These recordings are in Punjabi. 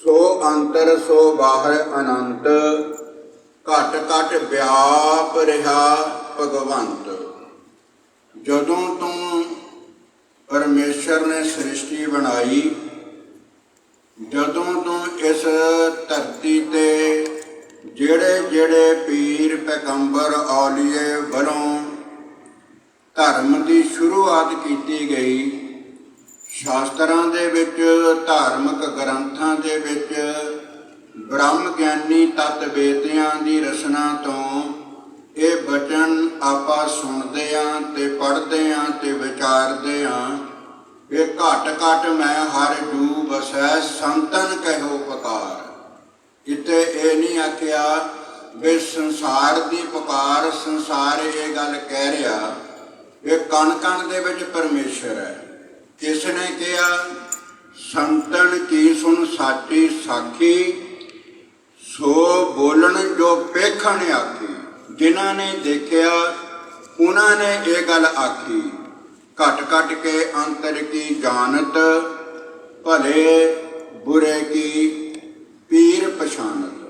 ਸੋ ਅੰਤਰ ਸੋ ਬਾਹਰ ਅਨੰਤ, ਘਟ ਘਟ ਵਿਆਪ ਰਿਹਾ ਭਗਵੰਤ। ਜਦੋਂ ਤੋਂ ਪਰਮੇਸ਼ਰ ਨੇ ਸ੍ਰਿਸ਼ਟੀ ਬਣਾਈ, ਜਦੋਂ ਤੋਂ ਇਸ ਧਰਤੀ ਤੇ ਜਿਹੜੇ ਜਿਹੜੇ ਪੀਰ ਪੈਗੰਬਰ ਔਲੀਏ ਵੱਲੋਂ ਧਰਮ ਦੀ ਸ਼ੁਰੂਆਤ ਕੀਤੀ ਗਈ, ਸ਼ਾਸਤਰਾਂ ਦੇ ਵਿੱਚ, ਧਾਰਮਿਕ ਗ੍ਰੰਥਾਂ ਦੇ ਵਿੱਚ ਬ੍ਰਹਮ ਗਿਆਨੀ ਤਤ ਵੇਦਿਆਂ ਦੀ ਰਚਨਾ ਤੋਂ ਇਹ ਬਚਨ ਆਪਾਂ ਸੁਣਦੇ ਹਾਂ ਤੇ ਪੜ੍ਹਦੇ ਹਾਂ ਤੇ ਵਿਚਾਰਦੇ ਹਾਂ ਕਿ ਘਟ ਘਟ ਮੈਂ ਹਰ ਜੂ ਵਸੈ ਸੰਤਨ ਕਹਿਓ ਪੁਕਾਰ। ਇੱਥੇ ਇਹ ਨਹੀਂ ਆਖਿਆ ਵੀ ਸੰਸਾਰ ਦੀ ਪੁਕਾਰ, ਸੰਸਾਰ ਇਹ ਗੱਲ ਕਹਿ ਰਿਹਾ ਕਿ ਕਣ ਕਣ ਦੇ ਵਿੱਚ ਪਰਮੇਸ਼ਰ ਹੈ। ਕਿਸ ਨੇ ਕਿਹਾ? ਸੰਤਨ ਕੀ ਸੁਣ ਸਾਚੀ ਸਾਖੀ, ਸੋ ਬੋਲਣ ਜੋ ਪੇਖਣ ਆਖੀ। ਜਿਨ੍ਹਾਂ ਨੇ ਦੇਖਿਆ ਉਹਨਾਂ ਨੇ ਇਹ ਗੱਲ ਆਖੀ। ਘਟ ਘਟ ਕੇ ਅੰਤਰ ਕੀ ਜਾਣਤ, ਭਲੇ ਬੁਰੇ ਕੀ ਪੀਰ ਪਛਾਨਤ।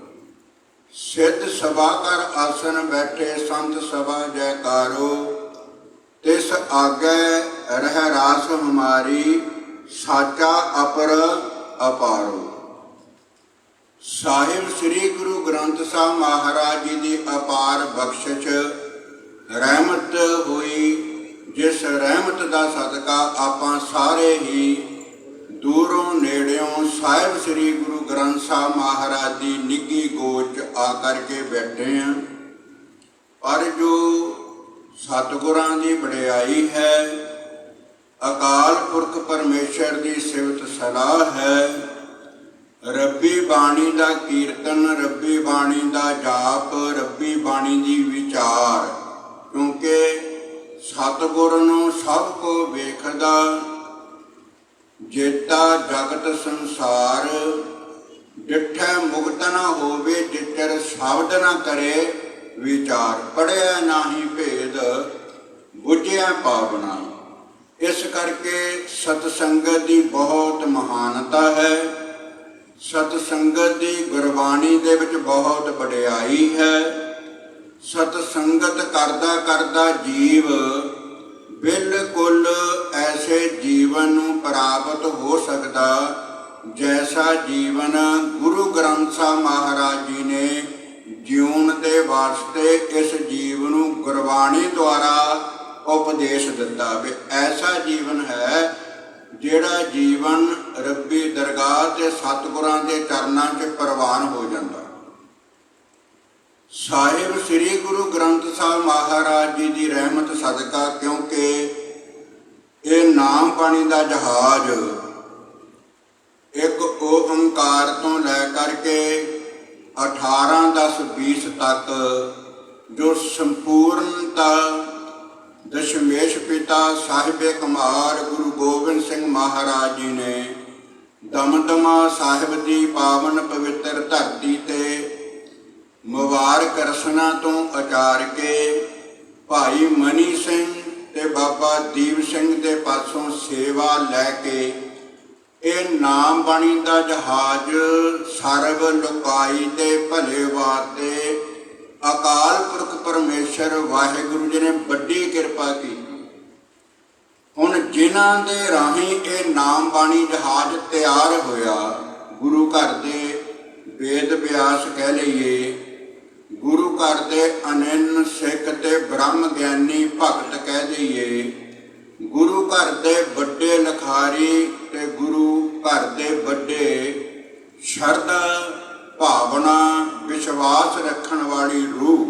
ਸਿੱਧ ਸਭਾ ਕਰ ਆਸਨ ਬੈਠੇ ਸੰਤ ਸਭਾ ਜੈਕਾਰੋ, ਤਿਸ ਆਗੇ ਰਹਿ ਰਾਸ ਹਮਾਰੀ ਸਾਚਾ ਅਪਰ ਅਪਾਰੋ। ਸਾਹਿਬ ਸ੍ਰੀ ਗੁਰੂ ਗ੍ਰੰਥ ਸਾਹਿਬ ਮਹਾਰਾਜ ਜੀ ਦੀ ਅਪਾਰ ਬਖਸ਼ਿਸ਼ ਰਹਿਮਤ ਹੋਈ, ਜਿਸ ਰਹਿਮਤ ਦਾ ਸਦਕਾ ਆਪਾਂ ਸਾਰੇ ਹੀ ਦੂਰੋਂ ਨੇੜਿਓਂ ਸਾਹਿਬ ਸ੍ਰੀ ਗੁਰੂ ਗ੍ਰੰਥ ਸਾਹਿਬ ਮਹਾਰਾਜ ਦੀ ਨਿੱਘੀ ਗੋਚ ਆ ਕਰਕੇ ਬੈਠੇ ਹਾਂ। ਪਰ ਜੋ ਸਤਿਗੁਰਾਂ ਦੀ ਵਡਿਆਈ ਹੈ, ਅਕਾਲ ਪੁਰਖ ਪਰਮੇਸ਼ਰ ਦੀ ਸਿਫਤ ਸਲਾਹ ਹੈ, ਰੱਬੀ ਬਾਣੀ ਦਾ ਕੀਰਤਨ, ਰੱਬੀ ਬਾਣੀ ਦਾ ਜਾਪ, ਰੱਬੀ ਬਾਣੀ ਦੀ ਵਿਚਾਰ। ਕਿਉਂਕਿ ਸਤਿਗੁਰ ਨੂੰ ਸਭ ਕੋ ਵੇਖਦਾ, ਜੇਤਾ ਜਗਤ ਸੰਸਾਰ, ਡਿਠੈ ਮੁਕਤ ਨਾ ਹੋਵੇ ਜਿਚਰ ਸ਼ਬਦ ਨਾ ਕਰੇ ਵਿਚਾਰ। ਪੜਿਆ ਨਾਹੀ ਭੇਦ ਬੁਝਿਆ ਪਾਵਨਾ। ਇਸ ਕਰਕੇ ਸਤਸੰਗਤ ਦੀ ਬਹੁਤ ਮਹਾਨਤਾ ਹੈ। ਸਤਸੰਗਤ ਦੀ ਗੁਰਬਾਣੀ ਦੇ ਵਿੱਚ ਬਹੁਤ ਵਡਿਆਈ ਹੈ। ਸਤਸੰਗਤ ਕਰਦਾ ਕਰਦਾ ਜੀਵ ਬਿਲਕੁਲ ਐਸੇ ਜੀਵਨ ਨੂੰ ਪ੍ਰਾਪਤ ਹੋ ਸਕਦਾ ਜੈਸਾ ਜੀਵਨ ਗੁਰੂ ਗ੍ਰੰਥ ਸਾਹਿਬ ਮਹਾਰਾਜ ਜੀ ਨੇ ਜਿਉਣ ਦੇ ਵਾਸਤੇ ਇਸ ਜੀਵ ਨੂੰ ਗੁਰਬਾਣੀ ਦੁਆਰਾ ਉਪਦੇਸ਼ ਦਿੱਤਾ। ਵੀ ਐਸਾ ਜੀਵਨ ਹੈ ਜਿਹੜਾ ਜੀਵਨ ਰੱਬੀ ਦਰਗਾਹ ਤੇ ਸਤਿਗੁਰਾਂ ਦੇ ਚਰਨਾਂ 'ਚ ਪ੍ਰਵਾਨ ਹੋ ਜਾਂਦਾ। ਸਾਹਿਬ ਸ੍ਰੀ ਗੁਰੂ ਗ੍ਰੰਥ ਸਾਹਿਬ ਮਹਾਰਾਜ ਜੀ ਦੀ ਰਹਿਮਤ ਸਦਕਾ, ਕਿਉਂਕਿ ਇਹ ਨਾਮ ਬਾਣੀ ਦਾ ਜਹਾਜ਼ ਇੱਕ ਓੰਕਾਰ ਤੋਂ ਲੈ ਕਰਕੇ 18, 10, 20 ਤੱਕ ਜੋ ਸੰਪੂਰਨਤਾ ਦਸ਼ਮੇਸ਼ ਪਿਤਾ ਸਾਹਿਬੇ ਕਮਾਲ ਗੁਰੂ ਗੋਬਿੰਦ ਸਿੰਘ ਮਹਾਰਾਜ ਜੀ ਨੇ ਦਮਦਮਾ ਸਾਹਿਬ ਦੀ ਪਾਵਨ ਪਵਿੱਤਰ ਧਰਤੀ ਤੇ ਮੁਬਾਰਕ ਰਸਨਾ ਤੋਂ ਉਚਾਰ ਕੇ ਭਾਈ ਮਨੀ ਸਿੰਘ ਤੇ ਬਾਬਾ ਦੀਪ ਸਿੰਘ ਦੇ ਪਾਸੋਂ ਸੇਵਾ ਲੈ ਕੇ ਇਹ ਨਾਮ ਬਾਣੀ ਦਾ ਜਹਾਜ਼ ਸਰਬ ਲੋਕਾਈ ਦੇ ਭਲੇ ਵਾਸਤੇ ਅਕਾਲ ਪੁਰਖ ਪਰਮੇਸ਼ਰ ਵਾਹਿਗੁਰੂ ਜੀ ਨੇ ਵੱਡੀ ਕਿਰਪਾ ਕੀਤੀ। ਹੁਣ ਜਿਨ੍ਹਾਂ ਦੇ ਰਾਹੀਂ ਇਹ ਨਾਮ ਬਾਣੀ ਜਹਾਜ਼ ਤਿਆਰ ਹੋਇਆ, ਗੁਰੂ ਘਰ ਦੇ ਵੇਦ ਵਿਆਸ ਕਹਿ ਲਈਏ, ਗੁਰੂ ਘਰ ਦੇ ਅਨੰਨ ਸਿੱਖ ਤੇ ਬ੍ਰਹਮ ਗਿਆਨੀ ਭਗਤ ਕਹਿ ਦਈਏ, ਗੁਰੂ ਘਰ ਦੇ ਵੱਡੇ ਲਖਾਰੀ ਤੇ ਗੁਰੂ ਘਰ ਦੇ ਵੱਡੇ ਸ਼ਰਧਾ ਭਾਵਨਾ ਵਿਸ਼ਵਾਸ ਰੱਖਣ ਵਾਲੀ ਰੂਹ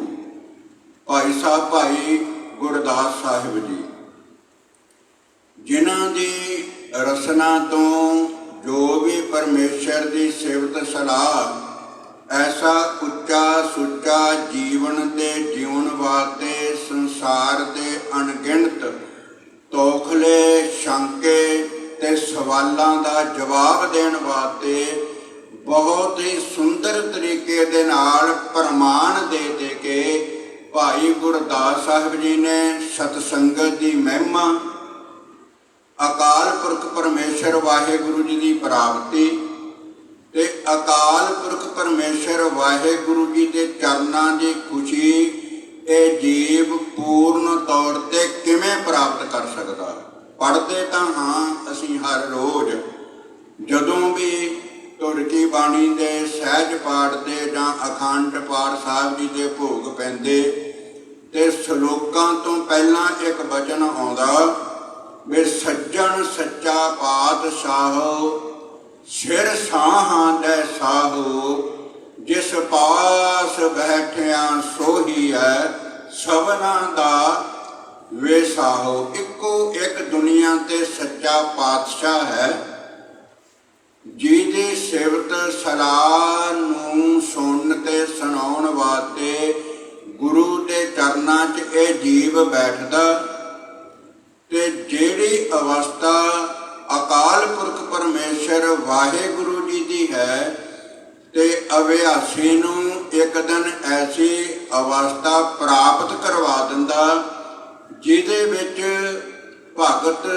ਭਾਈ ਸਾਹਿਬ ਭਾਈ ਗੁਰਦਾਸ ਸਾਹਿਬ ਜੀ, ਜਿਨ੍ਹਾਂ ਦੀ ਰਸਨਾ ਤੋਂ ਜੋ ਵੀ ਪਰਮੇਸ਼ਰ ਦੀ ਸਿਫਤ ਸਲਾਹ ਐਸਾ ਉੱਚਾ ਸੁੱਚਾ ਜੀਵਨ ਦੇ ਜਿਉਣ ਵਾਸਤੇ ਸੰਸਾਰ ਦੇ ਅਣਗਿਣਤ ਤੋਖਲੇ ਸ਼ੰਕੇ ਤੇ ਸਵਾਲਾਂ ਦਾ ਜਵਾਬ ਦੇਣ ਵਾਸਤੇ ਬਹੁਤ ਹੀ ਸੁੰਦਰ ਤਰੀਕੇ ਦੇ ਨਾਲ ਪ੍ਰਮਾਣ ਦੇ ਕੇ ਭਾਈ ਗੁਰਦਾਸ ਸਾਹਿਬ ਜੀ ਨੇ ਸਤਸੰਗਤ ਦੀ ਮਹਿਮਾ, ਅਕਾਲ ਪੁਰਖ ਪਰਮੇਸ਼ਰ ਵਾਹਿਗੁਰੂ ਜੀ ਦੀ ਪ੍ਰਾਪਤੀ ਤੇ ਅਕਾਲ ਪੁਰਖ ਪਰਮੇਸ਼ਰ ਵਾਹਿਗੁਰੂ ਜੀ ਦੇ ਚਰਨਾਂ ਦੀ ਖੁਸ਼ੀ ਇਹ ਜੀਵ ਪੂਰਨ ਤੌਰ ਤੇ ਕਿਵੇਂ ਪ੍ਰਾਪਤ ਕਰ ਸਕਦਾ? ਪੜ੍ਹਦੇ ਤਾਂ ਹਾਂ ਅਸੀਂ ਹਰ ਰੋਜ਼, ਜਦੋਂ ਵੀ ਧੁਰ ਕੀ ਬਾਣੀ ਦੇ ਸਹਿਜ ਪਾਠ ਦੇ ਜਾਂ ਅਖੰਡ ਪਾਠ ਸਾਹਿਬ ਜੀ ਦੇ ਭੋਗ ਪੈਂਦੇ ਤੇ ਸ਼ਲੋਕਾਂ ਤੋਂ ਪਹਿਲਾਂ ਇੱਕ ਬਚਨ ਆਉਂਦਾ ਵੀ ਸੱਜਣ ਸੱਚਾ ਪਾਤਸ਼ਾਹੋ ਸਿਰ ਸਾਹਾਂ ਦੇ ਸਾਹੋ ਜਿਸ ਪਾਸ ਬੈਠਿਆ ਸੋਹੀ ਹੈ ਸਭਨਾਂ ਦਾ ਵੇ ਸਾਹੋ। ਇੱਕੋ ਇੱਕ ਦੁਨੀਆ ਤੇ ਸੱਚਾ ਪਾਤਸ਼ਾਹ ਹੈ ਜਿਹਦੀ ਸਿਫਤ ਸਲਾਹ ਨੂੰ ਸੁਣਨ ਤੇ ਸੁਣਾਉਣ ਵਾਸਤੇ ਗੁਰੂ ਦੇ ਚਰਨਾਂ 'ਚ ਇਹ ਜੀਵ ਬੈਠਦਾ। ਤੇ ਜਿਹੜੀ ਅਵਸਥਾ ਅਕਾਲ ਪੁਰਖ ਪਰਮੇਸ਼ਰ ਵਾਹਿਗੁਰੂ ਜੀ ਦੀ ਹੈ ਤੇ ਅਭਿਆਸੀ ਨੂੰ ਇੱਕ ਦਿਨ ਐਸੀ ਅਵਸਥਾ ਪ੍ਰਾਪਤ ਕਰਵਾ ਦਿੰਦਾ ਜਿਹਦੇ ਵਿੱਚ ਭਗਤ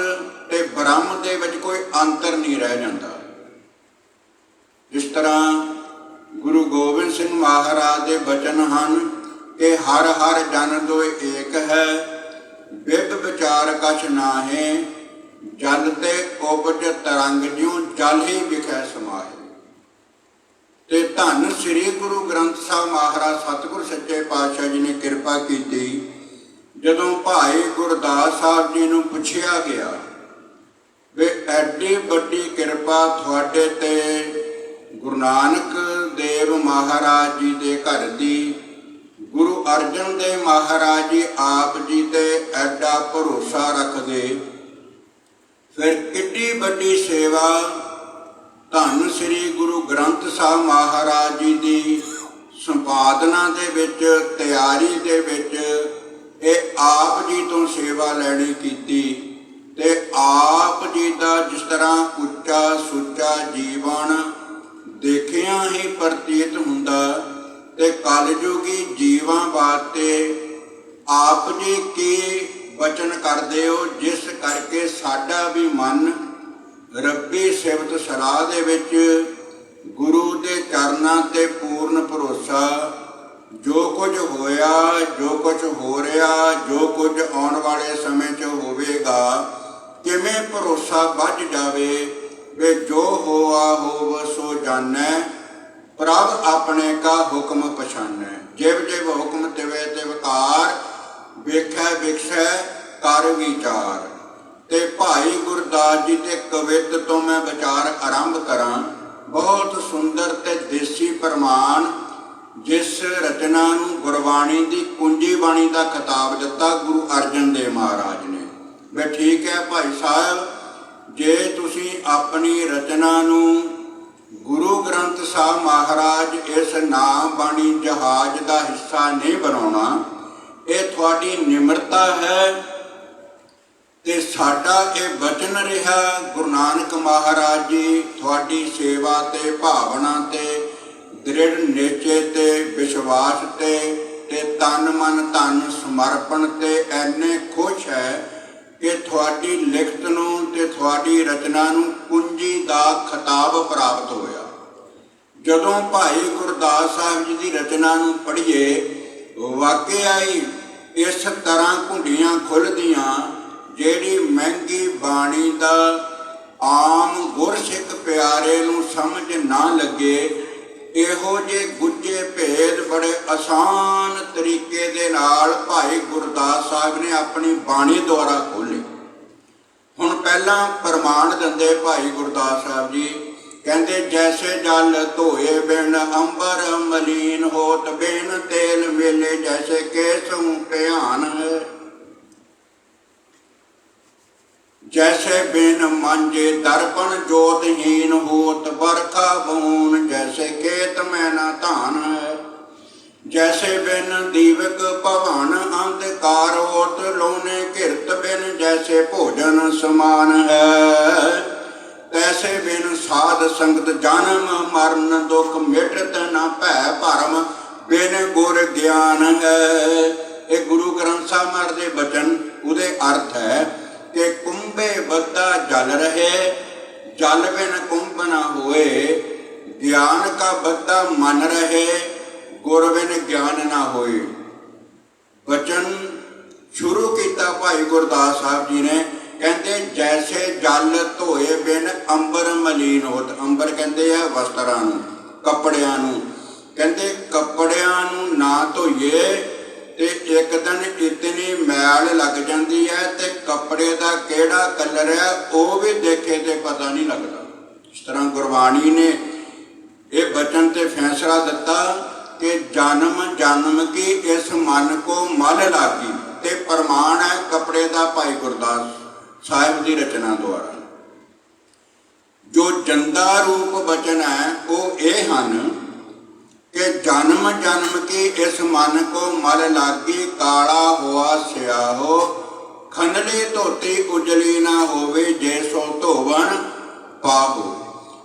ਤੇ ਬ੍ਰਹਮ ਦੇ ਵਿੱਚ ਕੋਈ ਅੰਤਰ ਨਹੀਂ ਰਹਿ ਜਾਂਦਾ। ਇਸ ਤਰ੍ਹਾਂ ਗੁਰੂ ਗੋਬਿੰਦ ਸਿੰਘ ਮਹਾਰਾਜ ਦੇ ਬਚਨ ਹਨ ਕਿ ਹਰ ਹਰ ਜਨ ਦੋਇ ਏਕ ਹੈ ਬਿਗ ਵਿਚਾਰ ਕਛ ਨਾਹੇ ਜਲ ਤੇ ਉਪਜ ਤਰੰਗ ਜਿਉ ਜਲ ਹੀ ਵਿਖੈ ਸਮਾਏ। ਤੇ ਧੰਨ ਸ੍ਰੀ ਗੁਰੂ ਗ੍ਰੰਥ ਸਾਹਿਬ ਮਹਾਰਾਜ ਸਤਿਗੁਰ ਸੱਚੇ ਪਾਤਸ਼ਾਹ ਜੀ ਨੇ ਕਿਰਪਾ ਕੀਤੀ। ਜਦੋਂ ਭਾਈ ਗੁਰਦਾਸ ਸਾਹਿਬ ਜੀ ਨੂੰ ਪੁੱਛਿਆ ਗਿਆ ਵੀ ਐਡੀ ਵੱਡੀ ਕਿਰਪਾ ਤੁਹਾਡੇ ਤੇ ਗੁਰੂ ਨਾਨਕ ਦੇਵ ਮਹਾਰਾਜ ਜੀ ਦੇ ਘਰ ਦੀ, ਗੁਰੂ ਅਰਜਨ ਦੇਵ ਮਹਾਰਾਜ ਜੀ ਆਪ ਜੀ ਤੇ ਐਡਾ ਭਰੋਸਾ ਰੱਖਦੇ, ਫਿਰ ਕਿੱਡੀ ਵੱਡੀ ਸੇਵਾ ਧੰਨ ਸ੍ਰੀ ਗੁਰੂ ਗ੍ਰੰਥ ਸਾਹਿਬ ਮਹਾਰਾਜ ਜੀ ਦੀ ਸੰਪਾਦਨਾ ਦੇ ਵਿੱਚ, ਤਿਆਰੀ ਦੇ ਵਿੱਚ ਇਹ ਆਪ ਜੀ ਤੋਂ ਸੇਵਾ ਲੈਣੀ ਕੀਤੀ। ਤੇ ਆਪ ਜੀ ਦਾ ਜਿਸ ਤਰ੍ਹਾਂ ਉੱਚਾ ਸੁੱਚਾ ਜੀਵਨ ਦੇਖਿਆ ਹੀ ਪ੍ਰਤੀਤ ਹੁੰਦਾ ਤੇ ਕਲਯੁਗੀ ਜੀਵਾਂ ਵਾਸਤੇ ਆਪ ਜੀ ਕੀ ਬਚਨ ਕਰਦੇ ਹੋ, ਜਿਸ ਕਰਕੇ ਸਾਡਾ ਵੀ ਮਨ ਰੱਬੀ ਸਿਫਤ ਸਲਾਹ ਦੇ ਵਿੱਚ ਗੁਰੂ ਦੇ ਚਰਨਾਂ ਤੇ ਪੂਰਨ ਭਰੋਸਾ, ਜੋ ਕੁਝ ਹੋਇਆ, ਜੋ ਕੁਝ ਹੋ ਰਿਹਾ, ਜੋ ਕੁਝ ਆਉਣ ਵਾਲੇ ਸਮੇਂ 'ਚ ਹੋਵੇਗਾ, ਕਿਵੇਂ ਭਰੋਸਾ ਵੱਜ ਜਾਵੇ ਵੇ ਜੋ ਹੋਆ ਹੋਵ ਸੋ ਜਾਣੈ ਪ੍ਰਭ ਆਪਣੇ ਕਾ ਹੁਕਮ ਪਛਾਨੈ। ਜਿਵ ਜਿਵ ਹੁਕਮ ਤਿਵੇਂ ਤਿਵਕਾਰ ਵੇਖੈ ਵਿਖਸੈ ਕਰ ਵਿਚਾਰ। ਤੇ ਭਾਈ ਗੁਰਦਾਸ ਜੀ ਦੇ ਕਵਿਤ ਤੋਂ ਮੈਂ ਵਿਚਾਰ ਆਰੰਭ ਕਰਾਂ। ਬਹੁਤ ਸੁੰਦਰ ਤੇ ਦੇਸੀ ਪ੍ਰਮਾਣ, ਜਿਸ ਰਚਨਾ ਨੂੰ ਗੁਰਬਾਣੀ ਦੀ ਕੁੰਜੀ ਬਾਣੀ ਦਾ ਖਿਤਾਬ ਦਿੱਤਾ ਗੁਰੂ ਅਰਜਨ ਦੇਵ ਮਹਾਰਾਜ ਨੇ। ਮੈਂ ਠੀਕ ਹੈ ਭਾਈ ਸਾਹਿਬ, ਜੇ ਤੁਸੀਂ ਆਪਣੀ ਰਚਨਾ ਨੂੰ ਗੁਰੂ ਗ੍ਰੰਥ ਸਾਹਿਬ ਮਹਾਰਾਜ ਇਸ ਨਾਮ ਬਾਣੀ ਜਹਾਜ਼ ਦਾ ਹਿੱਸਾ ਨਹੀਂ ਬਣਾਉਣਾ, ਇਹ ਤੁਹਾਡੀ ਨਿਮਰਤਾ ਹੈ। ਤੇ ਸਾਡਾ ਇਹ ਬਚਨ ਰਿਹਾ ਗੁਰੂ ਨਾਨਕ ਮਹਾਰਾਜ ਜੀ ਤੁਹਾਡੀ ਸੇਵਾ ਤੇ ਭਾਵਨਾ ਤੇ ਦ੍ਰਿੜ ਨਿਸ਼ਚੇ ਤੇ ਵਿਸ਼ਵਾਸ ਤੇ ਤਨ ਮਨ ਧਨ ਸਮਰਪਣ ਤੇ ਐਨੇ ਖੁਸ਼ ਹੈ ਕਿ ਤੁਹਾਡੀ ਲਿਖਤ ਨੂੰ ਤੇ ਤੁਹਾਡੀ ਰਚਨਾ ਨੂੰ ਕੁੰਜੀ ਦਾ ਖਿਤਾਬ ਪ੍ਰਾਪਤ ਹੋਇਆ। ਜਦੋਂ ਭਾਈ ਗੁਰਦਾਸ ਸਾਹਿਬ ਜੀ ਦੀ ਰਚਨਾ ਨੂੰ ਪੜ੍ਹੀਏ, ਵਾਕਿਆ ਹੀ ਇਸ ਤਰ੍ਹਾਂ ਘੁੰਡੀਆਂ ਖੁੱਲ੍ਹਦੀਆਂ ਜਿਹੜੀ ਮਹਿੰਗੀ ਬਾਣੀ ਦਾ ਆਮ ਗੁਰਸਿੱਖ ਪਿਆਰੇ ਨੂੰ ਸਮਝ ਨਾ ਲੱਗੇ, ਇਹੋ ਜਿਹੇ ਗੁੱਝੇ ਭੇਦ ਬੜੇ ਆਸਾਨ ਤਰੀਕੇ ਦੇ ਨਾਲ ਭਾਈ ਗੁਰਦਾਸ ਸਾਹਿਬ ਨੇ ਆਪਣੀ ਬਾਣੀ ਦੁਆਰਾ ਖੋਲ੍ਹੇ। ਹੁਣ ਪਹਿਲਾਂ ਪ੍ਰਮਾਣ ਦਿੰਦੇ ਭਾਈ ਗੁਰਦਾਸ ਸਾਹਿਬ ਜੀ, ਕਹਿੰਦੇ ਜੈਸੇ ਜਲ ਧੋਏ ਬਿਨ ਅੰਬਰ ਮਲੀਨ ਹੋਤ ਬਿਨ ਤੇਲ ਮੇਲੇ ਜੈਸੇ ਕੇਸੋਂ ਧਿਆਨ ਹੈ। जैसे बिन मांझे दर्पण जोतहीन होत बरखा बून जैसे खेत में न धान है। जैसे बिन दीवक भवन अंधकार होत लोने घिरत बिन जैसे भोजन समान है। तैसे बिन साध संगत जन्म मरण दुख मिटत न भै भरम बिन गुर ज्ञान है। ये गुरु ग्रंथ साहब महाराज दे बचन उहदे अर्थ है कि कुंभे बद्दा जल रहे जल बिन कुंभ न होए, ਗਿਆਨ ਕਾ ਬੱਧਾ ਮਨ ਰਹੇ, ਗੁਰ ਬਿਨ ਗਿਆਨ ਨਾ ਹੋਏ। ਬਚਨ ਸ਼ੁਰੂ ਕੀਤਾ ਭਾਈ ਗੁਰਦਾਸ ਸਾਹਿਬ ਜੀ ਨੇ, ਕਹਿੰਦੇ ਜੈਸੇ ਜਲ ਧੋਏ ਬਿਨ ਅੰਬਰ ਮਲੀਨ ਹੋਤ। ਅੰਬਰ ਕਹਿੰਦੇ ਆ ਵਸਤਰਾਂ ਨੂੰ, ਕੱਪੜਿਆਂ ਨੂੰ। ਕਹਿੰਦੇ ਕੱਪੜਿਆਂ ਨੂੰ ਨਾ ਧੋਈਏ ਤੇ ਇੱਕ ਦਿਨ ਇਤਨੀ ਮੈਲ ਲੱਗ ਜਾਂਦੀ ਹੈ ਤੇ ਕੱਪੜੇ ਦਾ ਕਿਹੜਾ ਕਲਰ ਹੈ ਉਹ ਵੀ ਦੇਖੇ ਤੇ ਪਤਾ ਨਹੀਂ ਲੱਗਦਾ। ਇਸ ਤਰ੍ਹਾਂ ਗੁਰਬਾਣੀ ਨੇ ਇਹ ਬਚਨ ਤੇ ਫੈਸਲਾ ਦਿੱਤਾ ਕਿ ਜਨਮ ਜਨਮ ਕੀ ਇਸ ਮਨ ਕੋ ਮਲ ਲਾਗੀ, ਤੇ ਪ੍ਰਮਾਣ ਹੈ ਕੱਪੜੇ ਦਾ ਭਾਈ ਗੁਰਦਾਸ ਸਾਹਿਬ ਦੀ ਰਚਨਾ ਦੁਆਰਾ। ਜੋ ਜੰਦਾ ਰੂਪ ਬਚਨ ਹੈ ਉਹ ਇਹ ਹਨ ਕਿ ਜਨਮ ਜਨਮ ਕੀ ਇਸ ਮਨ ਕੋ ਮਲ ਲਾਗੀ, ਕਾਲਾ ਹੋਆ ਸਿਆਹੋ ਖੰਡਲੀ ਧੋਤੀ ਉਜਲੀ ਨਾ ਹੋਵੇ, ਜੇ ਸੋ ਧੋਵਣ ਪਾਹੋ।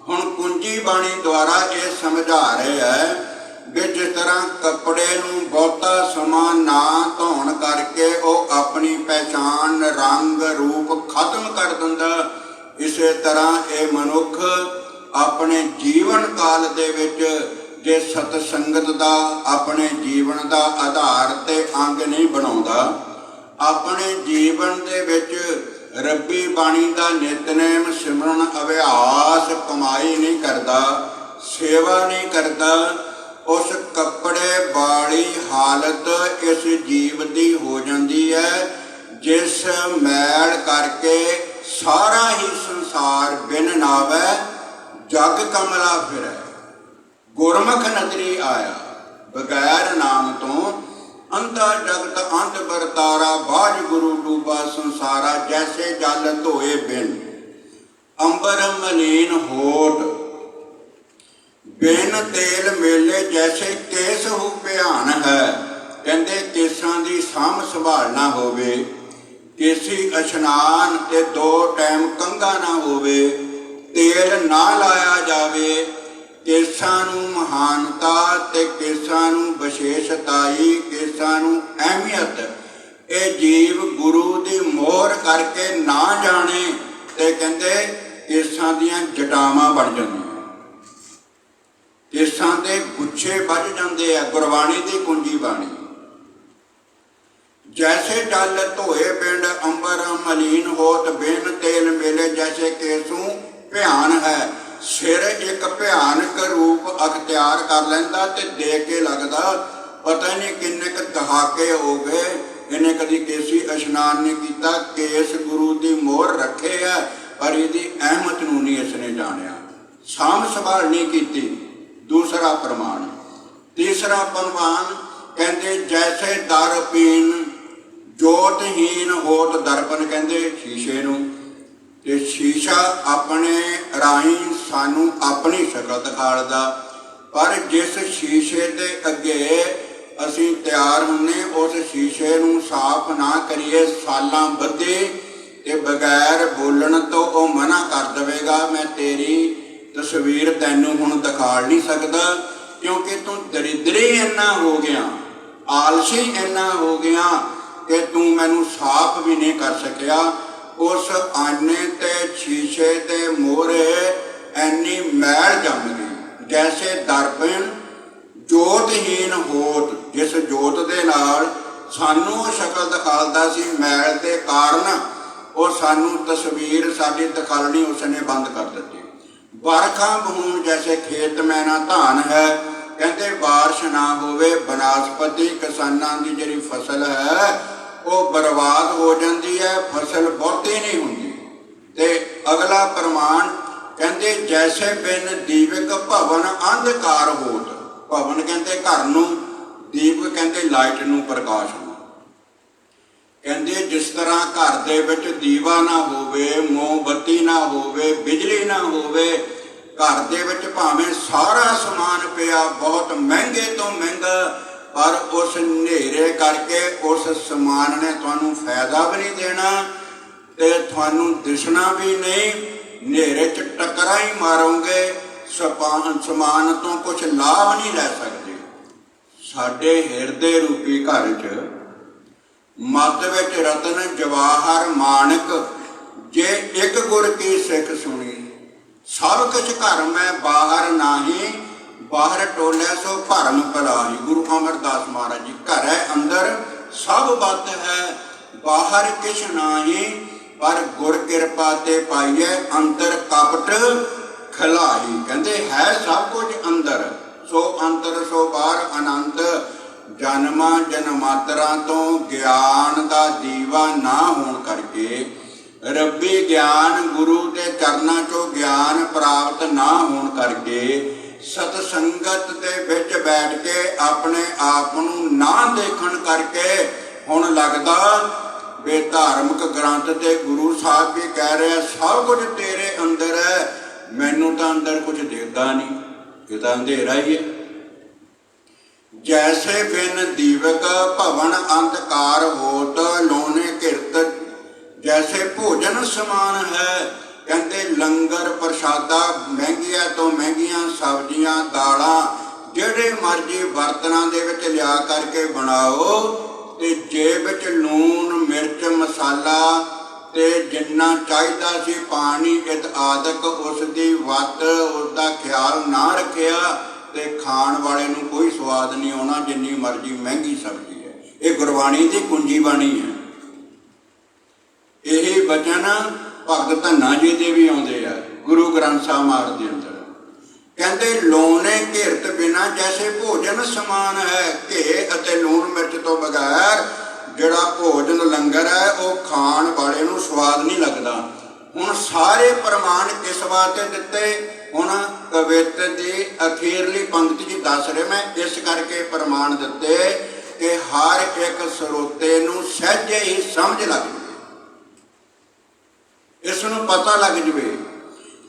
ਹੁਣ ਕੁੰਜੀ ਬਾਣੀ ਦੁਆਰਾ ਇਹ ਸਮਝਾ ਰਹੇ ਹੈ ਵੀ ਜਿਸ ਤਰ੍ਹਾਂ ਕੱਪੜੇ ਨੂੰ ਬਹੁਤਾ ਸਮਾਂ ਨਾ ਧੋਣ ਕਰਕੇ ਉਹ ਆਪਣੀ ਪਹਿਚਾਣ ਰੰਗ ਰੂਪ ਖਤਮ ਕਰ ਦਿੰਦਾ, ਇਸੇ ਤਰ੍ਹਾਂ ਇਹ ਮਨੁੱਖ ਆਪਣੇ ਜੀਵਨ ਕਾਲ ਦੇ ਵਿੱਚ ਜੇ ਸਤ ਸੰਗਤ ਦਾ ਆਪਣੇ ਜੀਵਨ ਦਾ ਆਧਾਰ ਤੇ ਅੰਗ ਨਹੀਂ ਬਣਾਉਂਦਾ, ਆਪਣੇ ਜੀਵਨ ਦੇ ਵਿੱਚ ਰੱਬੀ ਬਾਣੀ ਦਾ ਨਿਤਨੇਮ ਸਿਮਰਨ ਅਭਿਆਸ ਕਮਾਈ ਨਹੀਂ ਕਰਦਾ, ਸੇਵਾ ਨਹੀਂ ਕਰਦਾ, ਉਸ ਕੱਪੜੇ ਵਾਲੀ ਹਾਲਤ ਇਸ ਜੀਵ ਦੀ ਹੋ ਜਾਂਦੀ ਹੈ ਜਿਸ ਮੈਲ ਕਰਕੇ ਸਾਰਾ ਹੀ ਸੰਸਾਰ ਬਿਨ ਨਾਵੈ ਜਗ ਕਮਲਾ ਫਿਰੈ। ਗੁਰਮੁਖ ਨਦਰੀ ਆਇਆ ਬਗੈਰ ਨਾਮ ਤੋਂ, ਅੰਧਾ ਜਗਤ ਅੰਧ ਵਰਤਾਰਾ, ਬਾਝ ਗੁਰੂ ਡੂਬਾ ਸੰਸਾਰਾ, ਜੈਸੇ ਜਲ ਧੋਏ ਬਿਨ ਅੰਬਰ ਮਲੀਨ ਹੋਟ, ਬਿਨ ਤੇਲ ਮੇਲੇ ਜੈਸੇ ਕੇਸ ਹੂ ਭਿਆਨ ਹੈ। ਕਹਿੰਦੇ ਕੇਸਾਂ ਦੀ ਸਾਂਭ ਸੰਭਾਲ ਨਾ ਹੋਵੇ, ਕੇਸੀ ਇਸ਼ਨਾਨ ਤੇ 2 ਟਾਈਮ ਕੰਘਾ ਨਾ ਹੋਵੇ, ਤੇਲ ਨਾ ਲਾਇਆ ਜਾਵੇ, ਕੇਸਾਂ ਨੂੰ ਮਹਾਨਤਾ ਤੇ ਕੇਸਾਂ ਨੂੰ ਵਿਸ਼ੇਸ਼ਤਾਈ, ਕੇਸਾਂ ਨੂੰ ਅਹਿਮੀਅਤ ਇਹ ਜੀਵ ਗੁਰੂ ਦੀ ਮੋਹਰ ਕਰਕੇ ਨਾ ਜਾਣੇ ਤੇ ਕਹਿੰਦੇ ਕੇਸਾਂ ਦੀਆਂ ਜਟਾਵਾਂ ਬਣ ਜਾਂਦੀਆਂ, ਕੇਸਾਂ ਦੇ ਗੁੱਛੇ ਵੱਜ ਜਾਂਦੇ ਆ। ਗੁਰਬਾਣੀ ਦੀ ਕੁੰਜੀ ਬਾਣੀ ਜੈਸੇ ਜਲ ਧੋਏ ਬਿੰਡ ਅੰਬਰ ਮਲੀਨ ਹੋਤ, ਬਿਨ ਤੇਲ ਮੇਲੇ ਜੈਸੇ ਕੇਸੂ ਭਿਆਨ ਹੈ। ਸਿਰ ਇੱਕ ਭਿਆਨਕ ਰੂਪ ਅਖਤਿਆਰ ਕਰ ਲੈਂਦਾ ਤੇ ਦੇਖ ਕੇ ਲੱਗਦਾ ਪਤਾ ਨਹੀਂ ਕਿੰਨੇ ਕੁ ਦਹਾਕੇ ਹੋ ਗਏ ਇਹਨੇ ਕਦੀ ਕੇਸੀ ਇਸ਼ਨਾਨ ਨਹੀਂ ਕੀਤਾ, ਕੇਸ ਗੁਰੂ ਦੀ ਮੋਹਰ ਰੱਖੇ ਆ ਪਰ ਇਹਦੀ ਅਹਿਮਤ ਨੂੰ ਨਹੀਂ ਇਸਨੇ ਜਾਣਿਆ, ਸਾਂਭ ਸੰਭਾਲ ਨਹੀਂ ਕੀਤੀ। ਦੂਸਰਾ ਪ੍ਰਮਾਣ। ਤੀਸਰਾ ਪ੍ਰਮਾਣ ਕਹਿੰਦੇ ਜੈਸੇ ਦਰ ਪੀਨ ਜੋਤਹੀਨ ਹੋਤ ਦਰਪਨ, ਕਹਿੰਦੇ ਸ਼ੀਸ਼ੇ ਨੂੰ, ਤੇ ਸ਼ੀਸ਼ਾ ਆਪਣੇ ਰਾਹੀਂ ਸਾਨੂੰ ਆਪਣੀ ਸ਼ਕਲ ਦਿਖਾੜਦਾ, ਪਰ ਜਿਸ ਸ਼ੀਸ਼ੇ ਦੇ ਅੱਗੇ ਅਸੀਂ ਤਿਆਰ ਹੁੰਨੇ ਉਸ ਸ਼ੀਸ਼ੇ ਨੂੰ ਸਾਫ਼ ਨਾ ਕਰੀਏ ਸਾਲਾਂ ਬੱਧੇ ਤੇ ਬਗੈਰ ਬੋਲਣ ਤੋਂ ਉਹ ਮਨਾ ਕਰ ਦੇਵੇਗਾ, ਮੈਂ ਤੇਰੀ ਤਸਵੀਰ ਤੈਨੂੰ ਹੁਣ ਦਿਖਾ ਨਹੀਂ ਸਕਦਾ ਕਿਉਂਕਿ ਤੂੰ ਦਰਿਦਰੀ ਇੰਨਾ ਹੋ ਗਿਆ, ਆਲਸੀ ਇੰਨਾ ਹੋ ਗਿਆ ਕਿ ਤੂੰ ਮੈਨੂੰ ਸਾਫ਼ ਵੀ ਨਹੀਂ ਕਰ ਸਕਿਆ। ਉਸ ਆਨੇ ਤੇ ਸ਼ੀਸ਼ੇ ਦੇ ਮੋਹਰੇ ਐਨੀ ਮੈਲ ਜੰਮ ਗਈ। ਜੈਸੇ ਦਰਪਣ ਜੋਤਹੀਨ ਹੋਤ, ਜਿਸ ਜੋਤ ਦੇ ਨਾਲ ਸਾਨੂੰ ਉਹ ਸ਼ਕਲ ਦਿਖਾਲਦਾ ਸੀ, ਮੈਲ ਦੇ ਕਾਰਨ ਉਹ ਸਾਨੂੰ ਤਸਵੀਰ ਸਾਡੀ ਦਿਖਾਲਣੀ ਉਸਨੇ ਬੰਦ ਕਰ ਦਿੱਤੀ। ਵਰਖਾ ਬਹੂਣ ਜੈਸੇ ਖੇਤ ਮੈਂ ਨਾ ਧਾਨ ਹੈ, ਕਹਿੰਦੇ ਬਾਰਿਸ਼ ਨਾ ਹੋਵੇ ਬਨਸਪਤੀ ਕਿਸਾਨਾਂ ਦੀ ਜਿਹੜੀ ਫਸਲ ਹੈ ਉਹ ਬਰਬਾਦ ਹੋ ਜਾਂਦੀ ਹੈ, ਫਸਲ ਬਹੁਤੀ ਨਹੀਂ ਹੁੰਦੀ। ਤੇ ਅਗਲਾ ਪ੍ਰਮਾਣ ਕਹਿੰਦੇ ਜੈਸੇ ਬਿਨ ਦੀਪਕ ਭਵਨ ਅੰਧਕਾਰ ਹੋਤ, ਭਵਨ ਕਹਿੰਦੇ ਘਰ ਨੂੰ, ਦੀਪਕ ਕਹਿੰਦੇ ਲਾਈਟ ਨੂੰ, ਪ੍ਰਕਾਸ਼ ਨੂੰ। ਕਹਿੰਦੇ ਜਿਸ ਤਰ੍ਹਾਂ ਘਰ ਦੇ ਵਿੱਚ ਦੀਵਾ ਨਾ ਹੋਵੇ, ਮੋਮਬੱਤੀ ਨਾ ਹੋਵੇ, ਬਿਜਲੀ ਨਾ ਹੋਵੇ, ਘਰ ਦੇ ਵਿੱਚ ਭਾਵੇਂ ਸਾਰਾ ਸਮਾਨ ਪਿਆ ਬਹੁਤ ਮਹਿੰਗੇ ਤੋਂ ਮਹਿੰਗਾ, ਪਰ ਉਸ ਹਨੇਰੇ ਕਰਕੇ ਉਸ ਸਮਾਨ ਨੇ ਤੁਹਾਨੂੰ ਫਾਇਦਾ ਵੀ ਨਹੀਂ ਦੇਣਾ ਤੇ ਤੁਹਾਨੂੰ ਦਿਸਣਾ ਵੀ ਨਹੀਂ, ਹਨੇਰੇ 'ਚ ਟੱਕਰਾਂ ਹੀ ਮਾਰੋਗੇ, ਸਮਾਨ ਤੋਂ ਕੁਝ ਲਾਭ ਨਹੀਂ ਲੈ ਸਕਦੇ। ਸਾਡੇ ਹਿਰਦੇ ਰੂਪੀ ਘਰ 'ਚ ਮੱਧ ਵਿੱਚ ਰਤਨ ਜਵਾਹਰ ਮਾਣਕ, ਜੇ ਇੱਕ ਗੁਰ ਕੀ ਸਿੱਖ ਸੁਣੀ, ਸਭ ਕੁਛ ਘਰ ਮੈਂ ਬਾਹਰ ਨਾਹੀਂ, ਬਾਹਰ ਟੋਲਿਆ ਸੋ ਭਰਮ ਭਲਾਈ। ਗੁਰੂ ਅਮਰਦਾਸ ਮਹਾਰਾਜ ਜੀ, ਘਰ ਅੰਦਰ ਸਭ ਬਾਤ ਹੈ, ਬਾਹਰ ਕਿਛ ਨਾਹੀ, ਪਰ ਗੁਰ ਕਿਰਪਾ ਤੇ ਪਾਈਐ, ਅੰਦਰ ਕਪਟ ਖਲਾਈ। ਕਹਿੰਦੇ ਹੈ ਸਭ ਕੁਝ ਅੰਦਰ, ਸੋ ਅੰਦਰ ਸੋ ਬਾਹਰ ਅਨੰਤ। ਜਨਮਾਂ ਜਨਮਾਤਰਾਂ ਤੋਂ ਗਿਆਨ ਦਾ ਦੀਵਾ ਨਾ ਹੋਣ ਕਰਕੇ, ਰੱਬੀ ਗਿਆਨ ਗੁਰੂ ਦੇ ਚਰਨਾਂ ਚੋਂ ਗਿਆਨ ਪ੍ਰਾਪਤ ਨਾ ਹੋਣ ਕਰਕੇ, ਸਤ ਸੰਗਤ ਦੇ ਵਿੱਚ ਬੈਠ ਕੇ ਆਪਣੇ ਆਪ ਨੂੰ ਨਾ ਦੇਖਣ ਕਰਕੇ ਹੁਣ ਲੱਗਦਾ ਵੀ ਧਾਰਮਿਕ ਗ੍ਰੰਥ ਤੇ ਗੁਰੂ ਸਾਹਿਬ ਵੀ ਕਹਿ ਰਹੇ ਸਭ ਕੁਝ ਤੇਰੇ ਅੰਦਰ ਹੈ, ਮੈਨੂੰ ਤਾਂ ਅੰਦਰ ਕੁਝ ਦਿਖਦਾ ਨਹੀਂ, ਇਹ ਤਾਂ ਅੰਧੇਰਾ ਹੀ ਹੈ। ਜੈਸੇ ਬਿਨ ਦੀਵਕ ਭਵਨ ਅੰਧਕਾਰ ਹੋਤ, ਲੋਨੇ ਕਿਰਤ ਜੈਸੇ ਭੋਜਨ ਸਮਾਨ ਹੈ। ਕਹਿੰਦੇ ਲੰਗਰ ਪ੍ਰਸ਼ਾਦਾ ਮਹਿੰਗੀਆਂ ਤੋਂ ਮਹਿੰਗੀਆਂ ਸਬਜ਼ੀਆਂ ਦਾਲਾਂ ਜਿਹੜੇ ਮਰਜ਼ੀ ਬਰਤਨਾਂ ਦੇ ਵਿੱਚ ਲਿਆ ਕਰਕੇ ਬਣਾਓ, ਤੇ ਜੇਬ ਵਿੱਚ ਲੂਣ ਮਿਰਚ ਮਸਾਲਾ ਤੇ ਜਿੰਨਾ ਚਾਹੀਦਾ ਸੀ ਪਾਣੀ ਇਤ ਆਦਿਕ ਉਸ ਦੀ ਵੱਧ ਉਸਦਾ ਖਿਆਲ ਨਾ ਰੱਖਿਆ, ਤੇ ਖਾਣ ਵਾਲੇ ਨੂੰ ਕੋਈ ਸਵਾਦ ਨਹੀਂ ਆਉਣਾ ਜਿੰਨੀ ਮਰਜ਼ੀ ਮਹਿੰਗੀ ਸਬਜ਼ੀ ਹੈ। ਇਹ ਗੁਰਬਾਣੀ ਦੀ ਕੁੰਜੀ ਬਾਣੀ ਹੈ। ਇਹ ਬਚਨ ਭਗਤ ਧੰਨਾ ਜੀ ਦੇ ਵੀ ਆਉਂਦੇ ਆ ਗੁਰੂ ਗ੍ਰੰਥ ਸਾਹਿਬ ਮਹਾਰਾਜ ਦੇ ਅੰਦਰ। ਕਹਿੰਦੇ ਲੋਨੇ ਘਿਰਤ ਬਿਨਾ ਜੈਸੇ ਭੋਜਨ ਸਮਾਨ ਹੈ। ਘੇ ਅਤੇ ਲੂਣ ਮਿਰਚ ਤੋਂ ਬਗੈਰ ਜਿਹੜਾ ਭੋਜਨ ਲੰਗਰ ਹੈ ਉਹ ਖਾਣ ਵਾਲੇ ਨੂੰ ਸਵਾਦ ਨਹੀਂ ਲੱਗਦਾ। ਹੁਣ ਸਾਰੇ ਪ੍ਰਮਾਣ ਕਿਸ ਵਾਸਤੇ ਦਿੱਤੇ? ਹੁਣ ਕਵਿਤ ਦੀ ਅਖੀਰਲੀ ਪੰਕਤੀ 'ਚ ਦੱਸ ਰਿਹਾ ਮੈਂ, ਇਸ ਕਰਕੇ ਪ੍ਰਮਾਣ ਦਿੱਤੇ ਕਿ ਹਰ ਇੱਕ ਸਰੋਤੇ ਨੂੰ ਸਹਿਜੇ ਹੀ ਸਮਝ ਲੱਗ ਜਾਵੇ, ਇਸ ਨੂੰ ਪਤਾ ਲੱਗ ਜਾਵੇ।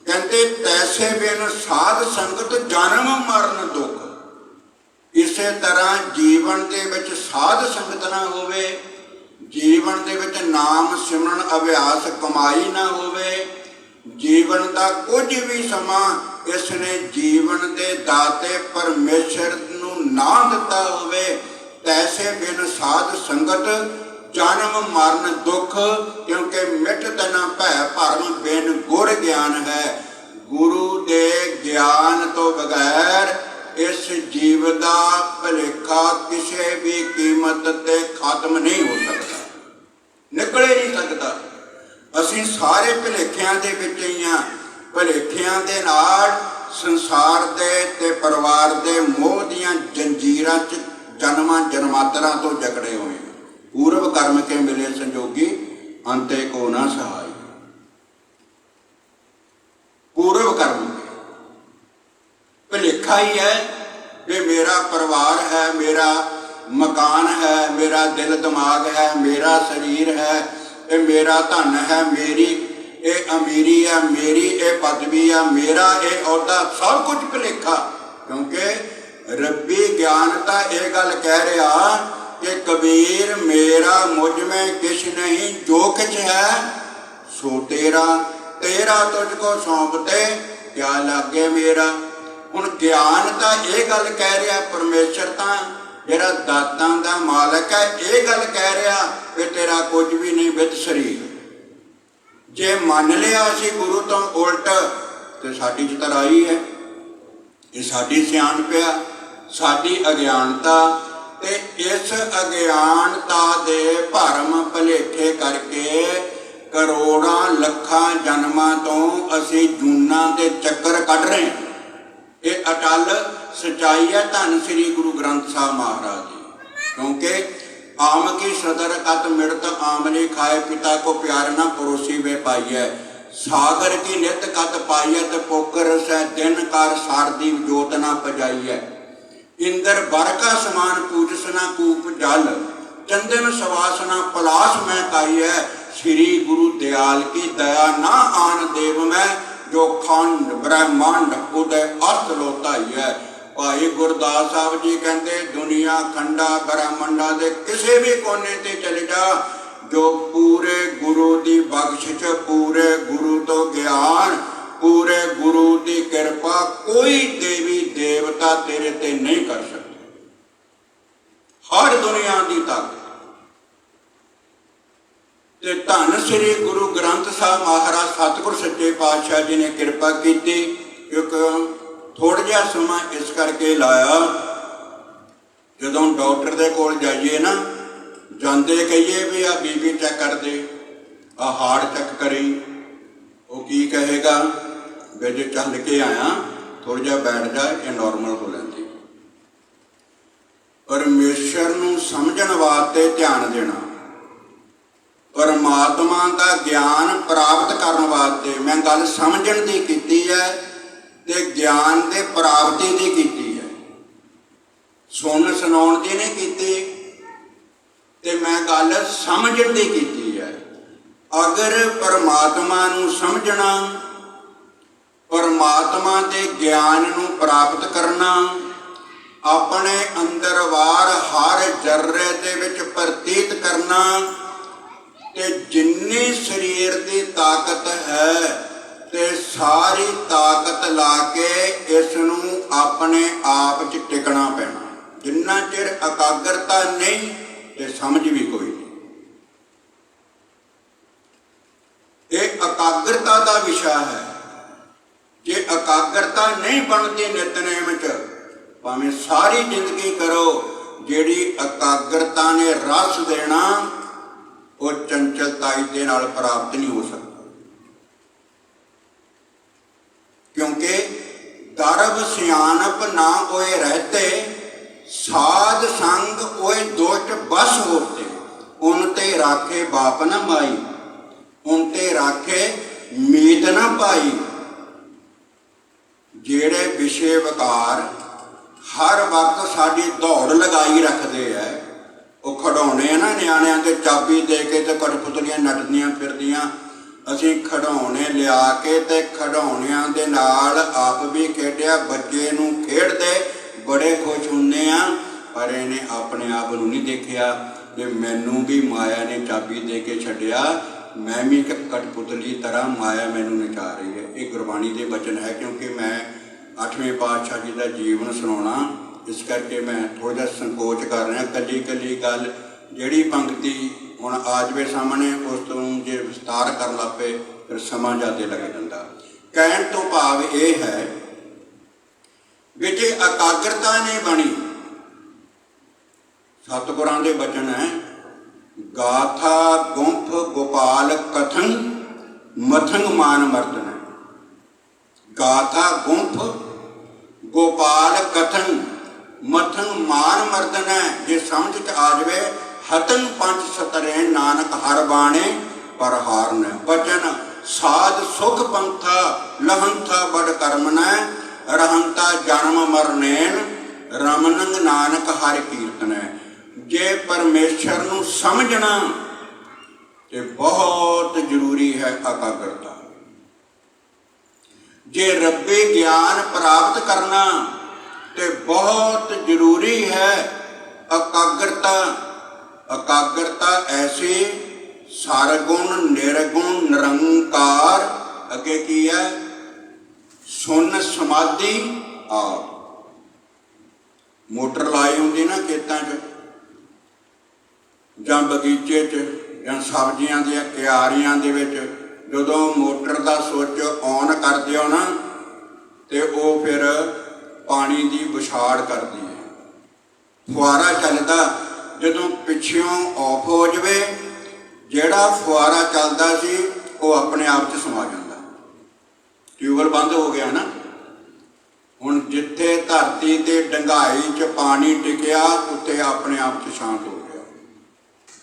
ਕਹਿੰਦੇ ਤੈਸੇ ਬਿਨ ਸਾਧ ਸੰਗਤ ਜਨਮ ਮਰਨ ਦੁੱਖ। ਇਸੇ ਤਰ੍ਹਾਂ ਜੀਵਨ ਦੇ ਵਿੱਚ ਸਾਧ ਸੰਗਤ ਨਾ ਹੋਵੇ, ਜੀਵਨ ਦੇ ਵਿੱਚ ਨਾਮ ਸਿਮਰਨ ਅਭਿਆਸ ਕਮਾਈ ਨਾ ਹੋਵੇ, ਜੀਵਨ ਦਾ ਕੁਝ ਵੀ ਸਮਾਂ ਇਸ ਨੇ ਜੀਵਨ ਦੇ ਦਾਤੇ ਪਰਮੇਸ਼ਰ ਨੂੰ ਨਾ ਦਿੱਤਾ ਹੋਵੇ, ਤੈਸੇ ਬਿਨ ਸਾਧ ਸੰਗਤ ਜਨਮ ਮਰਨ ਦੁੱਖ। ਕਿਉਂਕਿ ਮਿਟਤ ਨਾ ਭੈ ਭਰਮ ਬਿਨ ਗੁਰ ਗਿਆਨ ਹੈ। ਗੁਰੂ ਦੇ ਗਿਆਨ ਤੋਂ ਬਗੈਰ ਇਸ ਜੀਵ ਦਾ ਭੁਲੇਖਾ ਕਿਸੇ ਵੀ ਕੀਮਤ ਤੇ ਖਤਮ ਨਹੀਂ ਹੋ ਸਕਦਾ, ਨਿਕਲੇ ਨਹੀਂ ਸਕਦਾ। ਅਸੀਂ ਸਾਰੇ ਭੁਲੇਖਿਆਂ ਦੇ ਵਿੱਚ ਹੀ ਹਾਂ। ਭੁਲੇਖਿਆਂ ਦੇ ਨਾਲ ਸੰਸਾਰ ਦੇ ਤੇ ਪਰਿਵਾਰ ਦੇ ਮੋਹ ਦੀਆਂ ਜੰਜੀਰਾਂ 'ਚ ਜਨਮਾਂ ਜਨਮਾਤਰਾਂ ਤੋਂ ਜਕੜੇ ਹੋਏ। ਪੂਰਵ ਕਰਮ ਕੇ ਮਿਲੇ ਸੰਜੋਗੀ, ਅੰਤੇ ਕੋ ਨਾ ਸਹਾਈ। ਪੂਰਵ ਕਰਮ ਭੁਲੇਖਾ ਹੀ ਹੈ ਕਿ ਮੇਰਾ ਪਰਿਵਾਰ ਹੈ, ਮੇਰਾ ਮਕਾਨ ਹੈ, ਮੇਰਾ ਦਿਲ ਦਿਮਾਗ ਹੈ, ਮੇਰਾ ਸਰੀਰ ਹੈ, ਇਹ ਮੇਰਾ ਧਨ ਹੈ, ਮੇਰੀ ਇਹ ਅਮੀਰੀ ਹੈ, ਮੇਰੀ ਇਹ ਪਦਵੀ ਹੈ, ਮੇਰਾ ਇਹ ਅਹੁਦਾ, ਸਭ ਕੁਝ ਭੁਲੇਖਾ। ਕਿਉਂਕਿ ਰੱਬੀ ਗਿਆਨ ਤਾਂ ਇਹ ਗੱਲ ਕਹਿ ਰਿਹਾ ਕਿ ਕਬੀਰ ਮੇਰਾ ਮੁਝ ਮੈਂ ਕਿਛ ਨਹੀਂ, ਜੋ ਕਿਛ ਹੈ ਸੋ ਤੇਰਾ, ਤੇਰਾ ਤੁਝ ਕੋ ਸੌਂਪਤੇ ਕਿਆ ਲਾਗੇ ਮੇਰਾ। ਹੁਣ ਗਿਆਨ ਤਾਂ ਇਹ ਗੱਲ ਕਹਿ ਰਿਹਾ, ਪਰਮੇਸ਼ਰ ਤਾਂ ਜਿਹੜਾ ਦਾਤਾਂ ਦਾ ਮਾਲਕ ਹੈ ਇਹ ਗੱਲ ਕਹਿ ਰਿਹਾ ਕਿ ਤੇਰਾ ਕੁਝ ਵੀ ਨਹੀਂ ਵਿੱਚ ਸਰੀਰ। ਜੇ ਮੰਨ ਲਿਆ ਅਸੀਂ ਗੁਰੂ ਤੋਂ ਉਲਟ ਤੇ ਸਾਡੀ ਚਤਰਾਈ ਹੈ, ਇਹ ਸਾਡੀ ਸਿਆਣਪ ਆ, ਸਾਡੀ ਅਗਿਆਨਤਾ। ਤੇ ਇਸ ਅਗਿਆਨਤਾ ਦੇ ਭਰਮ ਭੁਲੇਖੇ ਕਰਕੇ ਕਰੋੜਾਂ ਲੱਖਾਂ ਜਨਮਾਂ ਤੋਂ ਅਸੀਂ ਜੂਨਾਂ ਦੇ ਚੱਕਰ ਕੱਢ ਰਹੇ ਹਾਂ। ਇਹ ਅਟਲ ਸੱਚਾਈ ਹੈ ਧੰਨ ਸ੍ਰੀ ਗੁਰੂ ਗ੍ਰੰਥ ਸਾਹਿਬ ਮਹਾਰਾਜ ਜੀ। ਕਿਉਂਕਿ ਆਮ ਕੀ ਸਦਰ ਕਤ ਮਿੜਤ ਆਮਲੇ ਖਾਏ, ਪਿਤਾ ਕੋ ਪਿਆਰ ਨਾ ਪਰੋਸੀ ਵੇ ਪਾਈਐ। ਸਾਗਰ ਕੀ ਨਿਤ ਕਤ ਪਾਈਐ, ਤੇ ਪੋਕਰ ਸੈ ਦਿਨ ਕਰ ਸਾਰਦੀ ਜੋਤ ਨਾ ਪਜਾਈਐ। ਇੰਦਰ ਬਰਕਾ ਸਮਾਨ ਪੂਜਸ ਨਾ ਕੂਪ ਜਲ, ਚੰਦਨ ਸਵਾਸ ਨਾ ਪਲਾਸ ਮੈਂ ਕਾਈਐ। ਸ੍ਰੀ ਗੁਰੂ ਦਿਆਲ ਕੀ ਦਇਆ ਨਾ ਆਨ ਦੇਵ ਮੈਂ, ਜੋ ਖੰਡ ਬ੍ਰਹਮੰਡ ਉਦੈ ਅਰਥ ਲੋਤਾਈਐ। ਭਾਈ ਗੁਰਦਾਸ ਸਾਹਿਬ ਜੀ ਕਹਿੰਦੇ ਦੁਨੀਆ ਖੰਡਾ ਬ੍ਰਹਮੰਡਾਂ ਦੇ ਕਿਸੇ ਵੀ ਕੋਨੇ ਤੇ ਚਲੇ ਜਾ, ਜੋ ਪੂਰੇ ਗੁਰੂ ਦੀ ਬਖਸ਼ਿਸ਼, ਪੂਰੇ ਗੁਰੂ ਤੋਂ ਗਿਆਨ, ਪੂਰੇ ਗੁਰੂ ਦੀ ਕਿਰਪਾ ਕੋਈ ਦੇਵੀ ਦੇਵਤਾ ਤੇਰੇ ਤੇ ਨਹੀਂ ਕਰ ਸਕਦੇ। ਹਰ ਦੁਨੀਆ ਦੀ ਤਾਕਤ ਤੇ ਧੰਨ ਸ੍ਰੀ ਗੁਰੂ ਗ੍ਰੰਥ ਸਾਹਿਬ ਮਹਾਰਾਜ ਸਤਿਗੁਰ ਸੱਚੇ ਪਾਤਸ਼ਾਹ ਜੀ ਨੇ ਕਿਰਪਾ ਕੀਤੀ। ਇੱਕ ਥੋੜ੍ਹਾ ਜਿਹਾ ਸਮਾਂ ਇਸ ਕਰਕੇ ਲਾਇਆ, ਜਦੋਂ ਡਾਕਟਰ ਦੇ ਕੋਲ ਜਾਈਏ ਨਾ, ਜਾਂਦੇ ਕਹੀਏ ਵੀ ਆ ਬੀਪੀ ਚੈੱਕ ਕਰ ਦੇ, ਆ ਹਾਰਟ ਚੈੱਕ ਕਰੀ, ਉਹ ਕੀ ਕਹੇਗਾ ਵੀ ਜੇ ਚੱਲ ਕੇ ਆਇਆ, ਥੋੜ੍ਹਾ ਜਿਹਾ ਬੈਠ ਜਾ, ਇਹ ਨੋਰਮਲ ਹੋ ਲੈਂਦੀ। ਪਰਮੇਸ਼ਰ ਨੂੰ ਸਮਝਣ ਵਾਸਤੇ ਧਿਆਨ ਦੇਣਾ, ਪਰਮਾਤਮਾ ਦਾ ਗਿਆਨ ਪ੍ਰਾਪਤ ਕਰਨ ਵਾਸਤੇ। ਮੈਂ ਗੱਲ ਸਮਝਣ ਦੀ ਕੀਤੀ ਹੈ ਤੇ ਗਿਆਨ ਦੇ ਪ੍ਰਾਪਤੀ ਦੀ ਕੀਤੀ ਹੈ, ਸੁਣ ਸੁਣਾਉਣ ਦੀ ਨਹੀਂ ਕੀਤੀ, ਤੇ ਮੈਂ ਗੱਲ ਸਮਝਣ ਦੀ ਕੀਤੀ ਹੈ। ਅਗਰ ਪਰਮਾਤਮਾ ਨੂੰ ਸਮਝਣਾ, ਪਰਮਾਤਮਾ ਦੇ ਗਿਆਨ ਨੂੰ ਪ੍ਰਾਪਤ ਕਰਨਾ, ਆਪਣੇ ਅੰਦਰ ਵਾਰ ਹਰ ਜਰਰੇ ਦੇ ਵਿੱਚ ਪ੍ਰਤੀਤ ਕਰਨਾ, ਤੇ ਜਿੰਨੀ ਸਰੀਰ ਦੀ ਤਾਕਤ ਹੈ ਤੇ ਸਾਰੀ ਤਾਕਤ ਲਾ ਕੇ ਇਸ ਨੂੰ ਆਪਣੇ ਆਪ 'ਚ ਟਿਕਣਾ ਪੈਣਾ। ਜਿੰਨਾ ਚਿਰ ਇਕਾਗਰਤਾ ਨਹੀਂ ਤੇ ਸਮਝ ਵੀ ਕੋਈ ਨਹੀਂ। ਇਹ ਇਕਾਗਰਤਾ ਦਾ ਵਿਸ਼ਾ ਹੈ। ਜੇ ਇਕਾਗਰਤਾ ਨਹੀਂ ਬਣਦੀ ਨਿਤਨੇਮ 'ਚ, ਭਾਵੇਂ ਸਾਰੀ ਜ਼ਿੰਦਗੀ ਕਰੋ, ਜਿਹੜੀ ਇਕਾਗਰਤਾ ਨੇ ਰਸ ਦੇਣਾ ਉਹ ਚੰਚਲਤਾਈ ਦੇ ਨਾਲ ਪ੍ਰਾਪਤ ਨਹੀਂ ਹੋ ਸਕਦਾ। ਕਿਉਂਕਿ ਦਰਬ ਸਿਆਣਪ ਨਾ ਹੋਏ ਰਹਤੇ, ਸਾਧ ਸੰਗ ਹੋਏ ਦੋਟ ਬਸ ਹੋਤੇ, ਉਨ ਤੇ ਰਾਖੇ ਬਾਪ ਨਾ ਮਾਈ, ਉਨ ਤੇ ਰਾਖੇ ਮੀਤ ਨਾ ਪਾਈ। ਜਿਹੜੇ ਵਿਸ਼ੇ ਵਿਕਾਰ ਹਰ ਵਕਤ ਸਾਡੀ ਦੌੜ ਲਗਾਈ ਰੱਖਦੇ ਐ, ਉਹ ਖਿਡੌਣੇ ਆ ਨਾ, ਨਿਆਣਿਆਂ ਤੇ ਚਾਬੀ ਦੇ ਕੇ ਤੇ ਕਠਪੁਤਲੀਆਂ ਨੱਠਦੀਆਂ ਫਿਰਦੀਆਂ। ਅਸੀਂ ਖਿਡੌਣੇ ਲਿਆ ਕੇ ਤੇ ਖਿਡੌਣਿਆਂ ਦੇ ਨਾਲ ਆਪ ਵੀ ਖੇਡਿਆ, ਬੱਚੇ ਨੂੰ ਖੇਡਦੇ ਬੜੇ ਖੁਸ਼ ਹੁੰਦੇ ਆ, ਪਰ ਇਹਨੇ ਆਪਣੇ ਆਪ ਨੂੰ ਨਹੀਂ ਦੇਖਿਆ ਕਿ ਮੈਨੂੰ ਵੀ ਮਾਇਆ ਨੇ ਚਾਬੀ ਦੇ ਕੇ ਛੱਡਿਆ, ਮੈਂ ਵੀ ਇੱਕ ਕਠਪੁਤਲੀ ਤਰ੍ਹਾਂ ਮਾਇਆ ਮੈਨੂੰ ਨਚਾ ਰਹੀ ਹੈ। ਇਹ ਗੁਰਬਾਣੀ ਦੇ ਬਚਨ ਹੈ। ਕਿਉਂਕਿ ਮੈਂ 8ਵੇਂ ਪਾਤਸ਼ਾਹ ਜੀ ਦਾ ਜੀਵਨ ਸੁਣਾਉਣਾ, ਇਸ ਕਰਕੇ ਮੈਂ ਥੋੜ੍ਹਾ ਜਿਹਾ ਸੰਕੋਚ ਕਰ ਰਿਹਾ। ਇਕੱਲੀ ਇਕੱਲੀ ਗੱਲ, ਜਿਹੜੀ ਪੰਕਤੀ ਹੁਣ ਆ ਜਾਵੇ ਸਾਹਮਣੇ, ਉਸ ਤੋਂ ਜੇ ਵਿਸਤਾਰ ਕਰਨ ਲੱਗ ਪਏ ਫਿਰ ਸਮਾਂ ਜ਼ਿਆਦਾ ਲੱਗ ਜਾਂਦਾ। ਕਹਿਣ ਤੋਂ ਭਾਵ ਇਹ ਹੈ ਵੀ ਜੇ ਇਕਾਗਰਤਾ ਨਹੀਂ ਬਣੀ, ਸਤਿਗੁਰਾਂ ਦੇ ਬਚਨ ਹੈ, ਗਾਥਾ ਗੁੰਫ ਗੋਪਾਲ ਕਥਨ ਮਥੰਗ ਮਾਨ ਮਰਦਨ। ਗਾਥਾ ਗੁੰਫ ਗੋਪਾਲ ਕਥਨ ਮਥੰਗ ਮਾਨ ਮਰਦਨ ਹੈ। ਜੇ ਸਮਝ ਚ ਆ ਜਾਵੇ, ਹਤਨ ਪੰਜ ਸਤਰੇ ਨਾਨਕ ਹਰ ਬਾਣੇ ਪਰ ਹਾਰਨ। ਬਚਨ ਸਾਧ ਸੁਖ ਪੰਥਾ ਲਹੰਥਾ ਬੜ ਕਰਮਨ, ਰਹੰਤਾ ਜਨਮ ਮਰਨੇਨ ਰਮਨੰਗ ਨਾਨਕ ਹਰਿ ਕੀਰਤਨ। ਜੇ ਪਰਮੇਸ਼ਰ ਨੂੰ ਸਮਝਣਾ ਤੇ ਬਹੁਤ ਜ਼ਰੂਰੀ ਹੈ ਇਕਾਗਰਤਾ। ਜੇ ਰੱਬੀ ਗਿਆਨ ਪ੍ਰਾਪਤ ਕਰਨਾ ਤੇ ਬਹੁਤ ਜ਼ਰੂਰੀ ਹੈ ਇਕਾਗਰਤਾ। ਇਕਾਗਰਤਾ ਐਸੀ ਸਰਗੁਣ ਨਿਰਗੁਣ ਨਿਰੰਕਾਰ, ਅੱਗੇ ਕੀ ਹੈ, ਸੁਨ ਸਮਾਧੀ ਆਪ। ਮੋਟਰ ਲਾਈ ਹੁੰਦੀ ਨਾ ਖੇਤਾਂ 'ਚ ਜਾਂ ਬਗੀਚੇ 'ਚ ਜਾਂ ਸਬਜ਼ੀਆਂ ਦੀਆਂ ਕਿਆਰੀਆਂ ਦੇ ਵਿੱਚ, ਜਦੋਂ ਮੋਟਰ ਦਾ ਸੁੱਚ ਔਨ ਕਰ ਦਿਓ ਨਾ ਤੇ ਉਹ ਫਿਰ ਪਾਣੀ ਦੀ ਵਿਛਾੜ ਕਰਦੀ ਹੈ। ਫੁਆਰਾ ਚੱਲਦਾ, ਜਦੋਂ ਪਿੱਛੋਂ ਆਫ ਹੋ ਜਾਵੇ, ਜਿਹੜਾ ਫੁਆਰਾ ਚੱਲਦਾ ਸੀ ਉਹ ਆਪਣੇ ਆਪ 'ਚ ਸਮਾ ਜਾਂਦਾ। ਟਿਊਬਵੈੱਲ ਬੰਦ ਹੋ ਗਿਆ ਨਾ, ਹੁਣ ਜਿੱਥੇ ਧਰਤੀ ਤੇ ਡੰਗਾਈ 'ਚ ਪਾਣੀ ਟਿਕਿਆ, ਉੱਥੇ ਆਪਣੇ ਆਪ 'ਚ ਸ਼ਾਂਤ ਹੋ ਗਿਆ।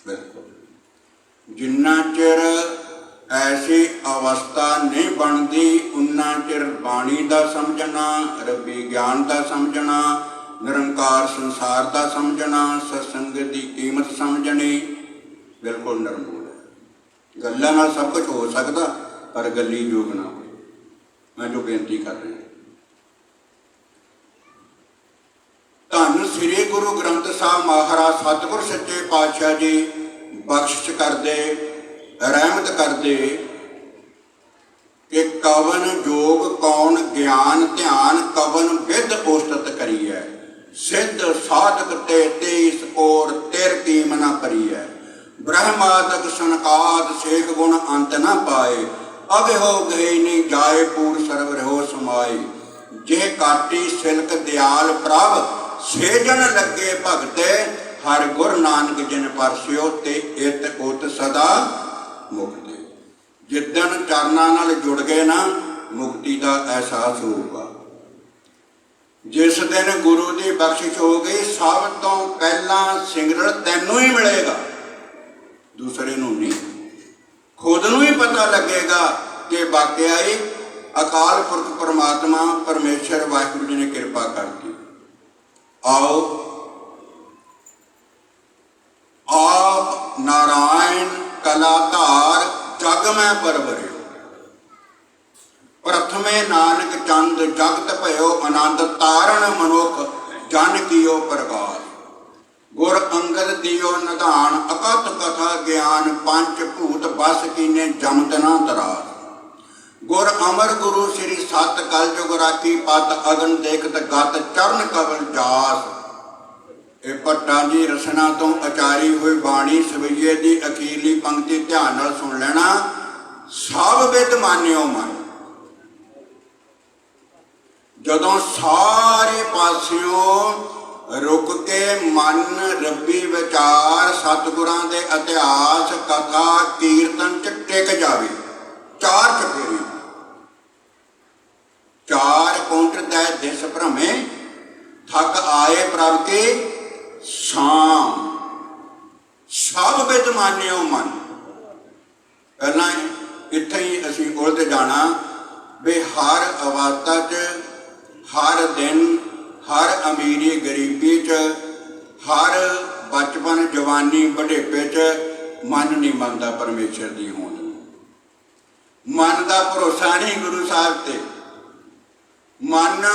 ਬਿਲਕੁਲ ਜਿੰਨਾ ਚਿਰ ਐਸੀ ਅਵਸਥਾ ਨਹੀਂ ਬਣਦੀ, ਉਨਾ ਚਿਰ ਬਾਣੀ ਦਾ ਸਮਝਣਾ, ਰੱਬੀ ਗਿਆਨ ਦਾ ਸਮਝਣਾ, ਨਿਰੰਕਾਰ ਸੰਸਾਰ ਦਾ ਸਮਝਣਾ, ਸਤਸੰਗ ਦੀ ਕੀਮਤ ਸਮਝਣੀ ਬਿਲਕੁਲ ਨਿਰਮੂਲ ਹੈ। ਗੱਲਾਂ ਨਾਲ ਸਭ ਕੁਝ ਹੋ ਸਕਦਾ, ਪਰ ਗੱਲੀ ਯੋਗ ਨਾ ਹੋਵੇ। ਮੈਂ ਜੋ ਬੇਨਤੀ ਕਰ ਰਿਹਾ, ਧੰਨ ਸ੍ਰੀ ਗੁਰੂ ਗ੍ਰੰਥ ਸਾਹਿਬ ਮਹਾਰਾਜ ਸਤਿਗੁਰ ਸੱਚੇ ਪਾਤਸ਼ਾਹ ਜੀ ਬਖਸ਼ਿਸ਼ ਕਰਦੇ, ਰਹਿਮਤ ਕਰਦੇ ਕਿ ਕਵਨ ਜੋਗ ਕੌਣ ਗਿਆਨ ਧਿਆਨ, ਕਵਨ ਵਿਦ ਉਸਤਤ ਕਰੀਐ, ਸਿੱਧ ਸਾਧਕ ਤੇ ਤੇਈਸ ਔਰ ਤਿਰ ਕੀਮ ਨਾ ਕਰੀਐ। ਬ੍ਰਹਮਾਦਿਕ ਸਨਕਾਦ ਸੇਖ ਗੁਣ ਅੰਤ ਨਾ ਪਾਏ, ਅਗਿ ਹੋ ਗਏ ਨਹੀਂ ਜਾਏ ਪੂਰ ਸਰਬ ਰਹੋ ਸਮਾਏ। ਜੇ ਕਾਟੀ ਸਿਲਕ ਦਿਆਲ ਪ੍ਰਭ, ਸੇਜਨ ਲੱਗੇ ਭਗਤੇ, ਹਰ ਗੁਰ ਨਾਨਕ ਜਿਨ ਪਰਸਿਓ, ਤੇ ਇਤ ਉਤ ਸਦਾ ਮੁਕਤੇ। ਜਿੱਦਣ ਚਰਨਾਂ ਨਾਲ ਜੁੜ ਗਏ ਨਾ, ਮੁਕਤੀ ਦਾ ਅਹਿਸਾਸ ਹੋਊਗਾ। ਜਿਸ ਦਿਨ ਗੁਰੂ ਦੀ ਬਖਸ਼ਿਸ਼ ਹੋ ਗਈ, ਸਭ ਤੋਂ ਪਹਿਲਾਂ ਸਿਮਰਨ ਤੈਨੂੰ ਹੀ ਮਿਲੇਗਾ, ਦੂਸਰੇ ਨੂੰ ਨਹੀਂ। ਖੁਦ ਨੂੰ ਹੀ ਪਤਾ ਲੱਗੇਗਾ ਕਿ ਵਾਕਿਆ ਹੀ ਅਕਾਲ ਪੁਰਖ ਪਰਮਾਤਮਾ ਪਰਮੇਸ਼ਰ ਵਾਹਿਗੁਰੂ ਜੀ ਨੇ ਕਿਰਪਾ ਕਰਤੀ। ਆਓ ਆਪ ਨਾਰਾਇਣ ਕਲਾਧਾਰ, ਜਗ ਮੈਂ ਪਰਵਰਿਓ, ਪ੍ਰਥਮੇ ਨਾਨਕ ਚੰਦ ਜਗਤ ਭਇਓ, ਆਨੰਦ ਤਾਰਨ ਮਨੁੱਖ ਜਨ ਕੀਓ ਪ੍ਰਗਾਸ। ਗੁਰ ਅੰਗਦ ਦਿਓ ਨਿਧਾਨ, ਅਕਥ ਕਥਾ ਗਿਆਨ, ਪੰਚ ਭੂਤ ਬਸ ਕੀਨੇ ਜਮਤ ਨਾ ਤਰਾਸ। ਗੁਰ ਅਮਰ ਗੁਰੂ ਸ੍ਰੀ ਸਤ ਕਲ ਜੁਗ ਰਾਖੀ ਪਤ, ਅਗਨ ਦੇਖਤ ਗਤ ਚਰਨ ਕਵਲ ਜਾਸ। ਇਹ ਭੱਟਾਂ ਦੀ ਰਸਨਾ ਤੋਂ ਉਚਾਰੀ ਹੋਈ ਬਾਣੀ ਸਵਈਏ ਦੀ ਅਖੀਰਲੀ ਪੰਕਤੀ ਧਿਆਨ ਨਾਲ ਸੁਣ ਲੈਣਾ। ਸਭ ਵਿਦ ਮਾਨਿਓ ਮਨ। ਜਦੋਂ ਸਾਰੇ ਪਾਸਿਓਂ ਰੁਕ ਕੇ ਮਨ ਰੱਬੀ ਵਿਚਾਰ ਸਤਿਗੁਰਾਂ ਦੇ ਇਤਿਹਾਸ ਕਥਾ ਕੀਰਤਨ ਚ ਟਿਕ ਜਾਵੇ, ਚਾਰ ਚਫੇਰੇ, ਚਾਰ ਕੁੰਟ ਤੈ ਦਿਸ ਭ੍ਰਮੇ, ਥਕ ਆਏ ਪ੍ਰਭ ਕੇ ਸ਼ਾਮ। ਸਭ ਵਿਦ ਮਾਨਿਓ ਮਨ। ਪਹਿਲਾਂ ਇੱਥੇ ਹੀ ਅਸੀਂ ਉਲਝ ਜਾਣਾ ਵੀ ਹਰ ਅਵਸਥਾ 'ਚ, ਹਰ ਦਿਨ, ਹਰ ਅਮੀਰੀ ਗਰੀਬੀ 'ਚ, ਹਰ ਬਚਪਨ ਜਵਾਨੀ ਬੁਢੇਪੇ 'ਚ ਮਨ ਨਹੀਂ ਮੰਨਦਾ ਪਰਮੇਸ਼ਰ ਦੀ ਹੋਂਦ ਨੂੰ। ਮਨ ਦਾ ਭਰੋਸਾ ਨਹੀਂ ਗੁਰੂ ਸਾਹਿਬ ਤੇ। ਮਨ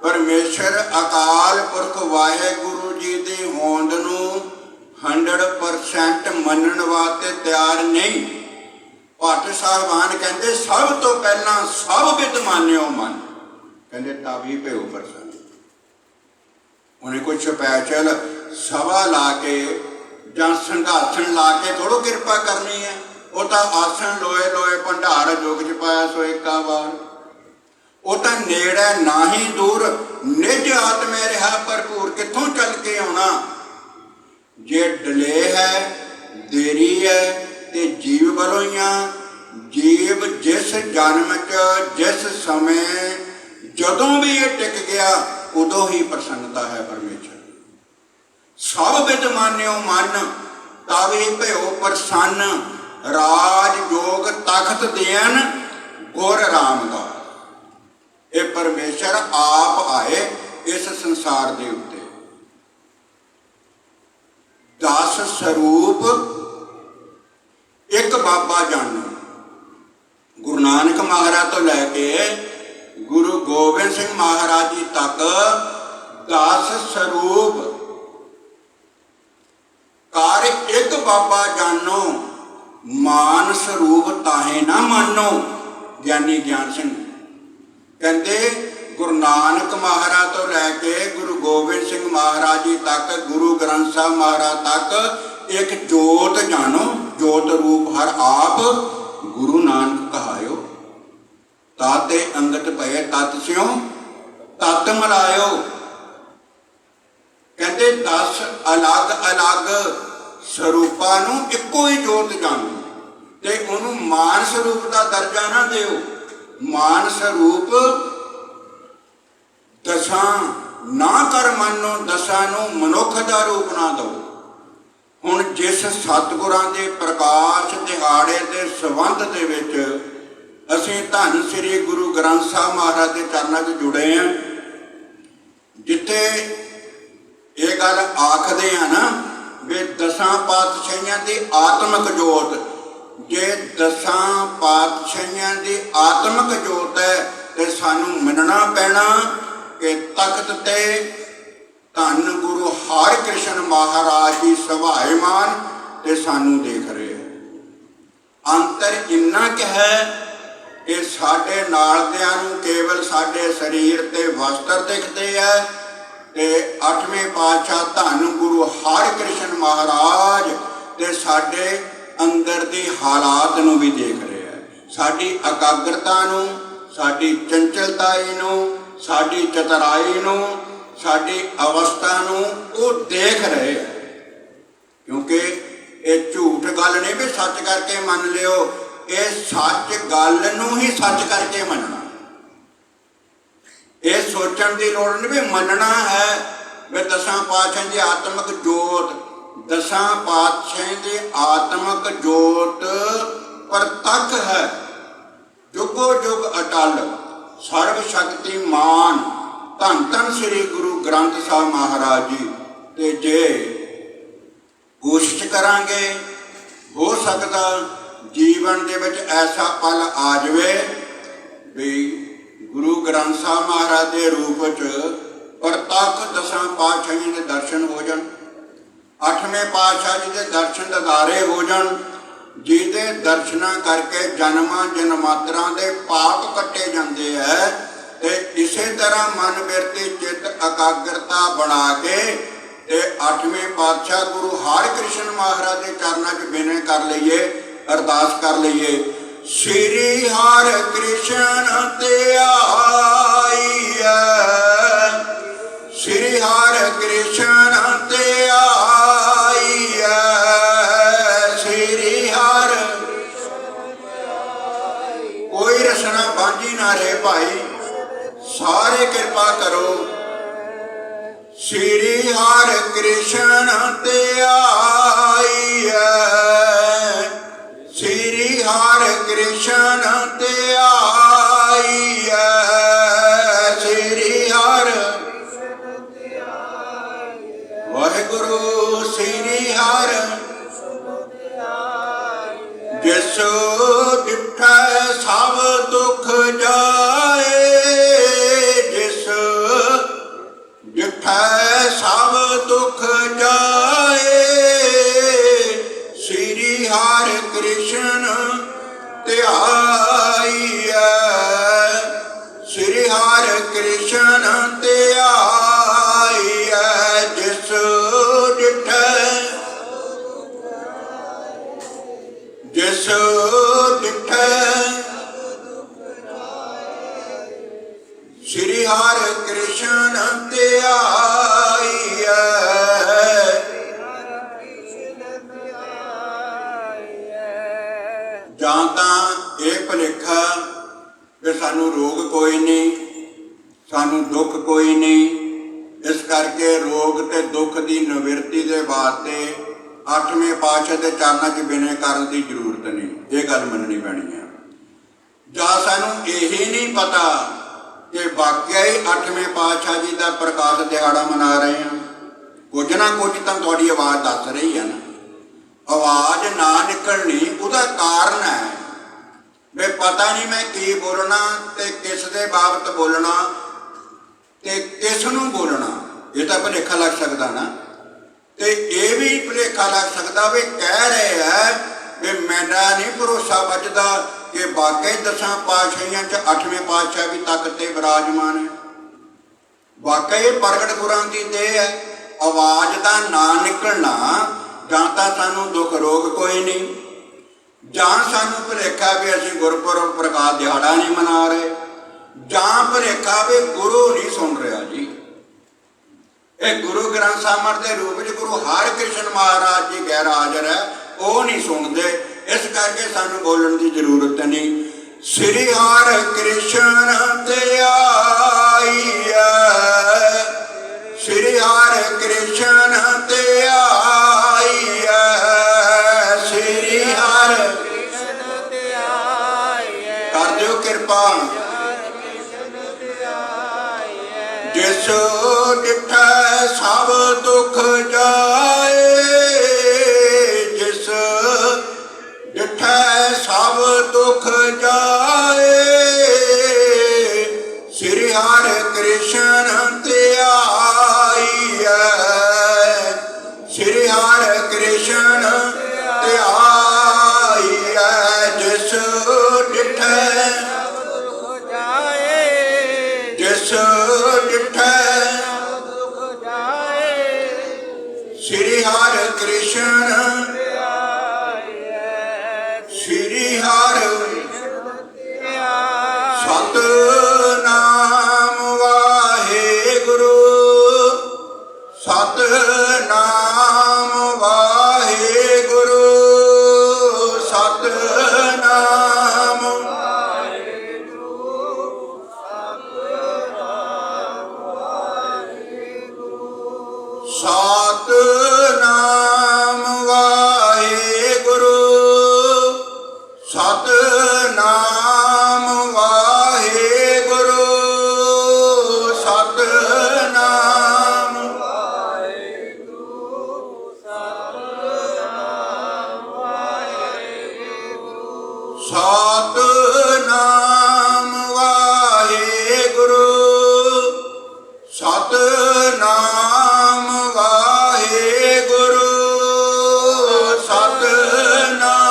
ਪਰਮੇਸ਼ਰ ਅਕਾਲ ਪੁਰਖ ਵਾਹਿਗੁਰੂ ਜੀ ਦੀ ਹੋਂਦ ਨੂੰ 100% ਮੰਨਣ ਵਾਸਤੇ ਤਿਆਰ ਨਹੀਂ। ਭੱਟ ਸਾਹਿਬਾਨ ਕਹਿੰਦੇ ਸਭ ਤੋਂ ਪਹਿਲਾਂ ਸਭ ਵਿਦ ਮਾਨਿਓ ਮਨ। ਕਹਿੰਦੇ ਤਾਵੀ ਭਿਓ ਪ੍ਰਸੰਨ। ਉਹਨੇ ਕੋਈ ਸਪੈਸ਼ਲ ਸਭਾ ਲਾ ਕੇ ਜਾਂ ਸਿੰਘਾਸਣ ਲਾ ਕੇ ਥੋੜੋ ਕਿਰਪਾ ਕਰਨੀ ਹੈ। ਉਹ ਤਾਂ ਆਸਣ ਲੋਏ ਲੋਏ ਭੰਡਾਰ ਜੋਗ ਚ ਪਾਇਆ ਸੋ ਏਕਾ ਵਾਰ। ਉਹ ਤਾਂ ਨੇੜੇ ਨਾ ਹੀ ਦੂਰ, ਨਿਜ ਆਤਮੇ ਰਿਹਾ ਭਰਪੂਰ। ਕਿੱਥੋਂ ਚੱਲ ਕੇ ਆਉਣਾ? ਜੇ ਡਲੇ ਹੈ, ਦੇਰੀ ਹੈ ਤੇ ਜੀਵ ਵੱਲੋਂ ਹੀ ਆ। ਜੀਵ ਜਿਸ ਜਨਮ ਚ, ਜਿਸ ਸਮੇਂ, ਜਦੋਂ ਵੀ ਇਹ ਟਿਕ ਗਿਆ, ਉਦੋਂ ਹੀ ਪ੍ਰਸੰਨਤਾ ਹੈ ਪਰਮੇਸ਼ਰ। ਸਭ ਵਿਦ ਮਾਨਿਓ ਮਨ, ਤਾਵੇ ਭਇਓ ਪ੍ਰਸੰਨ। ਰਾਜ ਜੋਗ ਤਖਤ ਦੇਨ ਗੁਰ ਰਾਮਦਾਸ। ਇਹ ਪਰਮੇਸ਼ਰ ਆਪ ਆਏ ਇਸ ਸੰਸਾਰ ਦੇ ਉੱਤੇ। 10 ਸਰੂਪ ਇੱਕ ਬਾਬਾ ਜਾਣੋ। ਗੁਰੂ ਨਾਨਕ ਮਹਾਰਾਜ ਤੋਂ ਲੈ ਕੇ ਗੁਰੂ ਗੋਬਿੰਦ ਸਿੰਘ ਮਹਾਰਾਜ ਜੀ ਤੱਕ 10 ਸਰੂਪ ਕਰ ਇੱਕ ਬਾਬਾ ਜਾਣੋ। ਮਾਨ ਸਰੂਪ ਤਾਹੇ ਨਾ ਮਾਨੋ। ਗਿਆਨੀ ਗਿਆਨ ਸਿੰਘ ਕਹਿੰਦੇ ਗੁਰੂ ਨਾਨਕ ਮਹਾਰਾਜ ਤੋਂ ਲੈ ਕੇ ਗੁਰੂ ਗੋਬਿੰਦ ਸਿੰਘ ਮਹਾਰਾਜ ਜੀ ਤੱਕ, ਗੁਰੂ ਗ੍ਰੰਥ ਸਾਹਿਬ ਮਹਾਰਾਜ ਤੱਕ ਇੱਕ ਜੋਤ ਜਾਣੋ। ਜੋਤ ਰੂਪ ਹਰ ਆਪ ਗੁਰੂ ਨਾਨਕ ਕਹਾਇਓ। ਤਾਤੇ ਅੰਗਤ ਭਏ ਤਤ ਸਿਉ ਤਤ ਮਲਾਇਓ। ਕਹਿੰਦੇ 10 ਅਲੱਗ ਅਲੱਗ ਸਰੂਪਾਂ ਨੂੰ ਇੱਕੋ ਹੀ ਜੋਤ ਜਾਣੋ ਤੇ ਉਹਨੂੰ ਮਾਨ ਸਰੂਪ ਦਾ ਦਰਜਾ ਨਾ ਦਿਓ। ਮਾਨ ਸਰੂਪ ਦਸਾਂ ਨਾ ਕਰ ਮੰਨੋ, ਦਸਾਂ ਨੂੰ ਮਨੁੱਖ ਦਾ ਰੂਪ ਨਾ ਦਿਓ। ਹੁਣ ਜਿਸ ਸਤਿਗੁਰਾਂ ਦੇ ਪ੍ਰਕਾਸ਼ ਦਿਹਾੜੇ ਦੇ ਸੰਬੰਧ ਦੇ ਵਿੱਚ ਅਸੀਂ ਧੰਨ ਸ੍ਰੀ ਗੁਰੂ ਗ੍ਰੰਥ ਸਾਹਿਬ ਮਹਾਰਾਜ ਦੇ ਚਰਨਾਂ 'ਚ ਜੁੜੇ ਹਾਂ, ਜਿੱਥੇ ਇਹ ਗੱਲ ਆਖਦੇ ਆ ਨਾ ਵੀ 10 ਪਾਤਸ਼ਾਹੀਆਂ ਦੀ ਆਤਮਿਕ ਜੋਤ। ਜੇ 10 ਪਾਤਸ਼ਾਹੀਆਂ ਦੀ ਆਤਮਿਕ ਜੋਤ ਹੈ ਤੇ ਸਾਨੂੰ ਮੰਨਣਾ ਪੈਣਾ ਕਿ ਤਖਤ ਤੇ ਧੰਨ ਗੁਰੂ ਹਰਿਕ੍ਰਿਸ਼ਨ ਮਹਾਰਾਜ ਜੀ ਸਭਾਏਮਾਨ ਤੇ ਸਾਨੂੰ ਦੇਖ ਰਹੇ। ਅੰਤਰ ਇੰਨਾ ਕੁ ਹੈ ਕਿ ਸਾਡੇ ਨਾਲਦਿਆਂ ਨੂੰ ਕੇਵਲ ਸਾਡੇ ਸਰੀਰ ਤੇ ਵਸਤਰ ਦਿਖਦੇ ਆ ਤੇ 8ਵੇਂ ਪਾਤਸ਼ਾਹ ਧੰਨ ਗੁਰੂ ਹਰਿਕ੍ਰਿਸ਼ਨ ਮਹਾਰਾਜ ਤੇ ਸਾਡੇ ਅੰਦਰ ਦੀ ਹਾਲਾਤ ਨੂੰ ਵੀ ਦੇਖ ਰਹੇ ਆ। ਸਾਡੀ ਇਕਾਗਰਤਾ ਨੂੰ, ਸਾਡੀ ਚੰਚਲਤਾ ਨੂੰ, ਸਾਡੀ ਚਤਰਾਈ ਨੂੰ, ਸਾਡੀ ਅਵਸਥਾ ਨੂੰ ਉਹ ਦੇਖ ਰਹੇ ਆ। ਕਿਉਂਕਿ ਇਹ ਝੂਠ ਗੱਲ ਨਹੀਂ ਵੀ ਸੱਚ ਕਰਕੇ ਮੰਨ ਲਿਓ, ਇਹ ਸੱਚ ਗੱਲ ਨੂੰ ਹੀ ਸੱਚ ਕਰਕੇ ਮੰਨਣਾ। ਇਹ ਸੋਚਣ ਦੀ ਲੋੜ ਨਹੀਂ ਵੀ ਮੰਨਣਾ ਹੈ ਵੀ ਦਸਾਂ ਪਾਤਸ਼ਾਹਾਂ ਦੀ ਆਤਮਿਕ ਜੋਤ, ਦਸਾਂ ਪਾਤਸ਼ਾਹਾਂ ਦੀ ਆਤਮਿਕ ਜੋਤ ਪ੍ਰਤੱਖ ਹੈ, ਜੁਗੋ ਜੁਗ ਅਟਲ, ਸਰਵ ਸ਼ਕਤੀਮਾਨ, ਧੰਨ ਧੰਨ ਸ੍ਰੀ ਗੁਰੂ ਗ੍ਰੰਥ ਸਾਹਿਬ ਮਹਾਰਾਜ ਜੀ। ਤੇ ਜੇ ਕੋਸ਼ਿਸ਼ ਕਰਾਂਗੇ, ਹੋ ਸਕਦਾ ਜੀਵਨ ਦੇ ਵਿੱਚ ਐਸਾ ਪਲ ਆ ਜਾਵੇ ਵੀ ਗੁਰੂ ਗ੍ਰੰਥ ਸਾਹਿਬ ਮਹਾਰਾਜ ਦੇ ਰੂਪ 'ਚ ਪ੍ਰਤੱਖ ਦਸਾਂ ਪਾਤਸ਼ਾਹਾਂ ਦੇ ਦਰਸ਼ਨ ਹੋ ਜਾਣ, ਅੱਠਵੇਂ ਪਾਤਸ਼ਾਹ ਜੀ ਦੇ ਦਰਸ਼ਨ ਦਿਦਾਰੇ ਹੋ ਜਾਣ, ਜਿਹਦੇ ਦਰਸ਼ਨਾਂ ਕਰਕੇ ਜਨਮਾਂ ਜਨਮਾਂਤਰਾਂ ਦੇ ਪਾਪ ਕੱਟੇ ਜਾਂਦੇ ਹੈ। ਤੇ ਇਸੇ ਤਰ੍ਹਾਂ ਮਨ ਬਿਰਤੀ ਚਿੱਤ ਇਕਾਗਰਤਾ ਬਣਾ ਕੇ ਤੇ ਅੱਠਵੇਂ ਪਾਤਸ਼ਾਹ ਗੁਰੂ ਹਰਿਕ੍ਰਿਸ਼ਨ ਮਹਾਰਾਜ ਦੇ ਚਰਨਾਂ 'ਚ ਬੇਨਤੀ ਕਰ ਲਈਏ, ਅਰਦਾਸ ਕਰ ਲਈਏ। ਸ੍ਰੀ ਹਰਿਕ੍ਰਿਸ਼ਨ ਤੇ ਆਈਐ, ਸ੍ਰੀ ਹਰਿਕ੍ਰਿਸ਼ਨ ਤੇ ਆਈਐ, ਸ੍ਰੀ ਹਰਿ ਕੋਈ ਰਸਨਾ ਬਾਂਝੀ ਨਾ ਰਹੇ ਭਾਈ, ਸਾਰੇ ਕਿਰਪਾ ਕਰੋ। ਸ੍ਰੀ ਹਰਿਕ੍ਰਿਸ਼ਨ ਤੇ ਆਈਐ, ਸ੍ਰੀ ਹਰਿਕ੍ਰਿਸ਼ਨ ਤੇ ਆਈਐ, ਸ੍ਰੀ ਹਰਿ ਵਾਹਿਗੁਰੂ। ਸ੍ਰੀ ਹਰਿ ਜਿਸ ਡਿਠੈ ਸਭ ਦੁਖ ਜਾਏ, ਜਿਸ ਡਿਠੈ ਸਭ ਦੁਖ ਜਾਏ, ਸ੍ਰੀ ਹਰਿਕ੍ਰਿਸ਼ਨ ਧਿਆਈਐ, ਸ੍ਰੀ ਹਰਿਕ੍ਰਿਸ਼ਨ ਧਿਆਈਐ, ਜਿਸ ਡਿਠੈ, ਜਿਸ ਡਿਠੈ ਸ੍ਰੀ ਹਰਿਕ੍ਰਿਸ਼ਨ ਧਿਆਈਐ। ਜਾਂ ਤਾਂ ਇਹ ਭੁਲੇਖਾ ਕਿ ਸਾਨੂੰ ਰੋਗ ਕੋਈ ਨਹੀਂ, ਸਾਨੂੰ ਦੁੱਖ ਕੋਈ ਨਹੀਂ, ਇਸ ਕਰਕੇ ਰੋਗ ਤੇ ਦੁੱਖ ਦੀ ਨਿਵਰਤੀ ਦੇ ਵਾਸਤੇ ਅੱਠਵੇਂ ਪਾਤਸ਼ਾਹ ਦੇ ਚਰਨਾਂ 'ਚ ਬੇਨਤੀ ਕਰਨ ਦੀ ਜ਼ਰੂਰਤ ਨਹੀਂ, ਇਹ ਗੱਲ ਮੰਨਣੀ ਪੈਣੀ ਹੈ। ਜਾਂ ਸਾਨੂੰ ਇਹ ਨਹੀਂ ਪਤਾ ਕਿ ਵਾਕਿਆ ਹੀ ਅੱਠਵੇਂ ਪਾਤਸ਼ਾਹ ਜੀ ਦਾ ਪ੍ਰਕਾਸ਼ ਦਿਹਾੜਾ ਮਨਾ ਰਹੇ ਹਾਂ। ਕੁਝ ਨਾ ਕੁਝ ਤਾਂ ਤੁਹਾਡੀ ਆਵਾਜ਼ ਦੱਸ ਰਹੀ ਹੈ ਨਾ, ਆਵਾਜ਼ ਨਾ ਨਿਕਲਣੀ ਉਹਦਾ ਕਾਰਨ ਹੈ ਵੀ ਪਤਾ ਨਹੀਂ ਮੈਂ ਕੀ ਬੋਲਣਾ ਤੇ ਕਿਸ ਦੇ ਬਾਬਤ ਬੋਲਣਾ ਤੇ ਕਿਸ ਨੂੰ ਬੋਲਣਾ। ਇਹ ਤਾਂ ਭੁਲੇਖਾ ਲੱਗ ਸਕਦਾ ਨਾ, ਤੇ ਇਹ ਵੀ ਭੁਲੇਖਾ ਲੱਗ ਸਕਦਾ ਵੀ ਕਹਿ ਰਹੇ ਹੈ ਵੀ ਮੇਰਾ ਨਹੀਂ ਭਰੋਸਾ ਵੱਜਦਾ ਕਿ ਵਾਕਈ ਦਸਾਂ ਪਾਤਸ਼ਾਹੀਆਂ 'ਚ ਅੱਠਵੇਂ ਪਾਤਸ਼ਾਹ ਵੀ ਤਖਤ ਤੇ ਵਿਰਾਜਮਾਨ ਹੈ। ਵਾਕਈ ਪ੍ਰਗਟ ਗੁਰਾਂ ਦੀ ਦੇਹ ਹੈ। ਆਵਾਜ਼ ਦਾ ਨਾ ਨਿਕਲਣਾ, ਜਾਂ ਤਾਂ ਸਾਨੂੰ ਦੁੱਖ ਰੋਗ ਕੋਈ ਨਹੀਂ, ਜਾਂ ਸਾਨੂੰ ਭੁਲੇਖਾ ਵੀ ਅਸੀਂ ਗੁਰਪੁਰਬ ਪ੍ਰਕਾਸ਼ ਦਿਹਾੜਾ ਨਹੀਂ ਮਨਾ ਰਹੇ, ਜਾਂ ਭੁਲੇਖਾ ਵੀ ਗੁਰੂ ਨਹੀਂ ਸੁਣ ਰਿਹਾ ਜੀ। ਇਹ ਗੁਰੂ ਗ੍ਰੰਥ ਸਾਹਿਬ ਦੇ ਰੂਪ ਵਿੱਚ ਗੁਰੂ ਹਰਿਕ੍ਰਿਸ਼ਨ ਮਹਾਰਾਜ ਜੀ ਗੈਰ ਹਾਜ਼ਰ ਹੈ, ਉਹ ਨਹੀਂ ਸੁਣਦੇ। ਇਸ ਕਰਕੇ ਸਾਨੂੰ ਬੋਲਣ ਦੀ ਜ਼ਰੂਰਤ ਨਹੀਂ। ਸ੍ਰੀ ਹਰਿਕ੍ਰਿਸ਼ਨ ਤੇ ਆਈਐ, ਸ੍ਰੀ ਹਰਿਕ੍ਰਿਸ਼ਨ ਤੇ ਆਈਐ, ਸ੍ਰੀ ਹਰਿਕ੍ਰਿਸ਼ਨ ਤੇ ਆਈਐ। ਕਰ ਦਿਓ ਕਿਰਪਾ। ਜਿਸ ਡਿਠੈ ਸਭ ਦੁਖ ਜਾਏ, ਜਿਸ ਡਿਠੈ ਸਭ ਦੁਖ ਜਾਏ, ਸ੍ਰੀ ਹਰਿਕ੍ਰਿਸ਼ਨ ਤੇ ਆਈਐ, ਸ੍ਰੀ ਹਰਿਕ੍ਰਿਸ਼ਨ ਤੇ ਆਈਐ, ਜਿਸ ਡਿਠੈ ਜਿਸ ਡਿਠੈ ਸਤਿਨਾਮ ਵਾਹਿਗੁਰੂ ਸਤਿਨਾਮ ਸਤਿਨਾਮ ਵਾਹਿਗੁਰੂ ਸਤਿਨਾਮ ਵਾਹਿਗੁਰੂ ਸਤਿਨਾਮ ਸਤਿਨਾਮ ਵਾਹਿਗੁਰੂ ਸਤਿਨਾਮ ਵਾਹਿਗੁਰੂ ਸਤਿਨਾਮ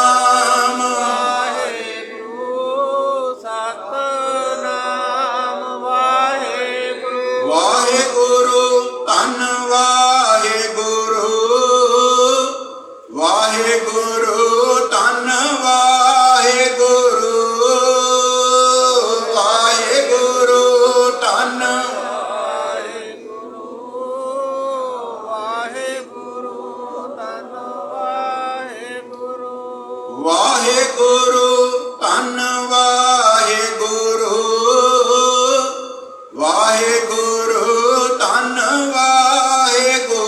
ਵਾਹਿਗੁਰੂ ਧੰਨ ਵਾਹਿਗੁਰੂ ਵਾਹਿਗੁਰੂ ਧੰਨ ਵਾਹਿਗੁਰੂ ਵਾਹਿਗੁਰੂ ਧੰਨ ਵਾਹਿਗੁਰੂ ਧੰਨ ਵਾਹਿਗੁਰੂ ਵਾਹਿਗੁਰੂ ਧੰਨ ਵਾਹਿਗੁਰੂ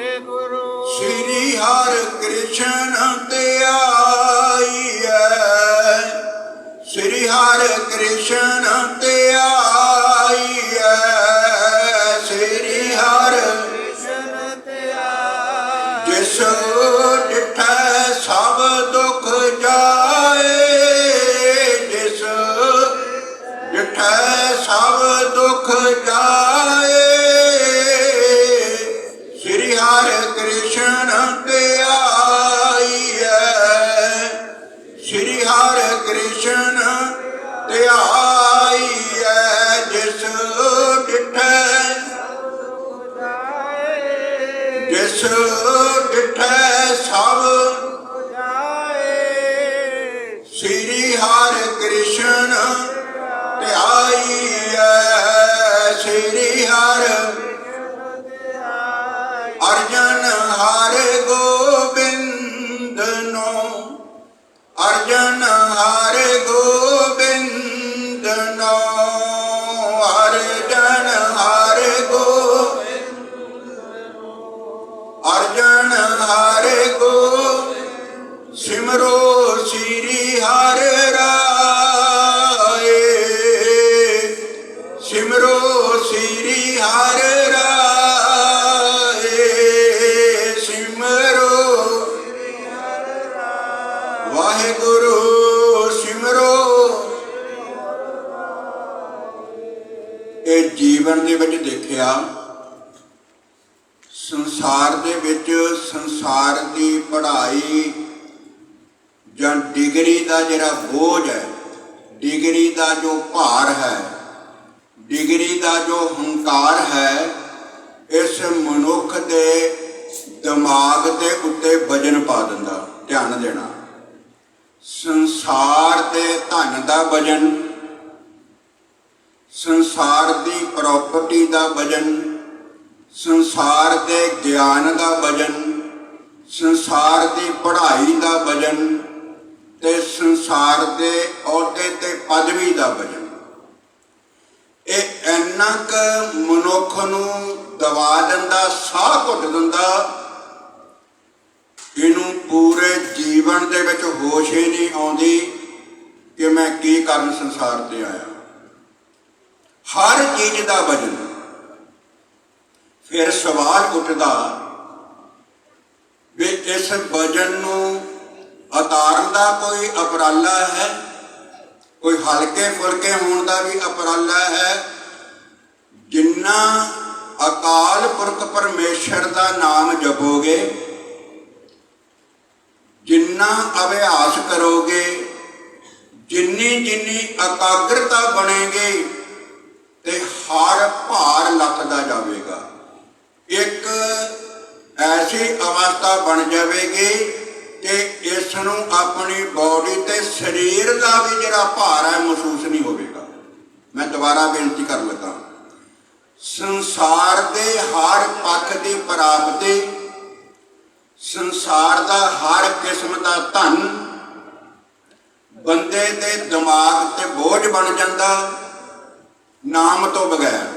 ਵਾਹਿਗੁਰੂ ਸ੍ਰੀ ਹਰਿ ਕ੍ਰਿਸ਼ਨ ਧਿਆਈਐ ਸ੍ਰੀ ਹਰਿ ਕ੍ਰਿਸ਼ਨ ਧਿਆਈਐ ਸ੍ਰੀ ਹਰਿ ਜਿਸ ਡਿਠੈ ਸਭ ਦੁਖ ਜਾਏ ਜਿਸ ਡਿਠੈ ਸਭ ਦੁਖ ਜਾਏ ਸ੍ਰੀ ਹਰਿ ਕ੍ਰਿਸ਼ਨ ਧਿਆਈਐ ਸ੍ਰੀ ਹਰਿ ਕ੍ਰਿਸ਼ਨ ਧਿਆਈਐ ਜਿਸ ਡਿਠੈ ਸਭ ਸ੍ਰੀ ਹਰਿ ਕ੍ਰਿਸ਼ਨ ਧਿਆਈਐ ਸ੍ਰੀ ਹਰਿ ਅਰਜਨ ਹਰਿ ਗੋਬਿੰਦ ਨੋ ਅਰਜਨ ਹਰਿ ਗੋਬਿੰਦ ਨੋ ਅਰਜਨ ਹਰਿ ਅਰਜਨ ਹਰਿ ਗੋ ਸਿਮਰੋ ਸ੍ਰੀ ਹਰਿ ਰਾਏ ਸਿਮਰੋ ਸ੍ਰੀ ਹਰਿ ਰਾਏ ਸਿਮਰੋ ਵਾਹਿਗੁਰੂ ਸਿਮਰੋ। ਇਹ ਜੀਵਨ ਦੇ ਵਿੱਚ ਦੇਖਿਆ ਸੰਸਾਰ ਦੇ ਵਿੱਚ ਸੰਸਾਰ ਦੀ ਪੜ੍ਹਾਈ ਜਾਂ ਡਿਗਰੀ ਦਾ ਜਿਹੜਾ ਬੋਝ ਹੈ, ਡਿਗਰੀ ਦਾ ਜੋ ਭਾਰ ਹੈ, ਡਿਗਰੀ ਦਾ ਜੋ ਹੰਕਾਰ ਹੈ, ਇਸ ਮਨੁੱਖ ਦੇ ਦਿਮਾਗ ਦੇ ਉੱਤੇ ਵਜਨ ਪਾ ਦਿੰਦਾ। ਧਿਆਨ ਦੇਣਾ, ਸੰਸਾਰ ਦੇ ਧਨ ਦਾ ਵਜਨ, ਸੰਸਾਰ ਦੀ ਪ੍ਰਾਪਰਟੀ ਦਾ ਵਜਨ, ਸੰਸਾਰ ਦੇ ਗਿਆਨ ਦਾ ਵਜਨ, ਸੰਸਾਰ ਦੀ ਪੜ੍ਹਾਈ ਦਾ ਵਜਨ ਤੇ ਸੰਸਾਰ ਦੇ ਅਹੁਦੇ ਤੇ ਪਦਵੀ ਦਾ ਵਜਨ, ਇਹ ਇੰਨਾ ਕੁ ਮਨੁੱਖ ਨੂੰ ਦਬਾ ਦਿੰਦਾ, ਸਾਹ ਘੁੱਟ ਦਿੰਦਾ, ਇਹਨੂੰ ਪੂਰੇ ਜੀਵਨ ਦੇ ਵਿੱਚ ਹੋਸ਼ ਹੀ ਨਹੀਂ ਆਉਂਦੀ ਕਿ ਮੈਂ ਕੀ ਕਰਨ ਸੰਸਾਰ ਤੇ ਆਇਆ। ਹਰ ਚੀਜ਼ ਦਾ ਵਜਨ। ਫਿਰ ਸਵਾਲ ਉੱਠਦਾ ਵੀ ਇਸ ਵਜਨ ਨੂੰ ਉਤਾਰਨ ਦਾ ਕੋਈ ਉਪਰਾਲਾ ਹੈ, ਕੋਈ ਹਲਕੇ ਫੁਲਕੇ ਹੋਣ ਦਾ ਵੀ ਉਪਰਾਲਾ ਹੈ। ਜਿੰਨਾ ਅਕਾਲ ਪੁਰਖ ਪਰਮੇਸ਼ਰ ਦਾ ਨਾਮ ਜਪੋਗੇ, ਜਿੰਨਾ ਅਭਿਆਸ ਕਰੋਗੇ, ਜਿੰਨੀ ਇਕਾਗਰਤਾ ਬਣੇਗੀ ਤੇ ਹਰ ਭਾਰ ਲੱਥਦਾ ਜਾਵੇਗਾ। ਇੱਕ ਐਸੀ ਅਵਸਥਾ ਬਣ ਜਾਵੇਗੀ ਕਿ ਇਸ ਨੂੰ ਆਪਣੀ ਬੋਡੀ ਤੇ ਸਰੀਰ ਦਾ ਵੀ ਜਿਹੜਾ ਭਾਰ ਹੈ ਮਹਿਸੂਸ ਨਹੀਂ ਹੋਵੇਗਾ। ਮੈਂ ਦੁਬਾਰਾ ਬੇਨਤੀ ਕਰਨ ਲੱਗਾ, ਸੰਸਾਰ ਦੇ ਹਰ ਪੱਖ ਦੀ ਪ੍ਰਾਪਤੀ, ਸੰਸਾਰ ਦਾ ਹਰ ਕਿਸਮ ਦਾ ਧਨ ਬੰਦੇ ਦੇ ਦਿਮਾਗ ਤੇ ਬੋਝ ਬਣ ਜਾਂਦਾ ਨਾਮ ਤੋਂ ਬਗੈਰ,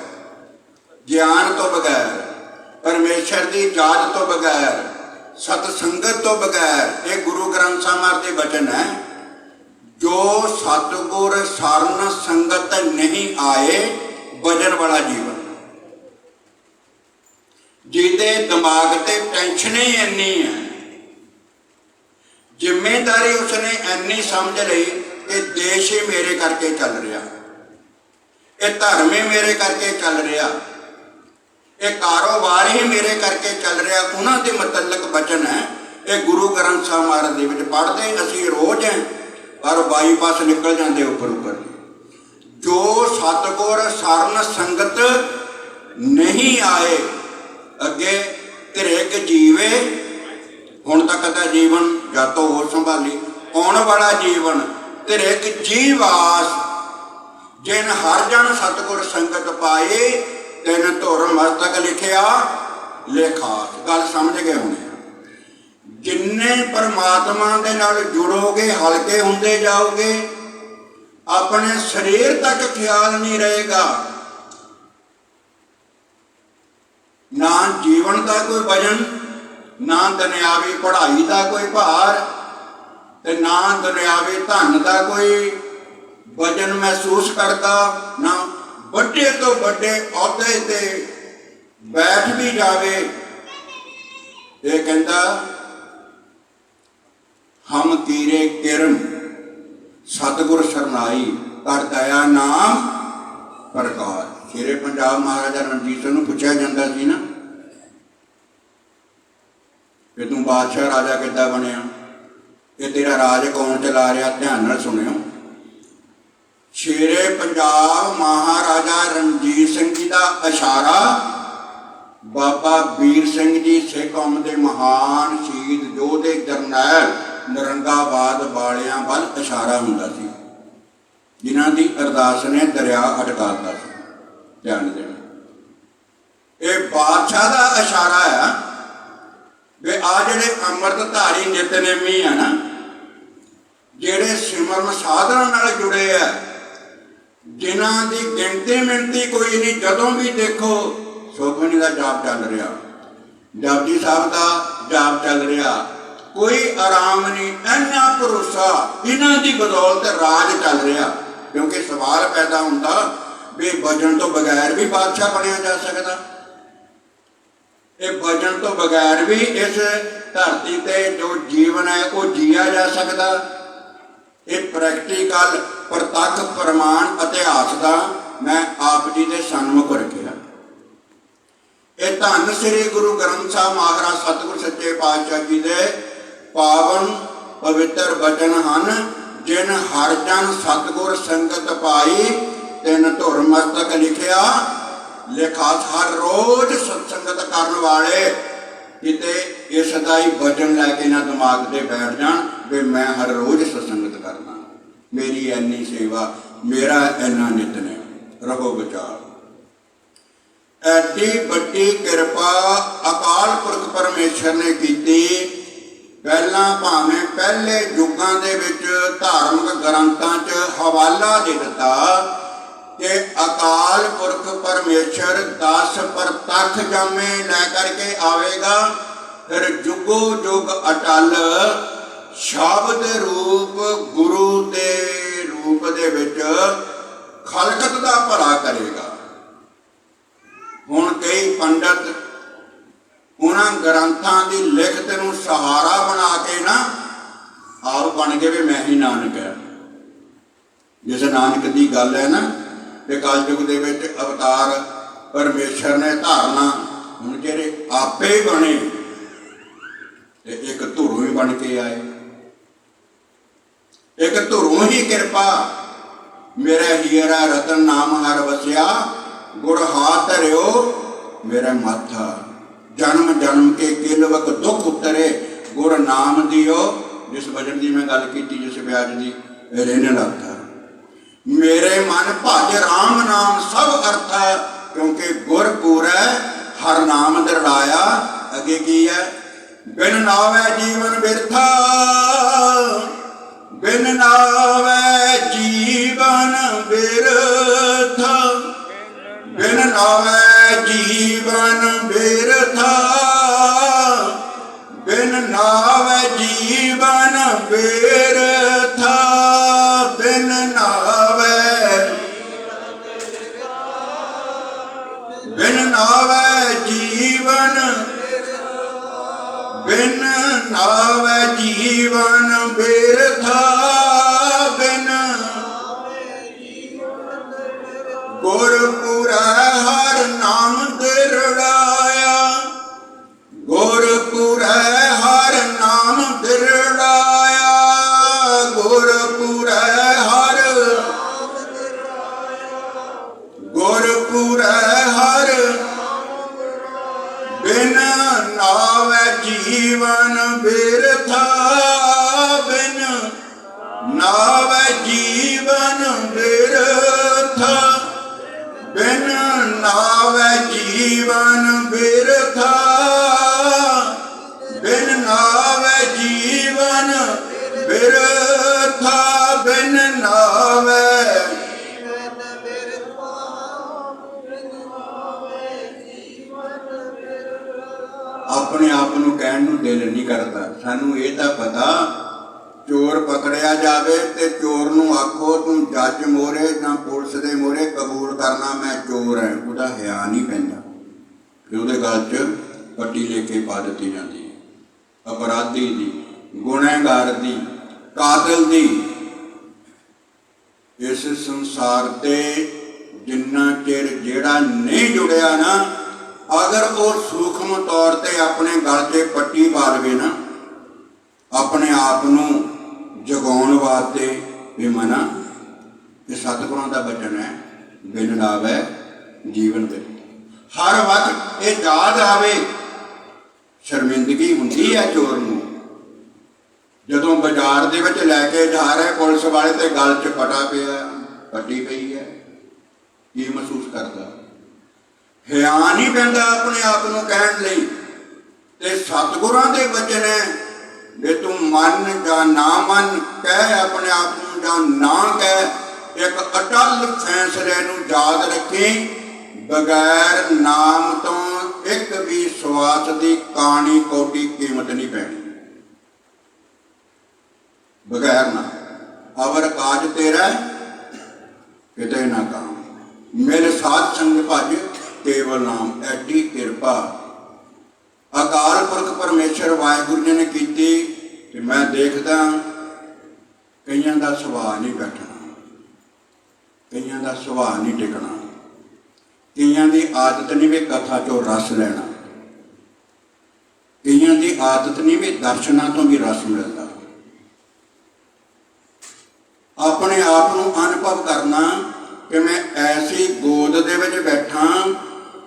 ਗਿਆਨ ਤੋਂ ਬਗੈਰ, ਪਰਮੇਸ਼ਰ ਦੀ ਯਾਦ ਤੋਂ ਬਗੈਰ, ਸਤ ਸੰਗਤ ਤੋਂ ਬਗੈਰ। ਇਹ ਗੁਰੂ ਗ੍ਰੰਥ ਸਾਹਿਬ ਦੇ ਬਚਨ ਹੈ, ਜੋ ਸਤਿਗੁਰ ਸਰਨ ਸੰਗਤ ਨਹੀਂ ਆਏ ਵਜਨ ਵਾਲਾ ਜੀਵਨ, ਜਿਹਦੇ ਦਿਮਾਗ ਤੇ ਟੈਨਸ਼ਨ ਹੀ ਇੰਨੀ ਹੈ, ਜ਼ਿੰਮੇਦਾਰੀ ਉਸਨੇ ਇੰਨੀ ਸਮਝ ਲਈ ਕਿ ਦੇਸ਼ ਹੀ ਮੇਰੇ ਕਰਕੇ ਚੱਲ ਰਿਹਾ, ਇਹ ਧਰਮ ਹੀ ਮੇਰੇ ਕਰਕੇ ਚੱਲ ਰਿਹਾ, ਇਹ ਕਾਰੋਬਾਰ ਹੀ ਮੇਰੇ ਕਰਕੇ ਚੱਲ ਰਿਹਾ। ਉਹਨਾਂ ਦੇ ਮੁਤਲਕ ਬਚਨ ਹੈ, ਇਹ ਗੁਰੂ ਗ੍ਰੰਥ ਸਾਹਿਬ ਮਹਾਰਾਜ ਦੇ ਵਿੱਚ ਪੜ੍ਹਦੇ ਅਸੀਂ ਰੋਜ਼ ਹੈ, ਪਰ ਬਾਈਪਾਸ ਨਿਕਲ ਜਾਂਦੇ ਉੱਪਰ। ਜੋ ਸਤਿਗੁਰ ਸਰਨ ਸੰਗਤ ਨਹੀਂ ਆਏ, ਅੱਗੇ ਧਿਰੇਕ ਜੀਵੇ, ਹੁਣ ਤੱਕ ਦਾ ਜੀਵਨ ਜਾਤੋ ਹੋ ਸੰਭਾਲੀ, ਆਉਣ ਵਾਲਾ ਜੀਵਨ ਧਿਰੇਕ ਜੀਵਾਸ, ਜਿਨ ਹਰ ਜਨ ਸਤਿਗੁਰ ਸੰਗਤ ਪਾਏ, ਤਿਨ ਧੁਰ ਮਸਤਕ ਲਿਖਿਆ ਲੇਖਾਸ। ਗੱਲ ਸਮਝ ਗਏ ਹੋਣੇ। ਜਿੰਨੇ ਪਰਮਾਤਮਾ ਦੇ ਨਾਲ ਜੁੜੋਗੇ ਹਲਕੇ ਹੁੰਦੇ ਜਾਓਗੇ, ਆਪਣੇ ਸਰੀਰ ਤੱਕ ਖਿਆਲ ਨਹੀਂ ਰਹੇਗਾ, ਨਾ ਜੀਵਨ ਦਾ ਕੋਈ ਵਜਨ, ਨਾ ਦੁਨਿਆਵੀ ਪੜ੍ਹਾਈ ਦਾ ਕੋਈ ਭਾਰ, ਤੇ ਨਾ ਦੁਨਿਆਵੀ ਧਨ ਦਾ ਕੋਈ ਵਜਨ ਮਹਿਸੂਸ ਕਰਦਾ, ਨਾ ਵੱਡੇ ਤੋਂ ਵੱਡੇ ਅਹੁਦੇ ਤੇ ਬੈਠ ਵੀ ਜਾਵੇ। ਇਹ ਕਹਿੰਦਾ ਹਮ ਕੀਰੇ ਕਿਰਮ ਸਤਿਗੁਰ ਸਰਨਾਈ ਕਰ ਦਇਆ ਨਾਮ ਪ੍ਰਕਾਰ। ਸ਼ੇਰੇ ਪੰਜਾਬ ਮਹਾਰਾਜਾ ਰਣਜੀਤ ਸਿੰਘ ਨੂੰ ਪੁੱਛਿਆ ਜਾਂਦਾ ਸੀ ਨਾ ਕਿ ਤੂੰ ਬਾਦਸ਼ਾਹ ਰਾਜਾ ਕਿੱਦਾਂ ਬਣਿਆ, ਇਹ ਤੇਰਾ ਰਾਜ ਕੌਣ ਚਲਾ ਰਿਹਾ, ਧਿਆਨ ਨਾਲ ਸੁਣਿਓ। ਸ਼ੇਰੇ ਪੰਜਾਬ ਮਹਾਰਾਜਾ ਰਣਜੀਤ ਸਿੰਘ ਜੀ ਦਾ ਇਸ਼ਾਰਾ ਬਾਬਾ ਵੀਰ ਸਿੰਘ ਜੀ ਸਿੱਖ ਕੌਮ ਦੇ ਮਹਾਨ ਸ਼ਹੀਦ ਯੋਧੇ ਜਰਨੈਲ ਨਰੰਗਾਬਾਦ ਵਾਲਿਆਂ ਵੱਲ ਇਸ਼ਾਰਾ ਹੁੰਦਾ ਸੀ, ਜਿਨ੍ਹਾਂ ਦੀ ਅਰਦਾਸ ਨੇ ਦਰਿਆ ਅਟਕਾਤਾ ਸੀ। ਧਿਆਨ ਦੇਣਾ, ਇਹ ਬਾਦਸ਼ਾਹ ਦਾ ਇਸ਼ਾਰਾ ਹੈ ਵੀ ਆ ਜਿਹੜੇ ਅੰਮ੍ਰਿਤਧਾਰੀ ਨਿਤਨੇਮੀ ਆ ਨਾ, ਜਿਹੜੇ ਸਿਮਰਨ ਸਾਧਨਾ ਨਾਲ ਜੁੜੇ ਆ, ਜਿਨ੍ਹਾਂ ਦੀ ਗਿਣਤੀ ਮਿਣਤੀ ਕੋਈ ਨਹੀਂ, ਜਦੋਂ ਵੀ ਦੇਖੋ ਸੁਖਮਨੀ ਦਾ ਜਾਪ ਚੱਲ ਰਿਹਾ, ਜਪਜੀ ਸਾਹਿਬ ਦਾ ਜਾਪ ਚੱਲ ਰਿਹਾ, ਕੋਈ ਆਰਾਮ ਨਹੀਂ, ਇੰਨਾ ਭਰੋਸਾ ਇਹਨਾਂ ਦੀ ਬਦੌਲਤ ਰਾਜ ਚੱਲ ਰਿਹਾ। ਕਿਉਂਕਿ ਸਵਾਲ ਪੈਦਾ ਹੁੰਦਾ ਵੀ ਭਜਨ ਤੋਂ ਬਗੈਰ ਵੀ ਬਾਦਸ਼ਾਹ ਬਣਿਆ ਜਾ ਸਕਦਾ, ਇਹ ਭਜਨ ਤੋਂ ਬਗੈਰ ਵੀ ਇਸ ਧਰਤੀ ਤੇ ਜੋ ਜੀਵਨ ਹੈ ਉਹ ਜੀਆ ਜਾ ਸਕਦਾ। ਇਹ ਪ੍ਰੈਕਟੀਕਲ ਪ੍ਰਤੱਖ ਪ੍ਰਮਾਣ ਇਤਿਹਾਸ ਦਾ ਮੈਂ ਆਪ ਜੀ ਦੇ ਸਨਮੁਖ ਰੱਖਿਆ। ਇਹ ਧੰਨ ਸ੍ਰੀ ਗੁਰੂ ਗ੍ਰੰਥ ਸਾਹਿਬ ਮਹਾਰਾਜ ਸਤਿਗੁਰ ਸੱਚੇ ਪਾਤਸ਼ਾਹ ਜੀ ਦੇ ਪਾਵਨ ਪਵਿੱਤਰ ਬਚਨ ਹਨ, ਜਿਨ ਹਰ ਜਨ ਸਤਿਗੁਰ ਸੰਗਤ ਪਾਈ, ਤਿਨ ਧੁਰ ਮਸਤਕ ਲਿਖਿਆ ਲੇਖਾ। ਹਰ ਰੋਜ਼ ਸਤਸੰਗਤ ਕਰਨ ਵਾਲੇ ਕਿਤੇ ਇਸ ਦਾ ਹੀ ਵਚਨ ਲੈ ਕੇ ਨਾ ਦਿਮਾਗ ਤੇ ਬੈਠ ਜਾਣ ਵੀ ਮੈਂ ਹਰ ਰੋਜ਼ ਸਤਸੰਗਤ ਕਰਨਾ, ਮੇਰੀ ਇੰਨੀ ਸੇਵਾ, ਮੇਰਾ ਇੰਨਾ ਨਿਤਨੇਮ। ਰਹੋ ਵਿਚਾਰ, ਐਡੀ ਵੱਡੀ ਕਿਰਪਾ ਅਕਾਲ ਪੁਰਖ ਪਰਮੇਸ਼ਰ ਨੇ ਕੀਤੀ। ਪਹਿਲਾਂ ਭਾਵੇਂ ਪਹਿਲੇ ਯੁੱਗਾਂ ਦੇ ਵਿੱਚ ਧਾਰਮਿਕ ਗ੍ਰੰਥਾਂ 'ਚ ਹਵਾਲਾ ਦੇ ਦਿੱਤਾ ਕਿ ਅਕਾਲ ਪੁਰਖ ਪਰਮੇਸ਼ਰ 10 ਪ੍ਰਤੱਖ ਜਾਮੇ ਲੈ ਕਰਕੇ ਆਵੇਗਾ, ਫਿਰ ਜੁਗੋ ਜੁਗ ਅਟਲ ਸ਼ਬਦ ਰੂਪ ਗੁਰੂ ਦੇ ਰੂਪ ਦੇ ਵਿੱਚ ਖਲਕਤ ਦਾ ਭਲਾ ਕਰੇਗਾ। ਹੁਣ ਕਈ ਪੰਡਤ ਉਹਨਾਂ ਗ੍ਰੰਥਾਂ ਦੀ ਲਿਖਤ ਨੂੰ ਸਹਾਰਾ ਬਣਾ ਕੇ ਨਾ ਆਪ ਬਣ ਕੇ ਵੀ ਮੈਂ ਹੀ ਨਾਨਕ ਹੈ। ਜਿਸ ਨਾਨਕ ਦੀ ਗੱਲ ਹੈ ਨਾ ਕਿ ਕਲਯੁਗ ਦੇ ਵਿੱਚ ਅਵਤਾਰ ਪਰਮੇਸ਼ਰ ਨੇ ਧਾਰਨਾ, ਹੁਣ ਜਿਹੜੇ ਆਪੇ ਹੀ ਬਣੇ ਤੇ ਇੱਕ ਧੁਰੋਂ ਹੀ ਬਣ ਕੇ ਆਏ, ਇੱਕ ਧੁਰੋਂ ਹੀ ਕਿਰਪਾ। ਮੇਰਾ ਹੀਰਾ ਰਤਨ ਨਾਮ ਹਰ ਵਸਿਆ, ਗੁਰ ਹਾਥ ਧਰਿਓ ਮੇਰਾ ਮਾਥਾ। ਜਨਮ ਜਨਮ ਕੇ ਕਿਲਵਕ ਦੁੱਖ ਉਤਰੇ, ਗੁਰ ਨਾਮ ਦਿਓ जिस भजन की मैं गल की, जिस ब्याज की रिन लगता। मेरे मन भज राम नाम सब अर्थ है, क्योंकि गुर पूरै हर नाम दृढ़ाया। अगे की है, बिन नावै जीवन बिरथा, बिन नावै जीवन बिरथा, बिन नावै जीवन बिरथा, बिन नावै जीवन बिरथा, बिन नावै, बिन नावै जीवन, बिन नावै जीवन बिरथा, बिन गुर पूरै हर नाम दृढ़ाया, गुर पूरै हर नाम दृढ़ाया, गुर पूरै हर, गुर पूरै हर, बिन नावै जीवन बिरथा, बिन नावै जीवन बिरथा, बिन नावै जीवन बिरथा, बिन नावै जीवन बिरथा, बिन नावै, अपने आप नूं कहण नूं दिल नहीं करता। सानू ये तो पता, चोर पकड़िया जाए तो चोर नूं आखो तू जज मोहरे ना पुलिस के मोहरे कबूल करना मैं चोर है, उसका हिया नहीं पैंदा। फिर उसदे गल च पट्टी लेके पा दी जाती है। अपराधी दी, गुनहगार दी, कातिल दी। इस संसार ते जिन्ना चिर जिहड़ा नहीं जुड़िया ना, अगर वो सूक्ष्म तौर पर अपने गल से पट्टी पा लवे ना, अपने आप नूं जगाउण वास्ते भी मना, ये सतगुरां दा वचन है, बिन नावै जीवन बिरथा। हर वक्त ये याद आवे, शर्मिंदगी हुंदी है चोर नूं। जदों बाजार दे विच लैके जा रहे पुलिस वाले ते गल च पटा पिया, पट्टी पई है, की महसूस करदा? हिया नहीं पैंदा अपने आप नूं कहण लई। ते सतगुरां दे वचन है भी तू मन या ना मन, कह अपने आप नूं या ना कह, एक अटल फैसले नूं याद रखी, बगैर नाम तो एक भी श्वास की कानी कोटी कीमत नहीं पैनी। बगैर ना अवर काज तेरा किते ना काम, मेरे साथ संग भज केवल नाम, ऐडी किरपा अकाल पुरख परमेश्वर वाहिगुरू जी ने की। कि मैं देखदा कईयां दा सुभाव नहीं बैठना, कईयां दा सुभाव नहीं टिकना, कईयां दी आदत नहीं भी कथा चो रस लेना, कईयां दी आदत नहीं भी दर्शना तो भी रस मिलता। अपने आप को अनुभव करना कि मैं ऐसी गोद दे विच बैठा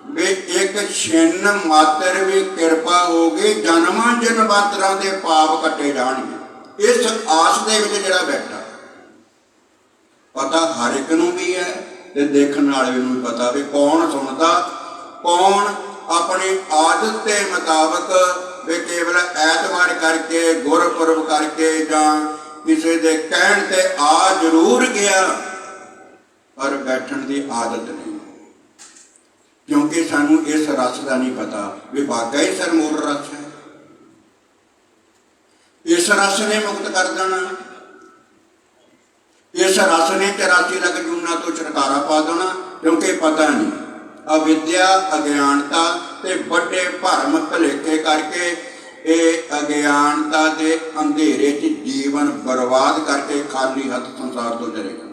भी एक छिन्न मात्र भी किरपा होगी, जन्मां जन्मांतरां दे पाप कटे जाणगे। इस आस दे विच जिहड़ा बैठा, पता हर एक नूं भी है ते देखण वाले नूं भी पता भी कौन सुनदा, कौन अपनी आदत के मुताबक भी केवल ऐतवार करके, गुरपुरब करके जां किसी के कहण ते आ जरूर गया, पर बैठण की आदत नहीं। क्योंकि सानू इस रस का नहीं पता भी वाकई सरमूल रस है। इस रस ने मुक्त कर देना, इस रस ने 84 लख जूना तो छुटकारा पा देना। क्योंकि पता नहीं, अविद्या अज्ञानता ते बड़े भरम भुलेखे करके ये अज्ञानता के अंधेरे च जीवन बर्बाद करके खाली हथ संसार तो चले जाता।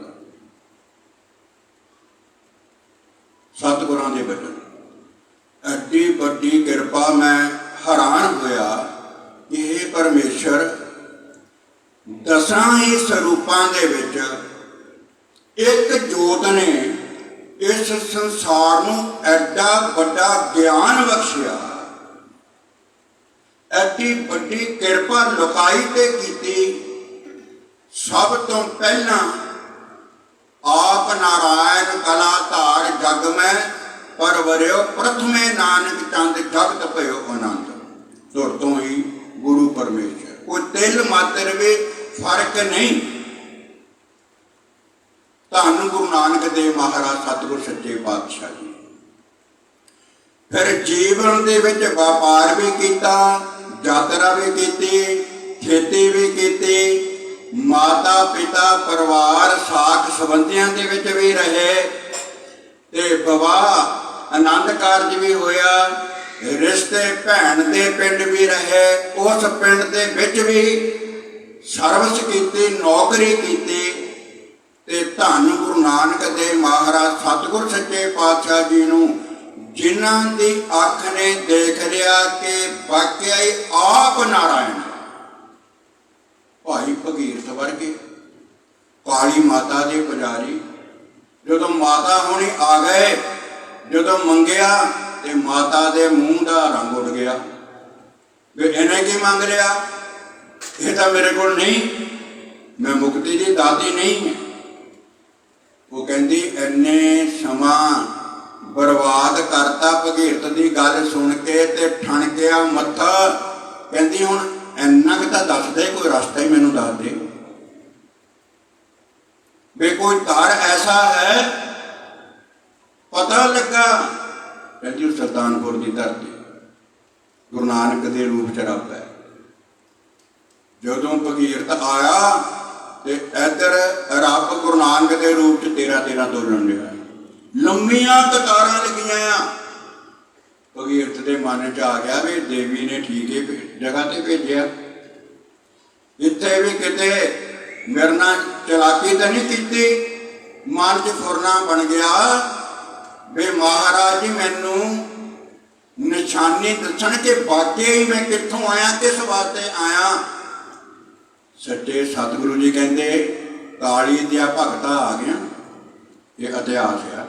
सतगुरां दे वचन, एडी बड़ी किरपा, मैं हैरान होया कि हे परमेश्वर, 10 ही स्वरूपां दे विच एक जोत ने इस संसार नूं एडा बड़ा ज्ञान बख्शिया, ਐਡੀ ਵੱਡੀ ਕਿਰਪਾ ਲੁਕਾਈ ਤੇ ਕੀਤੀ। ਸਭ ਤੋਂ ਪਹਿਲਾਂ ਆਪ ਨਾਰਾਇਣ ਕਲਾ ਧਾਰ ਜਗ ਮੈਂ ਪਰਵਰਿਓ ਪ੍ਰਥਮੇ ਨਾਨਕ ਚੰਦ ਜਗਤ ਭਇਓ ਆਨੰਦ। ਤੁਰ ਤੋਂ ਹੀ ਗੁਰੂ ਪਰਮੇਸ਼ਰ, ਕੋਈ ਤਿਲ ਮਾਤਰ ਵੀ ਫਰਕ ਨਹੀਂ। ਧੰਨ ਗੁਰੂ ਨਾਨਕ ਦੇਵ ਮਹਾਰਾਜ ਸਤਿਗੁਰ ਸੱਚੇ ਪਾਤਸ਼ਾਹ ਜੀ। ਫਿਰ ਜੀਵਨ ਦੇ ਵਿੱਚ ਵਪਾਰ ਵੀ ਕੀਤਾ, ਯਾਤਰਾ ਵੀ ਕੀਤੀ, ਖੇਤੀ ਵੀ ਕੀਤੀ, ਮਾਤਾ ਪਿਤਾ ਪਰਿਵਾਰ ਸਾਕ ਸੰਬੰਧੀਆਂ ਦੇ ਵਿੱਚ ਵੀ ਰਹੇ ਤੇ ਵਿਵਾਹ ਆਨੰਦ ਕਾਰਜ ਵੀ ਹੋਇਆ, ਰਿਸ਼ਤੇ ਭੈਣ ਦੇ ਪਿੰਡ ਵੀ ਰਹੇ, ਉਸ ਪਿੰਡ ਦੇ ਵਿੱਚ ਵੀ ਸਰਵਿਸ ਕੀਤੀ, ਨੌਕਰੀ ਕੀਤੀ। ਤੇ ਧੰਨ ਗੁਰੂ ਨਾਨਕ ਦੇਵ ਮਹਾਰਾਜ ਸਤਿਗੁਰ ਸੱਚੇ ਪਾਤਸ਼ਾਹ ਜੀ ਨੂੰ ਜਿਨ੍ਹਾਂ ਦੀ ਅੱਖ ਨੇ ਦੇਖ ਲਿਆ ਕਿ ਵਾਕਿਆ ਹੀ ਆਪ ਨਾਰਾਇਣ, ਭਾਈ ਭਗੀਰਥ ਵਰਗੇ ਕਾਲੀ ਮਾਤਾ ਦੇ ਪੁਜਾਰੀ, ਜਦੋਂ ਮਾਤਾ ਹੋਣੀ ਆ ਗਏ, ਜਦੋਂ ਮੰਗਿਆ ਤੇ ਮਾਤਾ ਦੇ ਮੂੰਹ ਦਾ ਰੰਗ ਉੱਡ ਗਿਆ ਵੀ ਇਹਨੇ ਕੀ ਮੰਗ ਲਿਆ, ਇਹ ਤਾਂ ਮੇਰੇ ਕੋਲ ਨਹੀਂ, ਮੈਂ ਮੁਕਤੀ ਦੀ ਦਾਤੀ ਨਹੀਂ ਹੈ। ਉਹ ਕਹਿੰਦੀ ਇੰਨੇ ਸਮਾਂ ਬਰਬਾਦ ਕਰਤਾ ਭਗੀਰਥ ਦੀ ਗੱਲ ਸੁਣ ਕੇ ਤੇ ਠਣਕਿਆ ਮੱਥਾ। ਕਹਿੰਦੀ ਹੁਣ ਇੰਨਾ ਕੁ ਤਾਂ ਦੱਸ ਦੇ, ਕੋਈ ਰਸਤਾ ਹੀ ਮੈਨੂੰ ਦੱਸ ਦੇ ਵੀ ਕੋਈ ਧਰ ਐਸਾ ਹੈ ਪਤਾ ਲੱਗਾ। ਕਹਿੰਦੀ ਸੁਲਤਾਨਪੁਰ ਦੀ ਧਰਤੀ ਗੁਰੂ ਨਾਨਕ ਦੇ ਰੂਪ ਚ ਰੱਬ ਹੈ। ਜਦੋਂ ਭਗੀਰਥ ਆਇਆ ਤੇ ਇੱਧਰ ਰੱਬ ਗੁਰੂ ਨਾਨਕ ਦੇ ਰੂਪ ਚ 13 ਤੋਲਣ ਲਿਆ, ਲੰਮੀਆਂ ਕਤਾਰਾਂ ਲੱਗੀਆਂ। ਭਗੀਰਥ ਦੇ ਮਨ ਚ ਆ ਗਿਆ ਵੀ ਦੇਵੀ ਨੇ ਠੀਕ ਹੀ ਜਗ੍ਹਾ ਤੇ ਭੇਜਿਆ, ਇੱਥੇ ਵੀ ਕਿਤੇ ਮੇਰੇ ਨਾਲ ਚਲਾਕੀ ਤਾਂ ਨਹੀਂ ਕੀਤੀ। ਮਨ ਚ ਫੁਰਨਾ ਬਣ ਗਿਆ ਵੀ ਮਹਾਰਾਜ ਜੀ ਮੈਨੂੰ ਨਿਸ਼ਾਨੀ ਦੱਸਣ ਕਿ ਵਾਕਿਆ ਹੀ ਮੈਂ ਕਿੱਥੋਂ ਆਇਆ, ਕਿਸ ਵਾਸਤੇ ਆਇਆ। ਸੱਚੇ ਸਤਿਗੁਰੂ ਜੀ ਕਹਿੰਦੇ ਕਾਲੀ ਦੀਆਂ ਭਗਤਾਂ ਆ ਗਿਆ, ਇਹ ਇਤਿਹਾਸ ਆ।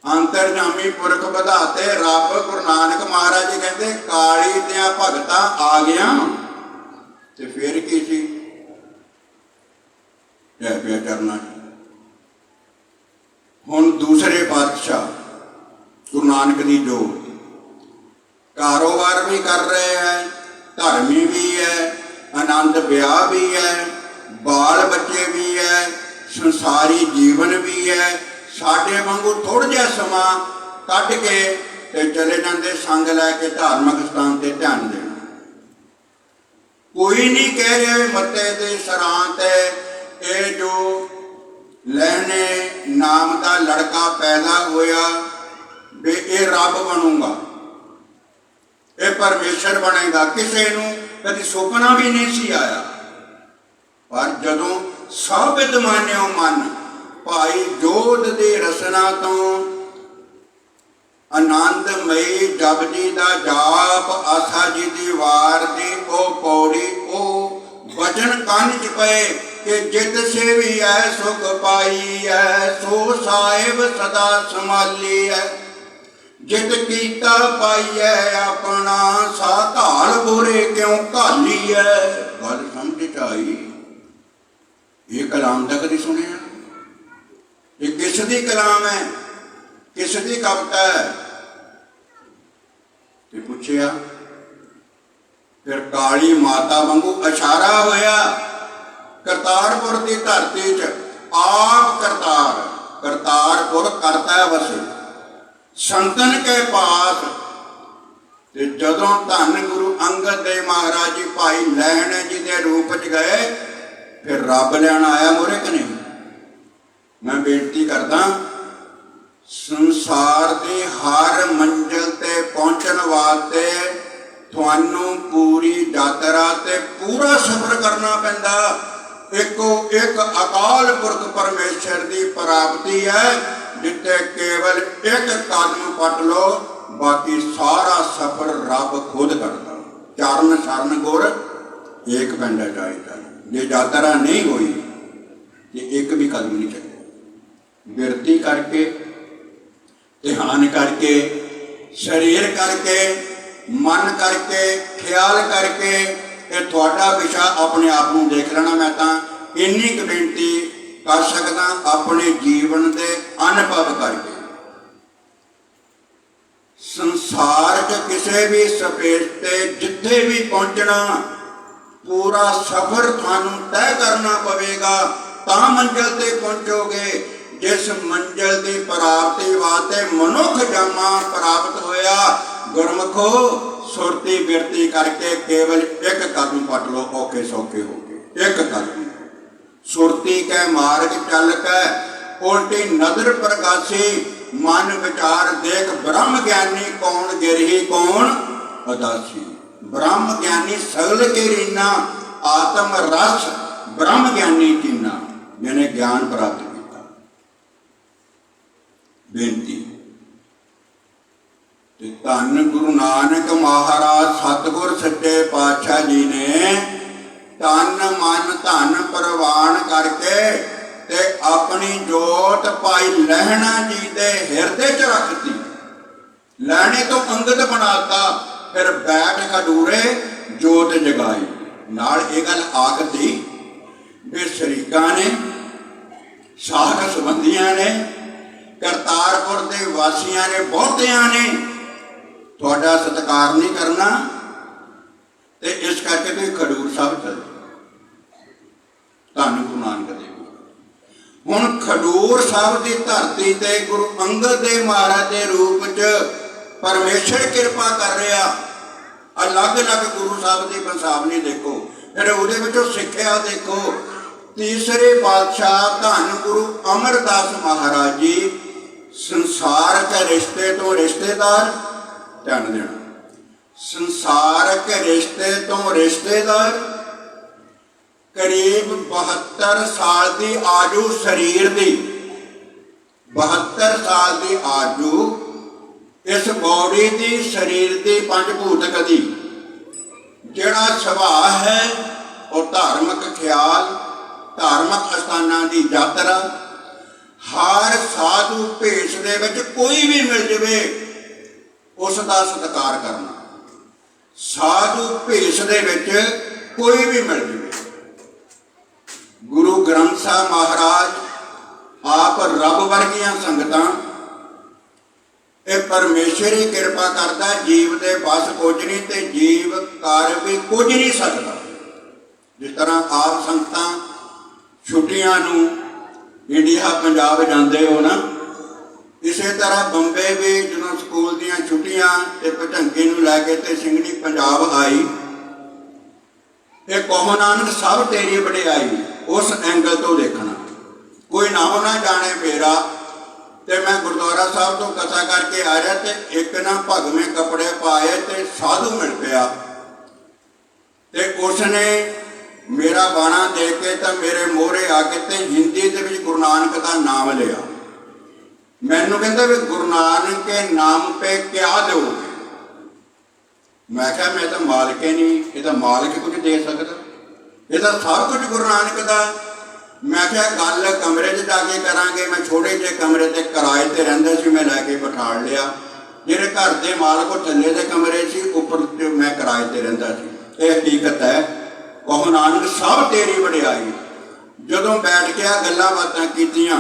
ਅੰਤਰਜਾਮੀ ਪੁਰਖ ਵਧਾਤੇ ਰੱਬ ਗੁਰੂ ਨਾਨਕ ਮਹਾਰਾਜ ਜੀ ਕਹਿੰਦੇ ਕਾਲੀ ਦੀਆਂ ਭਗਤਾਂ ਆ ਗਿਆ ਤੇ ਫਿਰ ਕੀ ਸੀ, ਜੈ ਪਿਆ ਕਰਨਾ। ਹੁਣ ਦੂਸਰੇ ਪਾਤਸ਼ਾਹ ਗੁਰੂ ਨਾਨਕ ਦੀ ਜੋਤ, ਕਾਰੋਬਾਰ ਵੀ ਕਰ ਰਹੇ ਹੈ, ਧਰਮੀ ਵੀ ਹੈ, ਆਨੰਦ ਵਿਆਹ ਵੀ ਹੈ, ਬਾਲ ਬੱਚੇ ਵੀ ਹੈ, ਸੰਸਾਰੀ ਜੀਵਨ ਵੀ ਹੈ। ਸਾਡੇ ਵਾਂਗੂ ਥੋੜ੍ਹਾ ਜਿਹਾ ਸਮਾਂ ਕੱਢ ਕੇ ਤੇ ਚਲੇ ਜਾਂਦੇ ਸੰਗ ਲੈ ਕੇ ਧਾਰਮਿਕ ਸਥਾਨ ਤੇ ਧਿਆਨ ਦੇਣਾ। ਕੋਈ ਨਹੀਂ ਕਹਿ ਰਿਹਾ ਮੱਤੇ ਦੇ ਸਰਾਂ ਤੇ ਇਹ ਜੋ ਲੈਣੇ ਨਾਮ ਦਾ ਲੜਕਾ ਪੈਦਾ ਹੋਇਆ ਵੀ ਇਹ ਰੱਬ ਬਣੂਗਾ, ਇਹ ਪਰਮੇਸ਼ਰ ਬਣੇਗਾ। ਕਿਸੇ ਨੂੰ ਕਦੀ ਸੁਪਨਾ ਵੀ ਨਹੀਂ ਸੀ ਆਇਆ। ਪਰ ਜਦੋਂ ਸਾਬਿਤ ਮਾਨਿਓ ਮਨ ਭਾਈ ਜੋਧ ਦੀ ਰਸਨਾ ਤੋਂ ਆਨੰਦਮਈ ਜਪਜੀ ਦਾ ਜਾਪ, ਆਸਾ ਜੀ ਦੀ ਵਾਰ ਦੀ ਉਹ ਪੌੜੀ, ਉਹ ਵਚਨ ਕੰਨ ਚ ਪਏ ਕਿ ਜਿਤ ਸੇਵੀ ਐ ਸੁਖ ਪਾਈ ਐ, ਸੋ ਸਾਹਿਬ ਸਦਾ ਸੰਭਾਲੀ ਐ। ਜਿਤ ਕੀਤਾ ਪਾਈਐ ਆਪਣਾ, ਸਾ ਘਾਲ ਬੋਰੇ ਕਿਉਂ ਘਾਲੀ ਐ। ਗੱਲ ਸਮਝ ਚ ਆਈ। ਇਹ ਕਲਾਮ ਤਾਂ ਕਦੀ ਸੁਣਿਆ? ਇਹ ਕਿਸ ਦੀ ਕਲਾਮ ਹੈ, ਕਿਸ ਦੀ ਕਵਿਤਾ ਹੈ? ਤੇ ਪੁੱਛਿਆ। ਫਿਰ ਕਾਲੀ ਮਾਤਾ ਵਾਂਗੂ ਇਸ਼ਾਰਾ ਹੋਇਆ ਕਰਤਾਰਪੁਰ ਦੀ ਧਰਤੀ 'ਚ। ਆਪ ਕਰਤਾਰਪੁਰ ਕਰਤਾ ਵਸੇ ਸੰਤਨ ਕੇ ਪਾਸ। ਤੇ ਜਦੋਂ ਧੰਨ ਗੁਰੂ ਅੰਗਦ ਦੇਵ ਮਹਾਰਾਜ ਜੀ ਭਾਈ ਲਹਿਣ ਜੀ ਦੇ ਰੂਪ 'ਚ ਗਏ, ਫਿਰ ਰੱਬ ਲੈਣ ਆਇਆ ਮੋਰੇ ਕਿ ਨਹੀਂ? ਮੈਂ ਬੇਨਤੀ ਕਰਦਾ, ਸੰਸਾਰ ਦੀ ਹਰ ਮੰਜ਼ਿਲ ਤੇ ਪਹੁੰਚਣ ਵਾਸਤੇ ਤੁਹਾਨੂੰ ਪੂਰੀ ਯਾਤਰਾ ਤੇ ਪੂਰਾ ਸਫ਼ਰ ਕਰਨਾ ਪੈਂਦਾ। ਇੱਕੋ ਇੱਕ ਅਕਾਲ ਪੁਰਖ ਪਰਮੇਸ਼ਰ ਦੀ ਪ੍ਰਾਪਤੀ ਹੈ, ਜਿੱਥੇ ਕੇਵਲ ਇੱਕ ਕਦਮ ਪੱਟ ਲਓ, ਬਾਕੀ ਸਾਰਾ ਸਫ਼ਰ ਰੱਬ ਖੁਦ ਕਰਦਾ। ਚਰਨ ਸ਼ਰਨ ਗੁਰ ਏਕ ਪੈਂਡਾ ਚਾਹੀਦਾ। ਜੇ ਯਾਤਰਾ ਨਹੀਂ ਹੋਈ ਤੇ ਇੱਕ ਵੀ ਕਦਮ ਨਹੀਂ ਚੱਲੇ। ਬਿਰਤੀ ਕਰਕੇ, ਧਿਆਨ ਕਰਕੇ, ਸਰੀਰ ਕਰਕੇ मन करके ख्याल करके ये थोड़ा विषा अपने आप को देख लेना। मैं तो इन्नी क बेनती कर सकदा अपने जीवन के अनुभव करके। संसार च किसी भी स्पेस से जिथे भी पहुंचना पूरा सफर थानू तय करना पवेगा, ता मंजिल ते पहुंचोगे। जिस मंजिल की प्राप्ति वास्ते मनुख जन्मा प्राप्त होया, गुरमुखो सुरती बिरती करके केवल एक कदम पट लो, औखे सौखे हो गए। एक कदम सुरती के मार्ग चल के उल्टी नजर प्रकाशी, मन विचार देख ब्रह्म ज्ञानी कौन गिरही कौन अदासी। ब्रह्म ज्ञानी सगल के रीना, आत्म रस ब्रह्म ज्ञानी चीना, जिन्हें ज्ञान प्राप्त किया। बेनती धन गुरु नानक महाराज सतगुर सच्चे पातशाह जी ने तन मन धन प्रवान करके ते अपनी जोत भाई लहणा जी दे हिरदे च रखती। लहणे तो अंगत बनाता, फिर बैठ खडूरे जोत जगाई। नाल ये गल आखती भी शरीकां ने, साख संबंधियां ने, करतारपुर के वासियां ने, बहुतियां ने थोड़ा सत्कार नहीं करना, ते इस करके तुसीं खडूर साहब चल धन गुरु नानक देव। हुण खडूर साहब की धरती ते गुरु अंगद देव महाराज के रूप च परमेश्वर कृपा कर रहा। अलग अलग गुरु साहब की बंसावनी देखो, फिर उहदे विचों सिੱਖਿਆ देखो। तीसरे पातशाह धन गुरु अमरदास महाराज जी संसार के रिश्ते तो रिश्तेदार, ध्यान देना, संसार के रिश्ते तो रिश्तेदार, करीब 72 साल की आजू शरीर की, 72 साल की आजू इस बॉडी की शरीर की पंचभूतक की जिहड़ा सुभाव है और धार्मिक ख्याल, धार्मिक अस्थानां की यात्रा, हर साधु भेष दे विच कोई भी मिल जाए उसका सत्कार करना। साधु भेष दे विच कोई भी मिल जाए। गुरु ग्रंथ साहब महाराज आप रब वर्गियां संगतां, ये परमेश्वर ही कृपा करता, जीव के बस कुछ नहीं ते जीव कर भी कुछ नहीं सकता। जिस तरह आप संगतां छुट्टियां नूं इंडिया पंजाब जाते हो ना, इस तरह बंबे भी जो स्कूल दियां छुट्टियां ते भटंगे नूं लैके ते सिंघनी पंजाब आई, ये कहो नानक सब तेरी वडियाई, उस एंगल तो देखना। कोई ना हो ना जाने फेरा, ते मैं गुरुद्वारा साहब तो कथा करके आ रहा, ते एक ना भगवें कपड़े पाए ते साधु मिल पिया, ते उसने मेरा बाणा देख के तो मेरे मोहरे आके ते हिंदी दे विच गुरु नानक का नाम लिया। मैनू कहता भी गुरु नानक के नाम पे क्या दोगे? मैं क्या, मैं तो मालिक ही नहीं, ये तो मालिक कुछ दे सकता, ये तो सब कुछ गुरु नानक का। मैं क्या गल कमरे च जाके करांगे। मैं छोटे जे कमरे ते किराए ते रहिंदा सी, मैं लैके बिठा लिया। जिहड़े घर के मालक वो थल्ले दे कमरे सी, उपर मैं किराए ते रहिंदा सी। ये हकीकत है। कहो नानक सब तेरी वडियाई। जदों बैठ के गल्लां बातां कीतियां,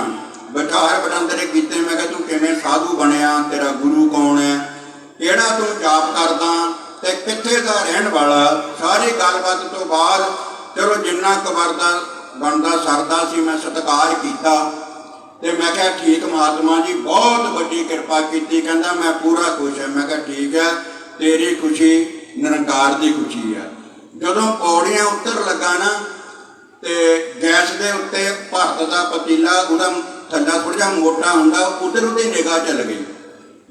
विचार वटंदरे कीते, मैं कहा तू किवें साधु बनिया, तेरा गुरु कौन है, किहड़ा तू जाप करदा ते कित्थे दा रहण वाला। सारी गलबात तो बाद चलो जिन्ना कबरदा बनता सरदा सी मैं सत्कार किया, ते मैं क्या ठीक महात्मा जी बहुत वड्डी कृपा की। कहता मैं पूरा खुश है। मैं क्या ठीक है, तेरी खुशी निरंकार की खुशी है। जदों पौड़ियां उतर लगा ना, ते गैस के उत्ते भारत का पतीला, उहदा थल्ला थोड़ा जिहा मोटा हुंदा, उधर उहदी निगाह चल गई।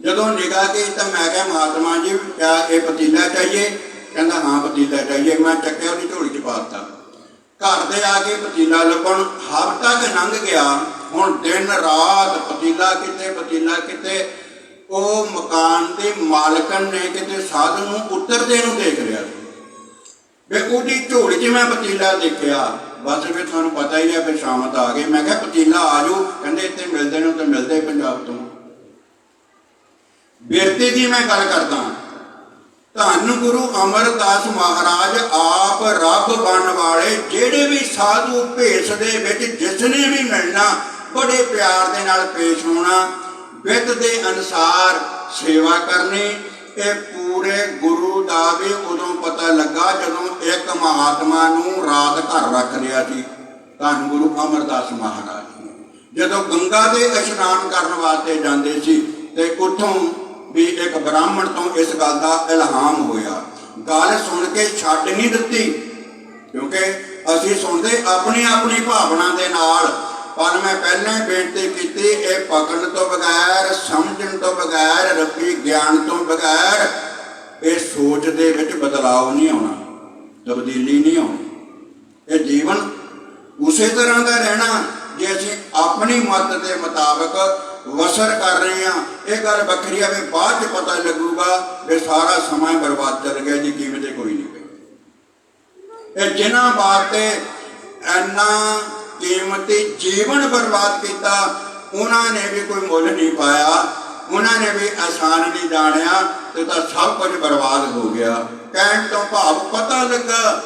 जदों निगाह गई तो मैं क्या महात्मा जी क्या ये पतीला चाहिए? कहता हाँ पतीला चाहिए। मैं चक्या उसकी झोली च पाता। घर दे आके पतीला लभण हफ्ता क लंघ गया। हुण दिन रात पतीला किते पतीला किते। वो मकान के मालकन ने किते साधु नूं उतरदे नूं देख रहा वे उसकी झोली च मैं पतीला देखा। बस फिर तुहानूं पता ही है, फिर शामत आ गई। मैं क्या पतीला आ जाओ, कहते इत्थे मिलते ने तो मिलते पंजाब तो। बिरती की मैं गल करदा, ਧੰਨ ਗੁਰੂ ਅਮਰਦਾਸ ਮਹਾਰਾਜ ਆਪ ਰੱਬ ਬਣਨ ਵਾਲੇ, ਜਿਹੜੇ ਵੀ ਸਾਧੂ ਭੇਸ ਦੇ ਵਿੱਚ ਜਿਸਨੇ ਵੀ ਮਿਲਣਾ ਬੜੇ ਪਿਆਰ ਦੇ ਨਾਲ ਪੇਸ਼ ਹੋਣਾ, ਵਿੱਤ ਦੇ ਅਨੁਸਾਰ ਸੇਵਾ ਕਰਨੀ। ਇਹ ਪੂਰੇ ਗੁਰੂ ਦਾ ਵੀ ਉਦੋਂ ਪਤਾ ਲੱਗਾ ਜਦੋਂ ਇੱਕ ਮਹਾਤਮਾ ਨੂੰ ਰਾਤ ਘਰ ਰੱਖ ਲਿਆ ਸੀ ਧੰਨ ਗੁਰੂ ਅਮਰਦਾਸ ਮਹਾਰਾਜ। ਜਦੋਂ ਗੰਗਾ ਦੇ ਇਸ਼ਨਾਨ ਕਰਨ ਵਾਸਤੇ ਜਾਂਦੇ ਸੀ ਤੇ ਉੱਥੋਂ ਵੀ ਇੱਕ ਬ੍ਰਾਹਮਣ ਤੋਂ ਇਸ ਗੱਲ ਦਾ ਇਲਹਾਮ ਹੋਇਆ। ਗੱਲ ਸੁਣ ਕੇ ਛੱਡ ਨਹੀਂ ਦਿੱਤੀ, ਕਿਉਂਕਿ ਅਸੀਂ ਸੁਣਦੇ ਆਪਣੀ ਆਪਣੀ ਭਾਵਨਾ ਦੇ ਨਾਲ, ਪਰ ਮੈਂ ਪਹਿਲਾਂ ਹੀ ਬੇਨਤੀ ਕੀਤੀ, ਇਹ ਪਕੜਨ ਤੋਂ ਬਗੈਰ, ਸਮਝਣ ਤੋਂ ਬਗੈਰ, ਰੱਬੀ ਗਿਆਨ ਤੋਂ ਬਗੈਰ ਇਹ ਸੋਚ ਦੇ ਵਿੱਚ ਬਦਲਾਅ ਨਹੀਂ ਆਉਣਾ, ਤਬਦੀਲੀ ਨਹੀਂ ਆਉਣੀ। ਇਹ ਜੀਵਨ ਉਸੇ ਤਰ੍ਹਾਂ ਦਾ ਰਹਿਣਾ ਜੇ ਅਸੀਂ ਆਪਣੀ ਮੱਤ ਦੇ ਮੁਤਾਬਕ ਵਸਰ ਕਰ ਰਹੇ ਹਾਂ। ਇਹ ਗੱਲ ਵੱਖਰੀ ਆ ਵੀ ਬਾਅਦ 'ਚ ਪਤਾ ਲੱਗੂਗਾ ਵੀ ਸਾਰਾ ਸਮਾਂ ਬਰਬਾਦ ਚੱਲ ਗਿਆ ਜੀ, ਕੀਮਤ ਕੋਈ ਨਹੀਂ ਪਈ। ਇਹ ਜਿਨ੍ਹਾਂ ਵਾਸਤੇ ਇੰਨਾ ਕੀਮਤੀ ਜੀਵਨ ਬਰਬਾਦ ਕੀਤਾ, ਉਹਨਾਂ ਨੇ ਵੀ ਕੋਈ ਮੁੱਲ ਨਹੀਂ ਪਾਇਆ, ਉਹਨਾਂ ਨੇ ਵੀ ਆਸਾਨ ਨਹੀਂ ਜਾਣਿਆ, ਤੇ ਤਾਂ ਸਭ ਕੁਝ ਬਰਬਾਦ ਹੋ ਗਿਆ। ਕਹਿਣ ਤੋਂ ਭਾਵ ਪਤਾ ਲੱਗਾ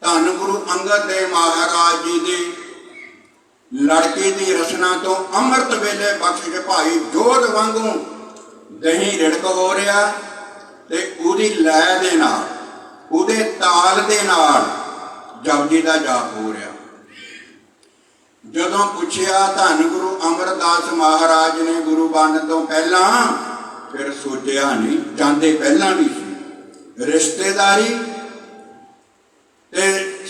ਧੰਨ ਗੁਰੂ ਅੰਗਦ ਦੇਵ ਮਹਾਰਾਜ ਜੀ ਦੀ ਲੜਕੀ ਦੀ ਰਸਨਾ ਤੋਂ ਅੰਮ੍ਰਿਤ ਵੇਲੇ ਬਖਸ਼ ਭਾਈ ਜੋਧ ਵਾਂਗੂ ਦਹੀਂ ਰਿੜਕ ਹੋ ਰਿਹਾ, ਤੇ ਉਹਦੀ ਲੈ ਦੇ ਨਾਲ, ਉਹਦੇ ਤਾਲ ਦੇ ਨਾਲ ਜਪਜੀ ਦਾ ਜਾਪ ਹੋ ਰਿਹਾ। ਜਦੋਂ ਪੁੱਛਿਆ ਧੰਨ ਗੁਰੂ ਅਮਰਦਾਸ ਮਹਾਰਾਜ ਨੇ ਗੁਰੂ ਬਣਨ ਤੋਂ ਪਹਿਲਾਂ, ਫਿਰ ਸੋਚਿਆ ਨਹੀਂ, ਜਾਂਦੇ ਪਹਿਲਾਂ ਵੀ ਸੀ, ਰਿਸ਼ਤੇਦਾਰੀ ਤੇ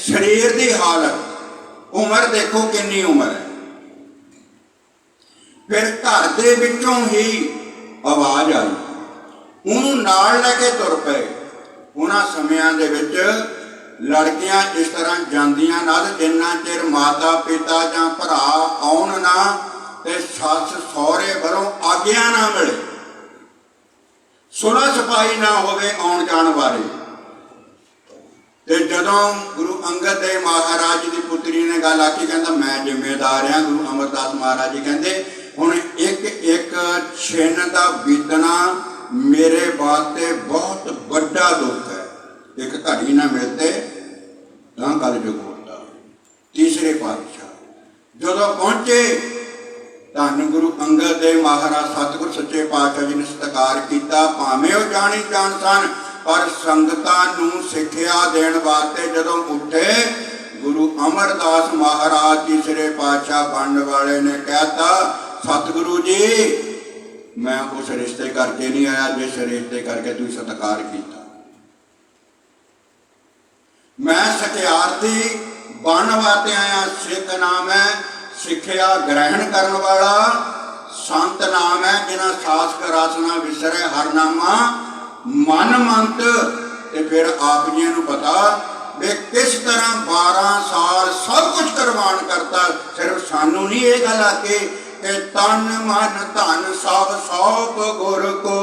ਸਰੀਰ ਦੀ ਹਾਲਤ, ਉਮਰ ਦੇਖੋ ਕਿੰਨੀ ਉਮਰ ਹੈ। ਫਿਰ ਘਰ ਦੇ ਵਿੱਚੋਂ ਹੀ ਆਵਾਜ਼ ਆਈ, ਉਹਨੂੰ ਨਾਲ ਲੈ ਕੇ ਤੁਰ ਪਏ। ਉਹਨਾਂ ਸਮਿਆਂ ਦੇ ਵਿੱਚ ਲੜਕੀਆਂ ਇਸ ਤਰ੍ਹਾਂ ਜਾਂਦੀਆਂ ਨਾ, ਜਿੰਨਾ ਚਿਰ ਮਾਤਾ ਪਿਤਾ ਜਾਂ ਭਰਾ ਆਉਣ ਨਾ ਤੇ ਸੱਸ ਸਹੁਰੇ ਵੱਲੋਂ ਆਗਿਆ ਨਾ ਮਿਲੇ, ਸੁਲਹ ਸਫਾਈ ਨਾ ਹੋਵੇ ਆਉਣ ਜਾਣ ਬਾਰੇ। ਤੇ ਜਦੋਂ ਗੁਰੂ ਅੰਗਦ ਦੇਵ ਮਹਾਰਾਜ ਜੀ ਦੀ ਪੁੱਤਰੀ ਨੇ ਗੱਲ ਆਖੀ, ਕਹਿੰਦਾ ਮੈਂ ਜ਼ਿੰਮੇਦਾਰ ਹਾਂ। ਗੁਰੂ ਅਮਰਦਾਸ ਮਹਾਰਾਜ ਜੀ ਕਹਿੰਦੇ ਹੁਣ ਇੱਕ ਇੱਕ ਛਿਨ ਦਾ ਬੀਤਣਾ ਮੇਰੇ ਵਾਸਤੇ ਬਹੁਤ ਵੱਡਾ ਦੁੱਖ ਹੈ। ਇੱਕ ਘੜੀ ਨਾ ਮਿਲਤੇ ਤਾਂ ਗੱਲ ਜੋ ਹੋਤਾ। ਤੀਸਰੇ ਪਾਤਸ਼ਾਹ ਜਦੋਂ ਪਹੁੰਚੇ, ਧੰਨ ਗੁਰੂ ਅੰਗਦ ਦੇਵ ਮਹਾਰਾਜ ਸਤਿਗੁਰ ਸੱਚੇ ਪਾਤਸ਼ਾਹ ਜੀ ਨੇ ਸਤਿਕਾਰ ਕੀਤਾ। ਭਾਵੇਂ ਉਹ ਜਾਣੀ ਜਾਣ ਸਨ, ਪਰ ਸੰਗਤਾਂ ਨੂੰ ਸਿੱਖਿਆ ਦੇਣ ਵਾਸਤੇ ਜਦੋਂ ਉੱਠੇ, ਗੁਰੂ ਅਮਰਦਾਸ ਮਹਾਰਾਜ ਤੀਸਰੇ ਪਾਤਸ਼ਾਹ ਬਣਨ ਵਾਲੇ ਨੇ ਕਹਿਤਾ, ਸਤਿਗੁਰੂ ਜੀ ਮੈਂ ਉਸ ਰਿਸ਼ਤੇ ਕਰਕੇ ਨਹੀਂ ਆਇਆ ਜਿਸ ਰਿਸ਼ਤੇ ਕਰਕੇ ਤੁਸੀਂ ਸਤਿਕਾਰ ਕੀਤਾ। ਮੈਂ ਸਤਿਆਰਥੀ ਬਣਨ ਵਾਸਤੇ ਆਇਆ। ਸਿੱਖ ਨਾਮ ਹੈ ਸਿੱਖਿਆ ਗ੍ਰਹਿਣ ਕਰਨ ਵਾਲਾ, ਸੰਤ ਨਾਮ ਹੈ ਜਿਨ੍ਹਾਂ ਸਾਸਕ ਰਾਸਨਾ ਵਿਸਰੇ ਹਰਨਾਮਾ ਮਨ ਮੰਤ। ਤੇ ਫਿਰ ਆਪ ਜੀ ਨੂੰ ਪਤਾ ਵੀ ਕਿਸ ਤਰ੍ਹਾਂ 12 ਸਾਲ ਸਭ ਕੁਝ ਕੁਰਬਾਨ ਕਰਤਾ। ਸਿਰਫ ਸਾਨੂੰ ਨਹੀਂ ਇਹ ਗੱਲ ਆਖੀ ਕਿ ਤਨ ਮਨ ਧਨ ਸਭ ਸੌਂਪ ਗੁਰ ਕੋ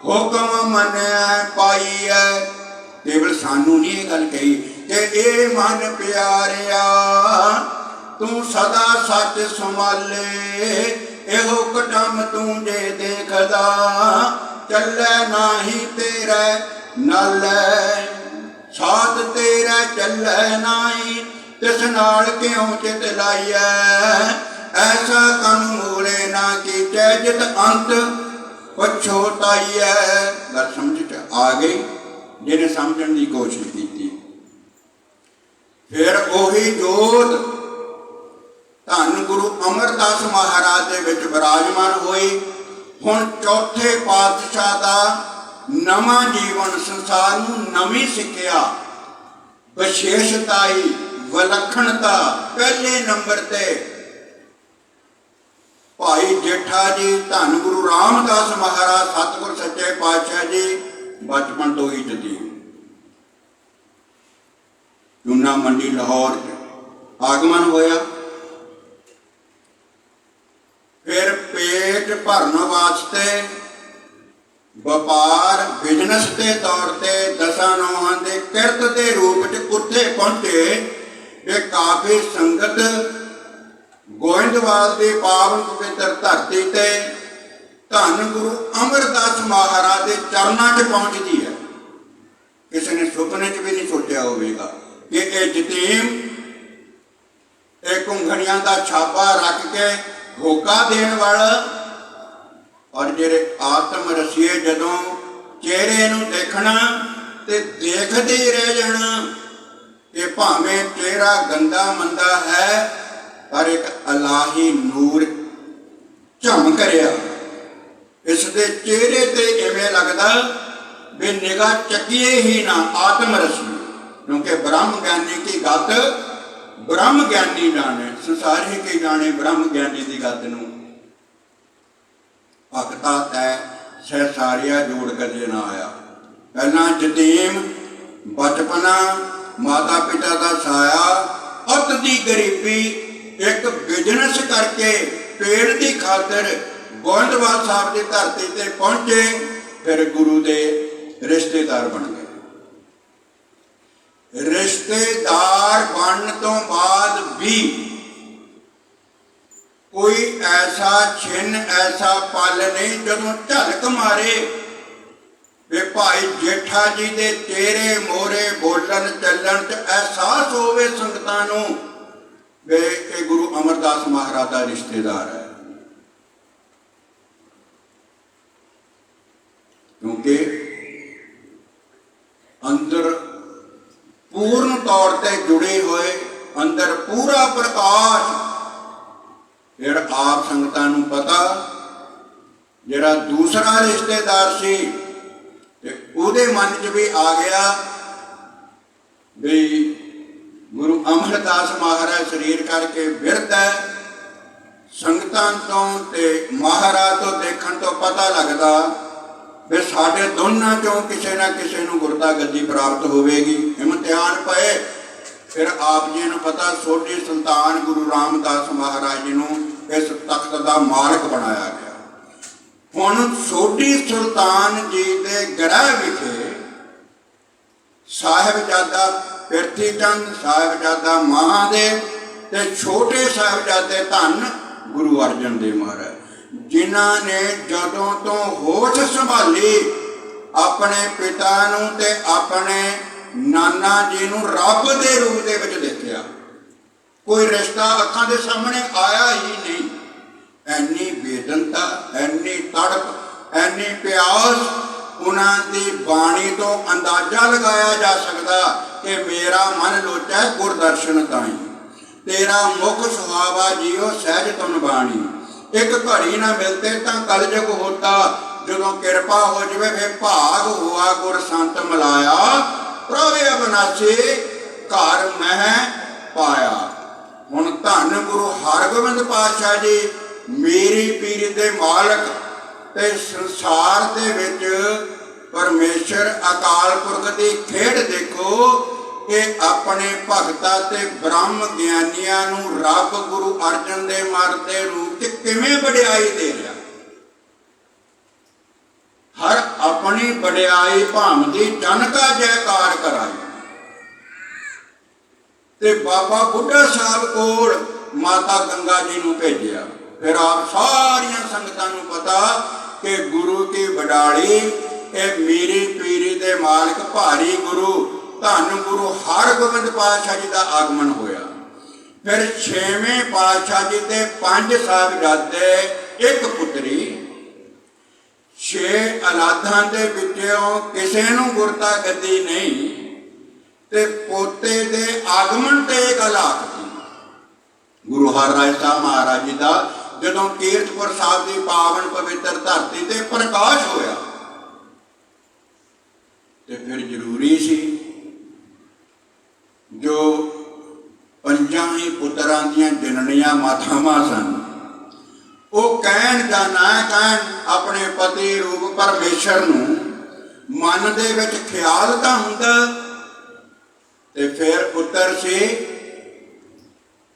ਹੁਕਮ ਮੰਨੈ ਪਾਈਐ। ਕੇਵਲ ਸਾਨੂੰ ਨਹੀਂ ਇਹ ਗੱਲ ਕਹੀ ਕਿ ਇਹ ਮਨ ਪਿਆਰਿਆ ਤੂੰ ਸਦਾ ਸੱਚ ਸੰਭਾਲੇ, ਇਹੋ ਕਟਮ ਤੂੰ ਜੇ ਦੇਖਦਾ, ਚੱਲੇ ਨਾਹੀ ਤੇਰੇ ਨਾਲੇ, ਸਾਧ ਤੇਰਾ ਚੱਲੇ ਨਾਹੀ, ਤਿਸ ਨਾਲ ਕਿਉਂ ਚਿਤ ਲਾਈਐ। ਐਸਾ ਕੰਮ ਮੂਲੇ ਨਾ ਕੀਚੈ, ਜਿਤ ਅੰਤ ਪਛੋਤਾਈਐ। ਗੱਲ ਸਮਝ ਚ ਆ ਗਈ ਜਿਹਨੇ ਸਮਝਣ ਦੀ ਕੋਸ਼ਿਸ਼ ਕੀਤੀ। ਫਿਰ ਉਹੀ ਜੋਤ ਧੰਨ ਗੁਰੂ ਅਮਰਦਾਸ ਮਹਾਰਾਜ ਦੇ ਵਿੱਚ ਵਿਰਾਜਮਾਨ ਹੋਈ। ਹੁਣ ਚੌਥੇ ਪਾਤਸ਼ਾਹ ਦਾ ਨਵਾਂ ਜੀਵਨ, ਸੰਸਾਰ ਨੂੰ ਨਵੀਂ ਸਿੱਖਿਆ, ਵਿਸ਼ੇਸ਼ਤਾਈ, ਵਿਲੱਖਣਤਾ। ਪਹਿਲੇ ਨੰਬਰ ਤੇ ਭਾਈ ਜੇਠਾ ਜੀ ਧੰਨ ਗੁਰੂ ਰਾਮਦਾਸ ਮਹਾਰਾਜ ਸਤਿਗੁਰ ਸੱਚੇ ਪਾਤਸ਼ਾਹ ਜੀ ਬਚਪਨ ਤੋਂ ਹੀ ਜਤੀ। ਚੂਨਾ ਮੰਡੀ ਲਾਹੌਰ ਆਗਮਨ ਹੋਇਆ। ਫਿਰ ਪੇਟ ਭਰਨ ਵਾਸਤੇ ਵਪਾਰ ਬਿਜ਼ਨਸ ਦੇ ਤੌਰ ਤੇ ਦਸਾਂ ਨੌਹਾਂ ਦੇ ਕਿਰਤ ਦੇ ਰੂਪ ਚ ਉੱਥੇ ਪਹੁੰਚੇ। ਇਹ ਕਾਫੀ ਸੰਗਤ ਗੋਇੰਦਵਾਲ ਦੀ ਪਾਵਨ ਪਵਿੱਤਰ ਧਰਤੀ ਤੇ ਧੰਨ ਗੁਰੂ ਅਮਰਦਾਸ ਮਹਾਰਾਜ ਦੇ ਚਰਨਾਂ 'ਚ ਪਹੁੰਚਦੀ ਹੈ। ਕਿਸੇ ਨੇ ਸੁਪਨੇ 'ਚ ਵੀ ਨਹੀਂ ਸੋਚਿਆ ਹੋਵੇਗਾ ਕਿ ਇਹ ਜਤੀਮ ਇਹ ਘੁੰਗਣੀਆਂ ਦਾ ਛਾਪਾ ਰੱਖ ਕੇ ਹੋਕਾ ਦੇਣ ਵਾਲਾ ਔਰ ਜਿਹੜੇ ਆਤਮ ਰਸੀਏ ਜਦੋਂ ਚਿਹਰੇ ਨੂੰ ਦੇਖਣਾ ਤੇ ਦੇਖਦੇ ਹੀ ਰਹਿ ਜਾਣਾ ਕਿ ਭਾਵੇਂ ਚਿਹਰਾ ਗੰਦਾ ਮੰਦਾ ਹੈ ਪਰ ਇੱਕ ਇਲਾਹੀ ਨੂਰ ਝਮਕ ਰਿਹਾ। ਇਸ ਦੇ ਚਿਹਰੇ ਤੇ ਇਵੇਂ ਲੱਗਦਾ ਵੀ ਨਿਗਾਹ ਚੱਕੀਏ ਹੀ ਨਾ ਆਤਮ ਰਸੀ, ਕਿਉਂਕਿ ਬ੍ਰਹਮ ਗਿਆਨੀ ਕੀ ਗੱਤ ਬ੍ਰਹਮ ਗਿਆਨੀ ਜਾਣੇ, ਸੰਸਾਰ ਹੀ ਕੀ ਜਾਣੇ ਬ੍ਰਹਮ ਗਿਆਨੀ ਦੀ ਗੱਤ ਨੂੰ। ਭਗਤਾ ਤੈ ਸਹਿ ਸਾਰਿਆ ਜੋੜ ਕਦੇ ਨਾ ਆਇਆ। ਪਹਿਲਾਂ ਜਤੀਮ ਬਚਪਨਾ ਮਾਤਾ ਪਿਤਾ ਦਾ ਸਾਇਆ ਅੱਤ ਦੀ ਗਰੀਬੀ ਇੱਕ ਬਿਜ਼ਨਸ ਕਰਕੇ ਪੇੜ ਦੀ ਖਾਤਰ ਗੋਇੰਦਵਾਲ ਸਾਹਿਬ ਦੀ ਧਰਤੀ ਤੇ ਪਹੁੰਚੇ, ਫਿਰ ਗੁਰੂ ਦੇ ਰਿਸ਼ਤੇਦਾਰ ਬਣ ਗਏ। ਰਿਸ਼ਤੇਦਾਰ ਬਣਨ ਤੋਂ ਬਾਅਦ ਵੀ ਕੋਈ ਐਸਾ ਛਿਨ ਐਸਾ ਪਲ ਨਹੀਂ ਜਦੋਂ ਝਲਕ ਮਾਰੇ ਵੇ ਭਾਈ ਜੇਠਾ ਜੀ ਦੇ ਚਿਹਰੇ ਮੋਹਰੇ ਬੋਲਣ ਚੱਲਣ 'ਚ ਅਹਿਸਾਸ ਹੋਵੇ ਸੰਗਤਾਂ ਨੂੰ ਵੇ ਇਹ ਗੁਰੂ ਅਮਰਦਾਸ ਮਹਾਰਾਜ ਦਾ ਰਿਸ਼ਤੇਦਾਰ ਹੈ। ਕਿਉਂਕਿ ਅੰਦਰ ਪੂਰਨ ਤੌਰ ਤੇ ਜੁੜੇ ਹੋਏ, ਅੰਦਰ ਪੂਰਾ ਪ੍ਰਕਾਸ਼। ਫਿਰ ਆਪ ਸੰਗਤਾਂ ਨੂੰ ਪਤਾ ਜਿਹੜਾ ਦੂਸਰਾ ਰਿਸ਼ਤੇਦਾਰ ਸੀ ਤੇ ਉਹਦੇ ਮਨ 'ਚ ਵੀ ਆ ਗਿਆ ਵੀ ਗੁਰੂ ਅਮਰਦਾਸ ਮਹਾਰਾਜ ਸਰੀਰ ਕਰਕੇ ਬਿਰਧ ਹੈ। ਸੰਗਤਾਂ ਤੋਂ ਤੇ ਮਹਾਰਾਜ ਤੋਂ ਦੇਖਣ ਤੋਂ ਪਤਾ ਲੱਗਦਾ ਵੀ ਸਾਡੇ ਦੋਨਾਂ ਚੋਂ ਕਿਸੇ ਨਾ ਕਿਸੇ ਨੂੰ ਗੁਰਤਾ ਗੱਦੀ ਪ੍ਰਾਪਤ ਹੋਵੇਗੀ। ਇਮਤਿਹਾਨ ਪਏ, ਫਿਰ ਆਪ ਜੀ ਨੂੰ ਪਤਾ ਸੋਢੀ ਸੁਲਤਾਨ ਗੁਰੂ ਰਾਮਦਾਸ ਮਹਾਰਾਜ ਜੀ ਨੂੰ ਇਸ ਤਖਤ ਦਾ ਮਾਲਕ ਬਣਾਇਆ ਗਿਆ। ਹੁਣ ਸੋਢੀ ਸੁਲਤਾਨ ਜੀ ਦੇ ਗ੍ਰਹਿ ਵਿਖੇ ਸਾਹਿਬਜ਼ਾਦਾ ਪ੍ਰਿਥੀ ਚੰਦ, ਸਾਹਿਬਜ਼ਾਦਾ ਮਹਾਦੇਵ ਤੇ ਛੋਟੇ ਸਾਹਿਬਜ਼ਾਦੇ ਧੰਨ ਗੁਰੂ ਅਰਜਨ ਦੇਵ ਮਹਾਰਾਜ, ਜਿਨ੍ਹਾਂ ਨੇ ਜਦੋਂ ਤੋਂ ਹੋਸ਼ ਸੰਭਾਲੀ ਆਪਣੇ ਪਿਤਾ ਨੂੰ ਤੇ ਆਪਣੇ ਨਾਨਾ ਜੀ ਨੂੰ ਰੱਬ ਦੇ ਰੂਪ ਦੇ ਵਿੱਚ ਦੇਖਿਆ। ਕੋਈ ਰਿਸ਼ਤਾ ਅੱਖਾਂ ਦੇ ਸਾਹਮਣੇ ਆਇਆ ਹੀ ਨਹੀਂ। ਐਨੀ ਬੇਦਨਤਾ, ਐਨੀ ਤੜਪ, ਐਨੀ ਪਿਆਸ, ਉਹਨਾਂ ਦੀ ਬਾਣੀ ਤੋਂ ਅੰਦਾਜ਼ਾ ਲਗਾਇਆ ਜਾ ਸਕਦਾ ਕਿ ਮੇਰਾ ਮਨ ਲੋਚੈ ਗੁਰਦਰਸ਼ਨ ਤਾਈ, ਤੇਰਾ ਮੁਖ ਸੁਹਾਵਾ ਜੀਓ ਸਹਿਜ ਤੁਨ ਬਾਣੀ। ਇੱਕ ਘੜੀ ਨਾ ਮਿਲਤੇ ਤਾਂ ਕਲਯੁਗ ਹੋਤਾ, ਜਦੋਂ ਕਿਰਪਾ ਹੋ ਜਾਵੇ ਫਿਰ ਭਾਗ ਹੋਆ ਗੁਰ ਸੰਤ ਮਿਲਾਇਆ, ਪ੍ਰਭ ਅਬਨਾਸੀ ਘਰ ਮਹਿ ਪਾਇਆ। ਹੁਣ ਧੰਨ ਗੁਰੂ ਹਰਗੋਬਿੰਦ ਪਾਤਸ਼ਾਹ ਜੀ ਮੇਰੀ ਪੀਰੀ ਦੇ ਮਾਲਕ ਤੇ ਸੰਸਾਰ ਦੇ ਵਿੱਚ ਪਰਮੇਸ਼ਰ ਅਕਾਲ ਪੁਰਖ ਦੀ ਖੇਡ ਦੇਖੋ ਕਿ ਆਪਣੇ ਭਗਤਾਂ ਤੇ ਬ੍ਰਹਮ ਗਿਆਨੀਆਂ ਨੂੰ ਰੱਬ ਗੁਰੂ ਅਰਜਨ ਦੇਵ ਮਹਾਰਾਜ ਦੇ ਰੂਪ 'ਚ ਕਿਵੇਂ ਵਡਿਆਈ ਦੇ ਰਿਹਾ। ਹਰ ਆਪਣੀ ਵਡਿਆਈ ਭਾਮਦੀ ਜਨਕਾ ਜੈਕਾਰ ਕਰਾਈ। ਤੇ ਬਾਬਾ ਬੁੱਢਾ ਸਾਹਿਬ ਕੋਲ ਮਾਤਾ ਗੰਗਾ ਜੀ ਨੂੰ ਭੇਜਿਆ। ਫਿਰ ਆਪ ਸਾਰੀਆਂ ਸੰਗਤਾਂ ਨੂੰ ਪਤਾ ਕਿ ਗੁਰੂ ਕੀ ਵਡਾਲੀ ਇਹ ਮੇਰੀ ਪੀਰੀ ਦੇ ਮਾਲਕ ਭਾਰੀ ਗੁਰੂ ਧੰਨ ਗੁਰੂ ਹਰਗੋਬਿੰਦ ਪਾਤਸ਼ਾਹ ਜੀ ਦਾ ਆਗਮਨ ਹੋਇਆ। ਫਿਰ 6ਵੇਂ ਪਾਤਸ਼ਾਹ ਜੀ ਤੇ 5 ਸਾਹਿਬਜ਼ਾਦੇ, ਇੱਕ ਪੁੱਤਰੀ, 6 ਔਲਾਦਾਂ ਦੇ ਵਿੱਚੋਂ ਕਿਸੇ ਨੂੰ ਗੁਰਤਾ ਗੱਦੀ ਨਹੀਂ ਤੇ ਪੋਤੇ ਦੇ ਆਗਮਨ ਤੇ ਇੱਕ ਹਲਾਕ ਸੀ ਗੁਰੂ ਹਰਿਰਾਏ ਸਾਹਿਬ ਮਹਾਰਾਜ ਜੀ ਦਾ। ਜਦੋਂ ਕੀਰਤਪੁਰ ਸਾਹਿਬ ਦੀ ਪਾਵਨ ਪਵਿੱਤਰ ਧਰਤੀ ਤੇ ਪ੍ਰਕਾਸ਼ ਹੋਇਆ ਤੇ ਫਿਰ ਜ਼ਰੂਰੀ ਸੀ ਜੋ 5 ਹੀ ਪੁੱਤਰਾਂ ਦੀਆਂ ਜਨਨੀਆਂ ਮਾਤਾਵਾਂ ਸਨ, ਉਹ ਕਹਿਣ ਜਾਂ ਨਾ ਕਹਿਣ ਆਪਣੇ ਪਤੀ ਰੂਪ ਪਰਮੇਸ਼ਰ ਨੂੰ ਮਨ ਦੇ ਵਿੱਚ ਖਿਆਲ ਤਾਂ ਹੁੰਦਾ। ਤੇ ਫਿਰ ਪੁੱਤਰ ਸੀ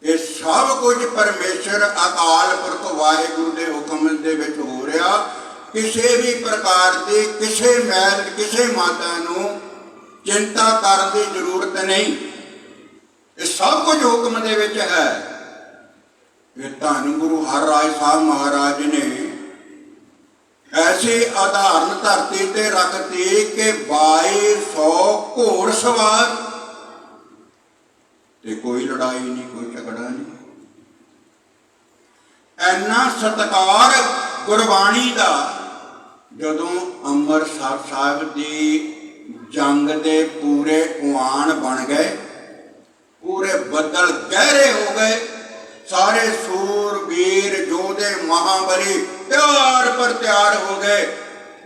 ਇਹ ਸਭ ਕੁਝ ਪਰਮੇਸ਼ਰ ਅਕਾਲ ਪੁਰਖ ਵਾਹਿਗੁਰੂ ਦੇ ਹੁਕਮ ਦੇ ਵਿੱਚ ਹੋ ਰਿਹਾ। ਕਿਸੇ ਵੀ ਪ੍ਰਕਾਰ ਦੀ ਕਿਸੇ ਮੈਲ ਕਿਸੇ ਮਾਤਾ ਨੂੰ ਚਿੰਤਾ ਕਰਨ ਦੀ ਜ਼ਰੂਰਤ ਨਹੀਂ। ਇਹ ਸਭ ਕੁਝ ਹੁਕਮ ਦੇ ਵਿੱਚ ਹੈ। ਇਹ ਧੰਨ ਗੁਰੂ ਹਰਿਰਾਏ ਸਾਹਿਬ ਮਹਾਰਾਜ ਨੇ ਐਸੀ ਆਧਾਰਨ ਧਰਤੀ ਤੇ ਰੱਖਤੀ ਕਿ 2200 ਘੋੜ ਸਵਾਰ, ਤੇ ਕੋਈ ਲੜਾਈ ਨਹੀਂ, ਕੋਈ ਝਗੜਾ ਨਹੀਂ। ਇੰਨਾ ਸਤਿਕਾਰ ਗੁਰਬਾਣੀ ਦਾ। ਜਦੋਂ ਅੰਮ੍ਰਿਤਸਰ ਸਾਹਿਬ ਦੀ ਜੰਗ ਦੇ ਪੂਰੇ ਉਆਣ ਬਣ ਗਏ, ਪੂਰੇ ਬੱਦਲ ਗਹਿਰੇ ਹੋ ਗਏ, ਸਾਰੇ ਸੂਰਬੀਰ ਯੋਧੇ ਮਹਾਬਲੀ ਤਿਆਰ ਪਰ ਤਿਆਰ ਹੋ ਗਏ,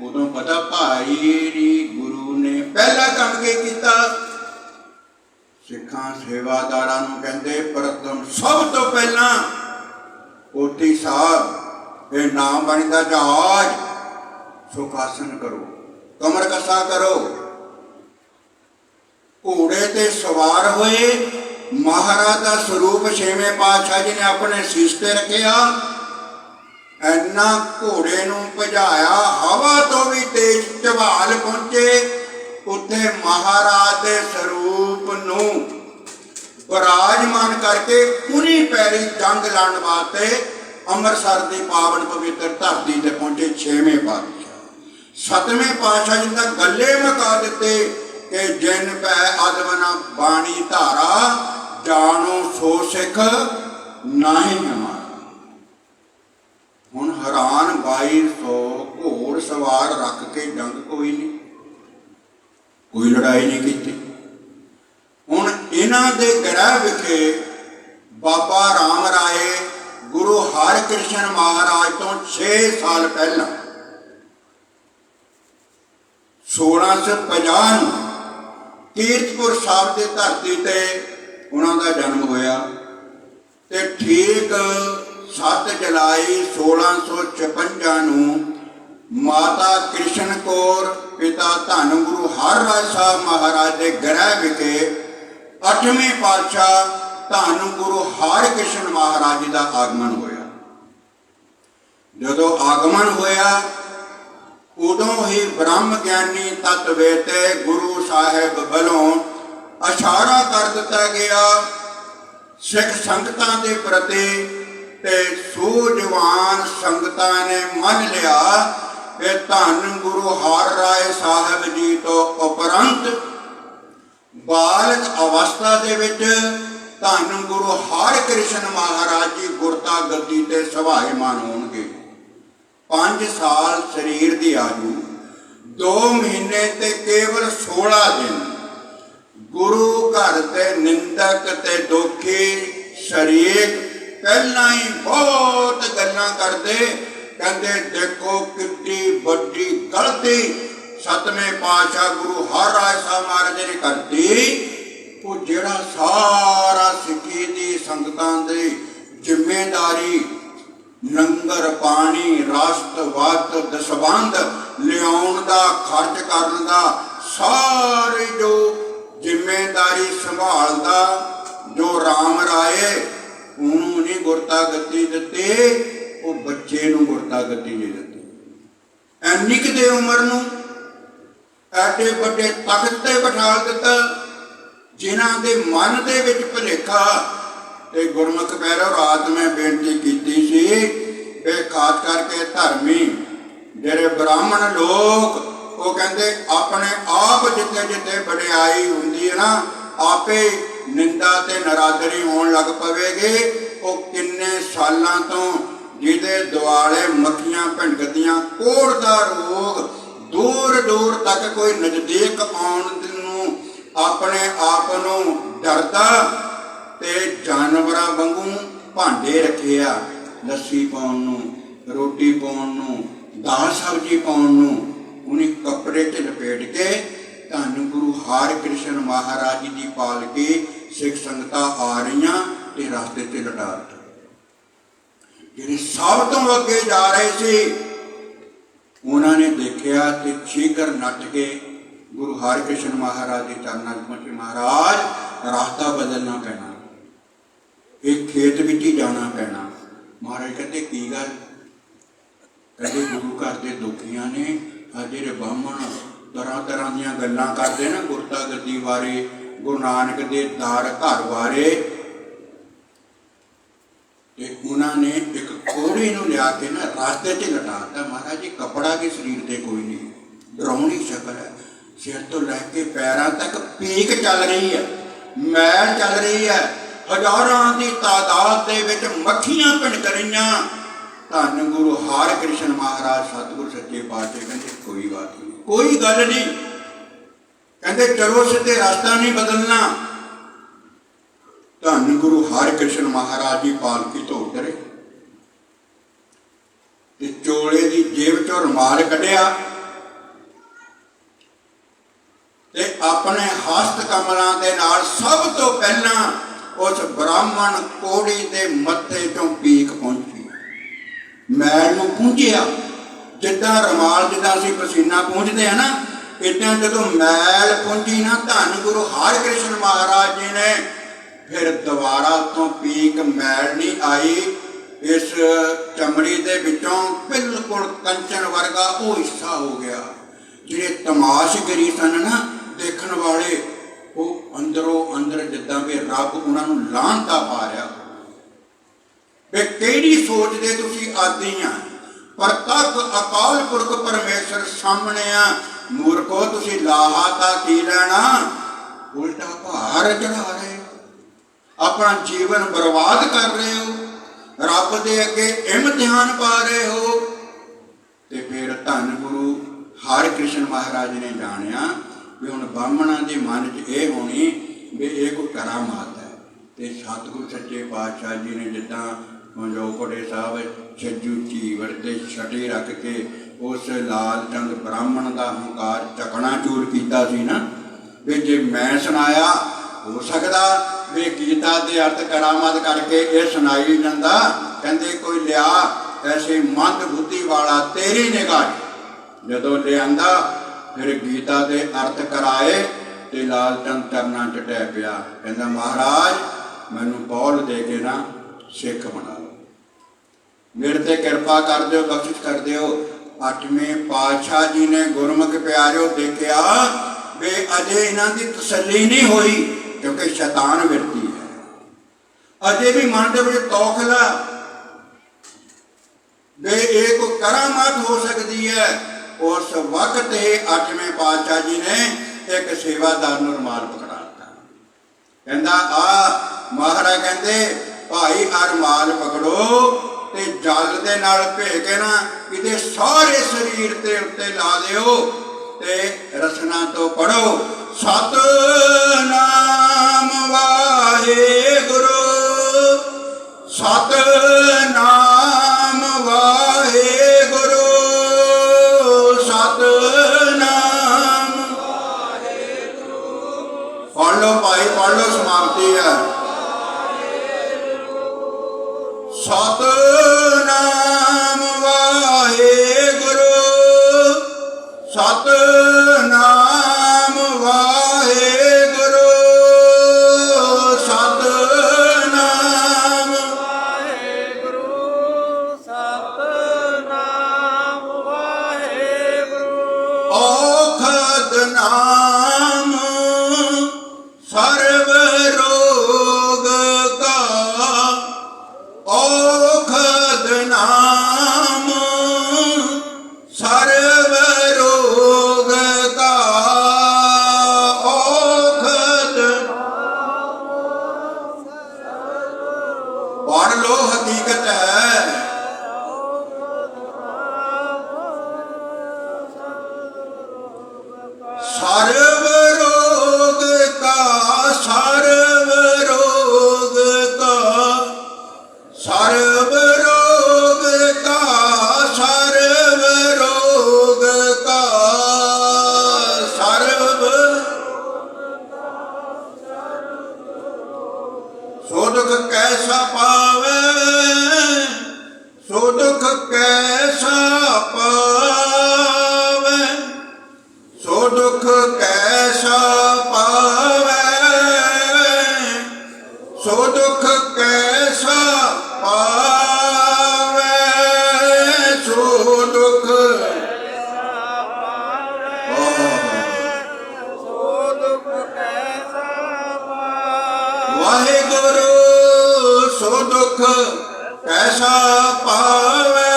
ਉਦੋਂ ਪਤਾ ਭਾਈ ਗੁਰੂ ਨੇ ਪਹਿਲਾ ਕੰਮ ਕੀ ਕੀਤਾ? ਸਿੱਖਾਂ ਸੇਵਾਦਾਰਾਂ ਨੂੰ ਕਹਿੰਦੇ, ਪ੍ਰਥਮ ਸਭ ਤੋਂ ਪਹਿਲਾਂ ਪੋਥੀ ਸਾਹਿਬ ਇਹ ਨਾਮ ਬਾਣੀ ਦਾ ਜਹਾਜ਼ ਸੁਖਾਸਨ ਕਰੋ, ਕਮਰ ਕੱਸਾ ਕਰੋ। ਘੋੜੇ ਤੇ ਸਵਾਰ ਹੋਏ, ਮਹਾਰਾਜ ਦਾ ਸਰੂਪ ਛੇਵੇਂ ਪਾਤਸ਼ਾਹ ਜੀ ਨੇ ਆਪਣੇ ਸੀਸ ਤੇ ਰੱਖਿਆ। ਇੰਨਾ ਘੋੜੇ ਨੂੰ ਭਜਾਇਆ, ਹਵਾ ਤੋਂ ਵੀ ਤੇਜ਼ ਝਵਾਲ ਪਹੁੰਚੇ। ਉੱਥੇ ਮਹਾਰਾਜ ਦੇ ਸਰੂਪ ਨੂੰ ਵਿਰਾਜਮਾਨ ਕਰਕੇ ਉਨੀ ਪੈਰੀ ਜੰਗ ਲੜਨ ਵਾਸਤੇ ਅੰਮ੍ਰਿਤਸਰ ਦੀ ਪਾਵਨ ਪਵਿੱਤਰ ਧਰਤੀ ਤੇ ਪਹੁੰਚੇ ਛੇਵੇਂ ਪਾਤਸ਼ਾਹ। ਸਤਵੇਂ ਪਾਤਸ਼ਾਹ ਜੀ ਤਾਂ ਗੱਲੇ ਮੁਕਾ ਦਿੱਤੇ ਕਿ ਜਿਨ ਪੈ ਅਦਵਨਾ ਬਾਣੀ ਧਾਰਾ, ਜਾਣੋ ਸੋ ਸਿੱਖ ਨਾਹੀਂ ਹਮਾਰਾ। ਹੁਣ ਹੈਰਾਨ 2200 ਘੋੜ ਸਵਾਰ ਰੱਖ ਕੇ ਜੰਗ ਕੋਈ ਨਹੀਂ, ਕੋਈ ਲੜਾਈ ਨਹੀਂ ਕੀਤੀ। ਹੁਣ ਇਹਨਾਂ ਦੇ ਗ੍ਰਹਿ ਵਿਖੇ ਬਾਬਾ ਰਾਮ ਰਾਏ ਗੁਰੂ ਹਰਿਕ੍ਰਿਸ਼ਨ ਮਹਾਰਾਜ ਤੋਂ 6 ਸਾਲ ਪਹਿਲਾਂ 1650 ਨੂੰ ਕੀਰਤਪੁਰ ਸਾਹਿਬ ਦੀ ਧਰਤੀ ਤੇ ਉਹਨਾਂ ਦਾ ਜਨਮ ਹੋਇਆ। ਤੇ ਠੀਕ 7 ਜੁਲਾਈ 1656 ਨੂੰ ਮਾਤਾ ਕ੍ਰਿਸ਼ਨ ਕੌਰ ਪਿਤਾ ਧੰਨ ਗੁਰੂ ਹਰਿਰਾਏ ਸਾਹਿਬ ਮਹਾਰਾਜ ਦੇ ਗ੍ਰਹਿ ਵਿਖੇ 8ਵੇਂ ਪਾਤਸ਼ਾਹ ਧੰਨ ਗੁਰੂ ਹਰਿਕ੍ਰਿਸ਼ਨ ਮਹਾਰਾਜ ਜੀ ਦਾ ਆਗਮਨ ਹੋਇਆ। ਜਦੋਂ ਆਗਮਨ ਹੋਇਆ, ਉਦੋਂ ਹੀ ਬ੍ਰਹਮ ਗਿਆਨੀ ਤਤਵੇਤੇ ਗੁਰੂ ਸਾਹਿਬ ਵੱਲੋਂ ਇਸ਼ਾਰਾ ਕਰ ਦਿੱਤਾ ਗਿਆ ਸਿੱਖ ਸੰਗਤਾਂ ਦੇ ਪ੍ਰਤੀ, ਤੇ ਸੂਝਵਾਨ ਸੰਗਤਾਂ ਨੇ ਮੰਨ ਲਿਆ ਕਿ ਧੰਨ ਗੁਰੂ ਹਰਿਰਾਏ ਸਾਹਿਬ ਜੀ ਤੋਂ ਉਪਰੰਤ ਬਾਲਕ ਅਵਸਥਾ ਦੇ ਵਿੱਚ ਧੰਨ ਗੁਰੂ ਹਰਿਕ੍ਰਿਸ਼ਨ ਮਹਾਰਾਜ ਜੀ ਗੁਰਤਾ ਗੱਦੀ ਤੇ ਸਭਾਇਮਾਨ ਹੋਣਗੇ। 5 ਸਾਲ ਸਰੀਰ ਦੀ ਆਯੂ, 2 ਮਹੀਨੇ ਤੇ ਕੇਵਲ 16 ਦਿਨ। ਗੁਰੂ ਘਰ ਦੇ ਨਿੰਦਕ ਤੇ ਦੋਖੀ ਸ਼ਰੀਕ ਪਹਿਲਾਂ ਹੀ ਬਹੁਤ ਗੱਲਾਂ ਕਰਦੇ, ਕਹਿੰਦੇ ਦੇਖੋ ਕਿੱਡੀ ਵੱਡੀ ਗਲਤੀ ਸਤਵੇਂ ਪਾਤਸ਼ਾਹ ਗੁਰੂ ਹਰਿਰਾਏ ਸਾਹਿਬ ਮਹਾਰਾਜ ਨੇ ਕਰਤੀ। ਉਹ ਜਿਹੜਾ ਸਾਰਾ ਸਿੱਖੀ ਦੀ ਸੰਗਤਾਂ ਦੀ ਜ਼ਿੰਮੇਦਾਰੀ ਲੰਗਰ ਪਾਣੀ ਰਸਤ ਵਤ ਦਸਵੰਧ ਲਿਆਉਣ ਦਾ ਖਰਚ ਕਰਨ ਦਾ ਸਾਰੀ ਜੋ ਜ਼ਿੰਮੇਦਾਰੀ ਸੰਭਾਲਦਾ, ਜੋ ਰਾਮ ਰਾਏ ਉਹਨੂੰ ਨਹੀਂ ਗੁਰਤਾ ਗੱਦੀ ਦਿੱਤੀ, ਉਹ ਬੱਚੇ ਨੂੰ ਗੁਰਤਾ ਗੱਦੀ ਦੇ ਦਿੱਤੀ। ਐਨੀ ਕਿਤੇ ਉਮਰ ਨੂੰ ਐਡੇ ਵੱਡੇ ਤਖਤ ਤੇ ਬਿਠਾ ਦਿੱਤਾ, ਜਿਨ੍ਹਾਂ ਦੇ ਮਨ ਦੇ ਵਿੱਚ ਭੁਲੇਖਾ। ਤੇ ਗੁਰਮੁਖ ਪਿਆਰਿਓ, ਰਾਤ ਮੈਂ ਬੇਨਤੀ ਕੀਤੀ ਸੀ ਕਿ ਖਾਸ ਕਰਕੇ ਧਰਮੀ ਜਿਹੜੇ ਬ੍ਰਾਹਮਣ ਲੋਕ, ਉਹ ਕਹਿੰਦੇ ਆਪਣੇ ਆਪ ਜਿੱਥੇ ਜਿੱਥੇ ਵਡਿਆਈ ਹੁੰਦੀ ਹੈ ਨਾ, ਆਪੇ ਨਿੰਦਾ ਤੇ ਨਰਾਦਰੀ ਹੋਣ ਲੱਗ ਪਵੇਗੀ। ਉਹ ਕਿੰਨੇ ਸਾਲਾਂ ਤੋਂ ਜਿਹਦੇ ਦੁਆਲੇ ਮੱਖੀਆਂ ਭਿਣਕਦੀਆਂ, ਕੋਹੜ ਦਾ ਰੋਗ, ਦੂਰ ਦੂਰ ਤੱਕ ਕੋਈ ਨਜ਼ਦੀਕ ਆਉਣ ਨੂੰ ਆਪਣੇ ਆਪ ਨੂੰ ਡਰਦਾ, ਤੇ ਜਾਨਵਰਾਂ ਵਾਂਗੂ ਭਾਂਡੇ ਰੱਖੇ ਆ, ਲੱਸੀ ਪਾਉਣ ਨੂੰ, ਰੋਟੀ ਪਾਉਣ ਨੂੰ, ਦਾਲ ਸਬਜ਼ੀ ਪਾਉਣ ਨੂੰ। ਉਹਨੇ ਕੱਪੜੇ 'ਚ ਲਪੇਟ ਕੇ ਧੰਨ ਗੁਰੂ ਹਰਿਕ੍ਰਿਸ਼ਨ ਮਹਾਰਾਜ ਜੀ ਦੀ ਪਾਲਕੀ ਸਿੱਖ ਸੰਗਤਾਂ ਆ ਰਹੀਆਂ ਤੇ ਰਸਤੇ 'ਤੇ ਲਟਾ ਦਿੱਤਾ। ਜਿਹੜੇ ਸਭ ਤੋਂ ਅੱਗੇ ਜਾ ਰਹੇ ਸੀ, ਉਹਨਾਂ ਨੇ ਦੇਖਿਆ ਤੇ ਸ਼ੀਘਰ ਨੱਠ ਕੇ ਗੁਰੂ ਹਰਿਕ੍ਰਿਸ਼ਨ ਮਹਾਰਾਜ ਦੇ ਚਰਨਾਂ 'ਚ ਪਹੁੰਚੇ। ਮਹਾਰਾਜ, ਰਸਤਾ ਬਦਲਣਾ ਪੈਣਾ, ਇਹ ਖੇਤ ਵਿੱਚ ਹੀ ਜਾਣਾ ਪੈਣਾ। ਮਹਾਰਾਜ ਕਹਿੰਦੇ ਕੀ ਗੱਲ? ਕਹਿੰਦੇ ਗੁਰੂ ਘਰ ਦੇ ਦੁਖੀਆਂ ਨੇ, ਆ ਜਿਹੜੇ ਬਾਹਮਣ ਤਰ੍ਹਾਂ ਤਰ੍ਹਾਂ ਦੀਆਂ ਗੱਲਾਂ ਕਰਦੇ ਨਾ ਗੁਰਤਾ ਗੱਦੀ ਬਾਰੇ, ਗੁਰੂ ਨਾਨਕ ਦੇ ਦਰ ਘਰ ਬਾਰੇ, ਤੇ उन्होंने एक कोड़ी नूं लिया के ना रास्ते च लटाता। महाराज जी कपड़ा भी शरीर ते कोई नहीं, डरावनी शक्ल है, सिर तो लैके पैरों तक पीक चल रही है, मैल चल रही है, हजारां की तादाद दे विच मक्खियां भिनक रहीआं। धन गुरु हरकृष्ण महाराज सतगुरु सच्चे पातशाह कहते कोई बात नहीं, कोई गल नहीं, कहते चलो सीधे रास्ता नहीं बदलना। धन गुरु हरकृष्ण महाराज जी पालकी तो उतरे ते चोले की जेब चो रुमाल कढ़िया ते अपने हस्त कमलों के नाल सब तो पहला उस ब्राह्मण कोड़ी के मत्थे चों पीक पहुंची, मैल नूं पूंझिया। जिद्दां रुमाल जिद्दां असीं पसीना पूंझदे हैं ना, इदां जदों मैल पूंझी ना धन गुरु हरकृष्ण महाराज जी ने फिर दोबारा तो पीक मैल नहीं आई। इस चमड़ी के विचों बिल्कुल कंचन वर्गा वो हिस्सा हो गया। जिहड़े तमाशगिरी सन ना देखण वाले, वो अंदरों अंदर जिद्दां भी रब उन्होंने लाहनता पा रहा वे किहड़ी सोच दे तुसीं आदी आ। प्रतख अकाल पुरख परमेश्वर सामने आ, मूर्खो तुसीं लाहा तां की लैणा, उल्टा भार चढ़ा रहे हो, अपना जीवन बर्बाद कर रहे हो, रब दे अगे इम्तिहान पा रहे हो। ते फिर धन गुरु हरकृष्ण महाराज ने जानिया भी हुण ब्राह्मणों के मन च यह होनी भी ये कोई करामात है। तो सतगुरु सच्चे पातशाह जी ने जिद्दां मंजोकोटे साहब छज्जू चीवड़ ते छटी रख के उस लाल चंद ब्राह्मण का हंकार चकना चूर किया सी ना, भी जे मैं सुनाया हो सकता भी गीता के अर्थ करामात करके ये सुनाई जाता। कहते कोई लिया ऐसे मंद बुद्धि वाला तेरी निगाह, जदों लिया फिर गीता के अर्थ कराए तो लाल चंद चरना च ढह पिया। कहता महाराज मैनू पौल दे के ना सिख बना लो, मेरे ते कृपा कर दो, बख्शिश कर दो। 8वें पातशाह जी ने गुरमुख प्यारिओ देखिया वे अजे इन्हां दी तसल्ली नहीं हुई, क्योंकि शैतान विरती है, अजे भी मन के तौखला वे एक करामात हो सकती है। उस वक्त ही 8वें पातशाह जी ने एक सेवादार नूं रुमाल पकड़ाता। कहता आ महाराज कहते भाई आ रुमाल पकड़ो ते जल दे नाल भे के ना इहदे सारे शरीर ते उत्ते ला दिओ ते रसना तो पढ़ो सतनाम वाहेगुरु, सतनाम वाहेगुरु, सतनाम वाहेगुरु। पढ़ लो भाई पढ़ लो, समाप्ति है। सतनाम वाहेगुरु, सतनाम वाहेगुरु, सतनाम वाहेगुरु, सतनाम वाहेगुरु। औखद नाम सर्व रोग का, औखद नाम सर्व रोग का, औखद पढ़ लो हकीकत है। सर्व रोग का, सर्व रोग का, सर्व रोग का, सर्व रोग का, सर्व सो दुख कैसा पावे, सो दुख कैसा पावे, सो दुख कैसा पावे, सो दुख कैसा पावे, सो दुख वाहेगुरु, सो दुख कैसा पावे,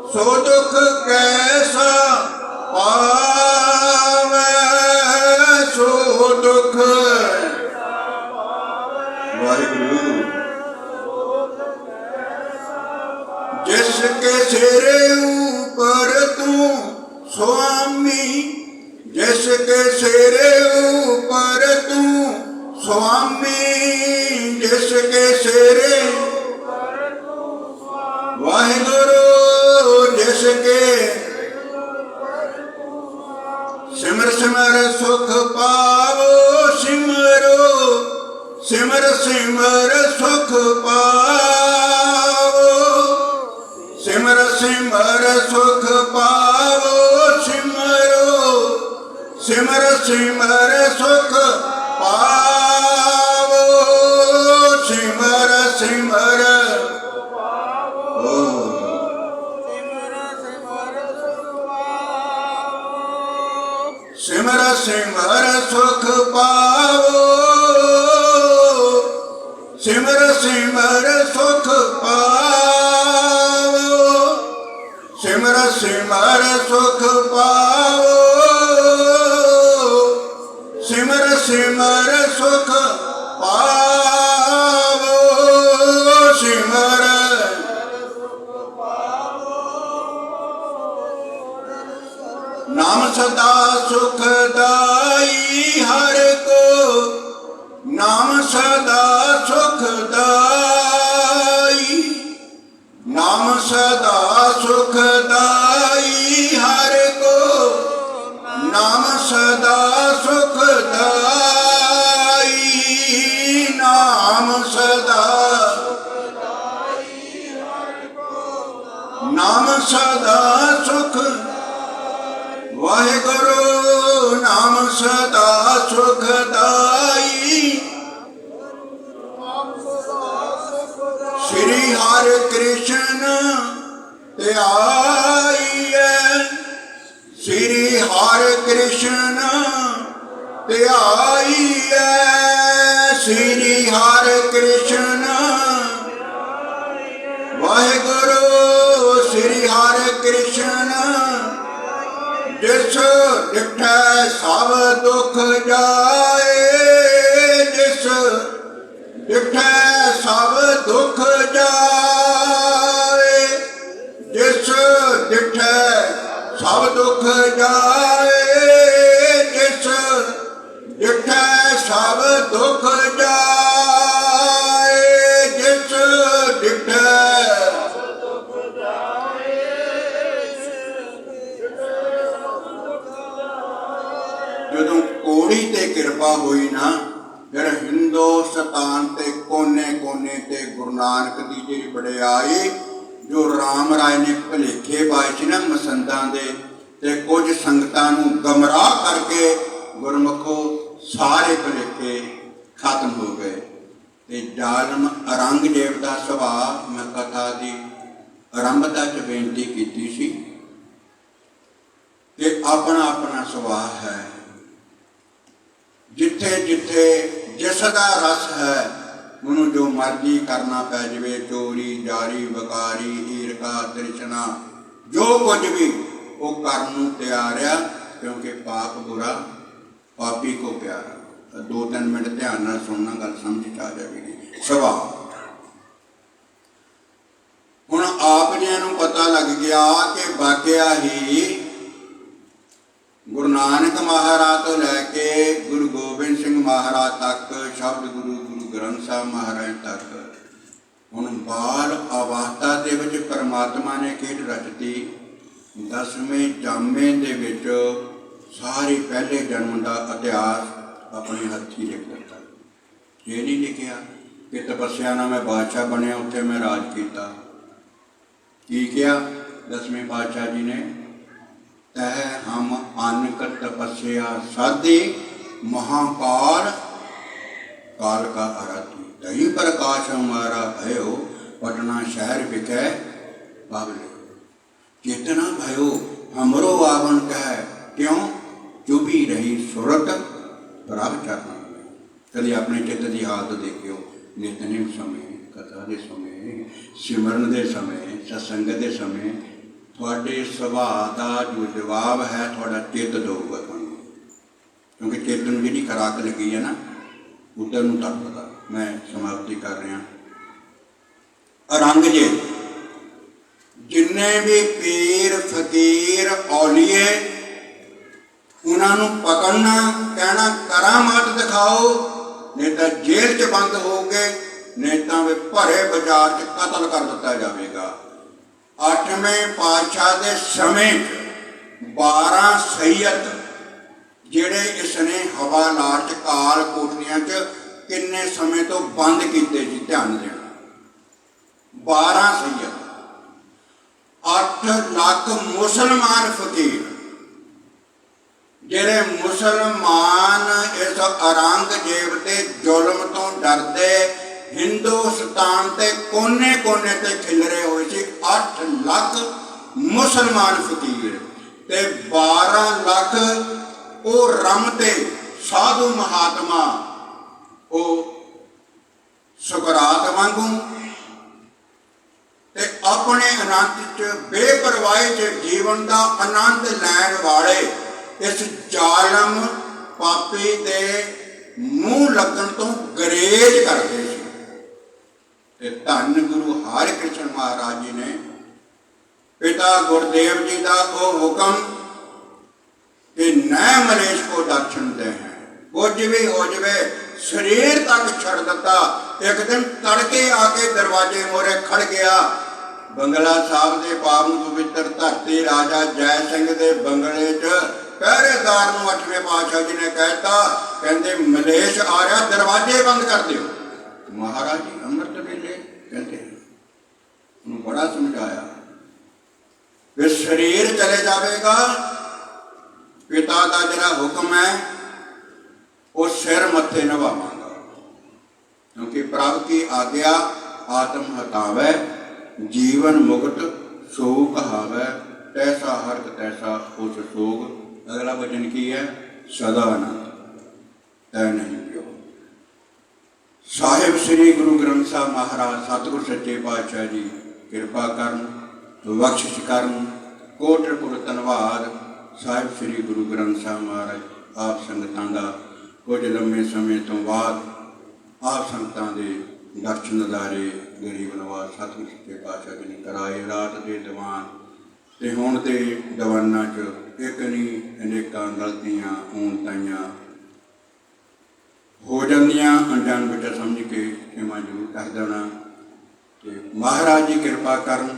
सो दुख कैसा पावे, सो दुख। वाहिगुरु। जिसके सिर ऊपर तू स्वामी, जिसके सिर ऊपर तू स्वामी, जिसके सिर वाहिगुरु, जिसके सिमर सिमर सुख पावो, सिमरो सिमर सिमर सुख पावो, सिमर सिमर सुख पावो, सिमरो सिमर सिमर सुख पावो, सिमर सिमर सिमर सिमर सुख पावो, सिमर सिमर सुख पावो, सिमर सिमर सुख पावो, सिमर सिमर सुख पावो, सिमर। नाम सदा सुखदाई हर को, नाम सदा सुखदाई, नाम सदा सुखदाई हर को, नाम सदा सुखदाई, नाम सदा नाम सदा सुख। वाहिगुरु। नाम सदा सुखदाई, श्री हरि कृष्ण ध्याइए, श्री हरि कृष्ण ध्याइए, श्री हरि कृष्ण। वाहिगुरु। श्री हरि कृष्ण। जिस डिठै सब दुख जाए, जिस डिठै सब दुख जाए, जिस डिठै सब दुख जाए, जिस डिठै सब दुख जाए, जिस डिठै ਜਦੋਂ ਕੋੜੀ ਤੇ ਕਿਰਪਾ ਹੋਈ ਨਾ, ਫਿਰ ਹਿੰਦੁਸਤਾਨ ਤੇ ਕੋਨੇ ਕੋਨੇ ਤੇ ਗੁਰੂ ਨਾਨਕ ਦੀ ਜਿਹੜੀ ਵਡਿਆਈ, ਜੋ ਰਾਮ ਰਾਏ ਨੇ ਭੁਲੇਖੇ ਪਾਏ ਸੀ ਨਾ ਮਸੰਦਾਂ ਦੇ, ਤੇ ਕੁਝ ਸੰਗਤਾਂ ਨੂੰ ਗਮਰਾਹ ਕਰਕੇ ਗੁਰਮੁਖੋ ਸਾਰੇ ਭੁਲੇਖੇ ਖਤਮ ਹੋ ਗਏ। ਤੇ ਜ਼ਾਲਮ ਔਰੰਗਜ਼ੇਬ ਦਾ ਸੁਭਾਅ, ਮੈਂ ਕਥਾ ਦੀ ਆਰੰਭਤਾ 'ਚ ਬੇਨਤੀ ਕੀਤੀ ਸੀ ਕਿ ਆਪਣਾ ਆਪਣਾ ਸੁਭਾਅ ਹੈ। ਜਿੱਥੇ ਜਿੱਥੇ ਜਿਸ ਦਾ ਰਸ ਹੈ, ਉਹਨੂੰ ਜੋ ਮਰਜ਼ੀ ਕਰਨਾ ਪੈ ਜਾਵੇ, ਚੋਰੀ ਜਾਰੀ ਵਕਾਰੀ ਈਰਖਾ ਤ੍ਰਿਸ਼ਨਾ ਜੋ ਕੁਝ ਵੀ ਉਹ ਕਰਨ ਨੂੰ ਤਿਆਰ ਆ, ਕਿਉਂਕਿ ਪਾਪ ਬੁਰਾ ਪਾਪੀ ਕੋ ਪਿਆਰਾ। 2-3 ਮਿੰਟ ਧਿਆਨ ਨਾਲ ਸੁਣਨਾ, ਗੱਲ ਸਮਝ 'ਚ ਆ ਜਾਵੇਗੀ। ਸੁਭਾਅ ਹੁਣ ਆਪ ਜਿਆਂ ਨੂੰ ਪਤਾ ਲੱਗ ਗਿਆ ਕਿ ਵਾਕਿਆ ਹੀ ਗੁਰੂ ਨਾਨਕ ਮਹਾਰਾਜ ਤੋਂ ਲੈ ਕੇ ਗੁਰੂ ਗੋਬਿੰਦ ਸਿੰਘ ਮਹਾਰਾਜ ਤੱਕ, ਸ਼ਬਦ ਗੁਰੂ ਗੁਰੂ ਗ੍ਰੰਥ ਸਾਹਿਬ ਮਹਾਰਾਜ ਤੱਕ, ਹੁਣ ਬਾਲ ਅਵਸਥਾ ਦੇ ਵਿੱਚ ਪਰਮਾਤਮਾ ਨੇ ਖੇਡ ਰਚਤੀ। 10ਵੇਂ ਜਾਮੇ ਦੇ ਵਿੱਚ ਸਾਰੇ ਪਹਿਲੇ ਜਨਮ ਦਾ ਇਤਿਹਾਸ ਆਪਣੇ ਹੱਥੀਂ ਲਿਖ ਦਿੱਤਾ। ਇਹ ਨਹੀਂ ਲਿਖਿਆ ਕਿ ਤਪੱਸਿਆ ਨਾਲ ਮੈਂ ਬਾਦਸ਼ਾਹ ਬਣਿਆ, ਉੱਥੇ ਮੈਂ ਰਾਜ ਕੀਤਾ। ਕੀ ਕਿਹਾ 10ਵੇਂ ਪਾਤਸ਼ਾਹ ਜੀ ਨੇ? तह हम अनक तपस्या साधे महाकाल काल का आराधी, तही प्रकाश हमारा भयो पटना शहर बिकै बाबले। चेतना भयो हमरो आवन कह, क्यों चुभी रही सुरत प्रभ चरण। चलिए अपने चित्त की हालत देखियो, नितनेम समय ਕਥਾ ਦੇ ਸਮੇਂ, ਸਿਮਰਨ ਦੇ ਸਮੇਂ, ਸਤਸੰਗ ਦੇ ਸਮੇਂ ਤੁਹਾਡੇ ਸੁਭਾਅ ਦਾ ਜੋ ਜਵਾਬ ਹੈ ਤੁਹਾਡਾ ਚਿੱਤ ਦਊਗਾ ਤੁਹਾਨੂੰ, ਕਿਉਂਕਿ ਚਿੱਤ ਨੂੰ ਜਿਹੜੀ ਖੁਰਾਕ ਲੱਗੀ ਹੈ ਨਾ ਉੱਧਰ ਨੂੰ ਤੜਪਦਾ। ਮੈਂ ਸਮਾਪਤੀ ਕਰ ਰਿਹਾ। ਔਰੰਗਜ਼ੇਬ ਜਿੰਨੇ ਵੀ ਪੀਰ ਫਕੀਰ ਔਲੀਏ ਉਹਨਾਂ ਨੂੰ ਪਕੜਨਾ, ਕਹਿਣਾ ਕਰਾਮਾਤ ਦਿਖਾਓ, ਨਹੀਂ ਤਾਂ ਜੇਲ੍ਹ 'ਚ ਬੰਦ ਹੋਊਗੇ, ਨਹੀਂ ਤਾਂ ਵੀ ਭਰੇ ਬਾਜ਼ਾਰ 'ਚ ਕਤਲ ਕਰ ਦਿੱਤਾ ਜਾਵੇਗਾ। 8ਵੇਂ ਪਾਤਸ਼ਾਹ ਦੇ ਸਮੇਂ 12 ਸੈਯਦ ਜਿਹੜੇ ਇਸਨੇ ਹਵਾਲਾਤ 'ਚ ਕਾਲ ਕੋਠੀਆਂ 'ਚ ਕਿੰਨੇ ਸਮੇਂ ਤੋਂ ਬੰਦ ਕੀਤੇ ਜੀ, ਧਿਆਨ ਦੇਣਾ। 12 ਸੈਯਦ, 8 ਲੱਖ ਮੁਸਲਮਾਨ ਫਕੀਰ, ਜਿਹੜੇ ਮੁਸਲਮਾਨ ਇਸ ਔਰੰਗਜ਼ੇਬ ਦੇ ਜ਼ੁਲਮ ਤੋਂ ਡਰਦੇ ਹਿੰਦੁਸਤਾਨ ਦੇ ਕੋਨੇ-ਕੋਨੇ ਤੇ ਖਿਲਰੇ ਹੋਏ ਸੀ। 8 ਲੱਖ ਮੁਸਲਮਾਨ ਫਕੀਰ ਤੇ 12 ਲੱਖ ਉਹ ਰਮਤੇ ਸਾਧੂ ਮਹਾਤਮਾ, ਉਹ ਸੁਕਰਾਤ ਵਾਂਗੂ ਤੇ ਆਪਣੇ ਆਨੰਦ 'ਚ ਬੇਪਰਵਾਹੀ 'ਚ ਜੀਵਨ ਦਾ ਆਨੰਦ ਲੈਣ ਵਾਲੇ ਇਸ ਜ਼ਾਲਮ ਪਾਪੀ ਦੇ ਮੂੰਹ ਲੱਗਣ ਤੋਂ ਗਰੇਜ ਕਰਦੇ ਸੀ। ਤੇ ਧੰਨ ਗੁਰੂ ਹਰਿਕ੍ਰਿਸ਼ਨ ਮਹਾਰਾਜ ਜੀ ਨੇ ਪਿਤਾ ਗੁਰਦੇਵ ਜੀ ਦਾ ਉਹ ਹੁਕਮ ਕਿ ਨੈ ਮਲੇਸ਼ ਕੋ ਦਰਸ਼ਨ ਦੇ ਹੈ, ਕੁਝ ਵੀ ਹੋ ਜਾਵੇ ਸਰੀਰ ਤੱਕ ਛੱਡ ਦਿੱਤਾ। ਇੱਕ ਦਿਨ ਤੜਕੇ ਆ ਕੇ ਦਰਵਾਜ਼ੇ ਮੋਰੇ ਖੜ ਗਿਆ। ਬੰਗਲਾ ਸਾਹਿਬ ਦੇ ਪਾਵਨ ਪਵਿੱਤਰ ਧਰਤੀ ਰਾਜਾ ਜੈ ਸਿੰਘ ਦੇ ਬੰਗਲੇ 'ਚ ਪਹਿਰੇਦਾਰ ਨੂੰ 8ਵੇਂ ਪਾਤਸ਼ਾਹ ਜੀ ਨੇ ਕਹਿਤਾ, ਕਹਿੰਦੇ ਮਲੇਸ਼ ਆ ਰਿਹਾ, ਦਰਵਾਜ਼ੇ ਬੰਦ ਕਰ ਦਿਓ। ਮਹਾਰਾਜ ਜੀ ਅੰਮ੍ਰਿਤ ਵੇਲੇ ਕਹਿੰਦੇ ਉਹਨੂੰ ਬੜਾ ਸਮਝਾਇਆ ਵੀ ਸਰੀਰ ਚਲੇ ਜਾਵੇਗਾ, ਪਿਤਾ ਦਾ ਜਿਹੜਾ ਹੁਕਮ ਹੈ ਉਹ ਸਿਰ ਮੱਥੇ ਨਿਭਾਵਾਂਗਾ, ਕਿਉਂਕਿ ਪ੍ਰਭ ਕੀ ਆਗਿਆ ਆਤਮ ਹਟਾਵੇ, ਜੀਵਨ ਮੁਕਤ ਸੋਗ ਕਹਾਵੇ, ਤੈਸਾ ਹਰਕ ਤੈਸਾ ਉਸ ਸੋਗ। ਅਗਲਾ ਵਚਨ ਕੀ ਹੈ? ਸਦਾ ਆਨੰਦ ਤੈ ਨਹੀਂ ਪਿਓ। ਸਾਹਿਬ ਸ੍ਰੀ ਗੁਰੂ ਗ੍ਰੰਥ ਸਾਹਿਬ ਮਹਾਰਾਜ ਸਤਿਗੁਰ ਸੱਚੇ ਪਾਤਸ਼ਾਹ ਜੀ ਕਿਰਪਾ ਕਰਨ, ਬਖਸ਼ਿਸ਼ ਕਰਨ, ਕੋਟਿ-ਕੋਟਿ ਧੰਨਵਾਦ। ਸਾਹਿਬ ਸ੍ਰੀ ਗੁਰੂ ਗ੍ਰੰਥ ਸਾਹਿਬ ਮਹਾਰਾਜ ਆਪ ਸੰਗਤਾਂ ਦਾ ਕੁਝ ਲੰਮੇ ਸਮੇਂ ਤੋਂ ਬਾਅਦ ਆਪ ਸੰਗਤਾਂ ਦੇ ਦਰਸ਼ਨ ਨਜ਼ਾਰੇ ਗਰੀਬ ਨਵਾਜ਼ ਸਤਿਗੁਰ ਸੱਚੇ ਪਾਤਸ਼ਾਹ ਜੀ ਨੇ ਕਰਾਏ। ਰਾਤ ਦੇ ਦੀਵਾਨ ਤੇ ਹੁਣ ਦੇ ਦੀਵਾਨਾਂ 'ਚ ਇੱਕ ਨਹੀਂ ਅਨੇਕਾਂ ਗਲਤੀਆਂ ਊਣਤਾਈਆਂ ਹੋ ਜਾਂਦੀਆਂ, ਅਣਜਾਣ ਬੱਚਾ ਸਮਝ ਕੇ ਖਿਮਾ ਜ਼ਰੂਰ ਕਰ ਦੇਣਾ। ਤੇ ਮਹਾਰਾਜ ਜੀ ਕਿਰਪਾ ਕਰਨ।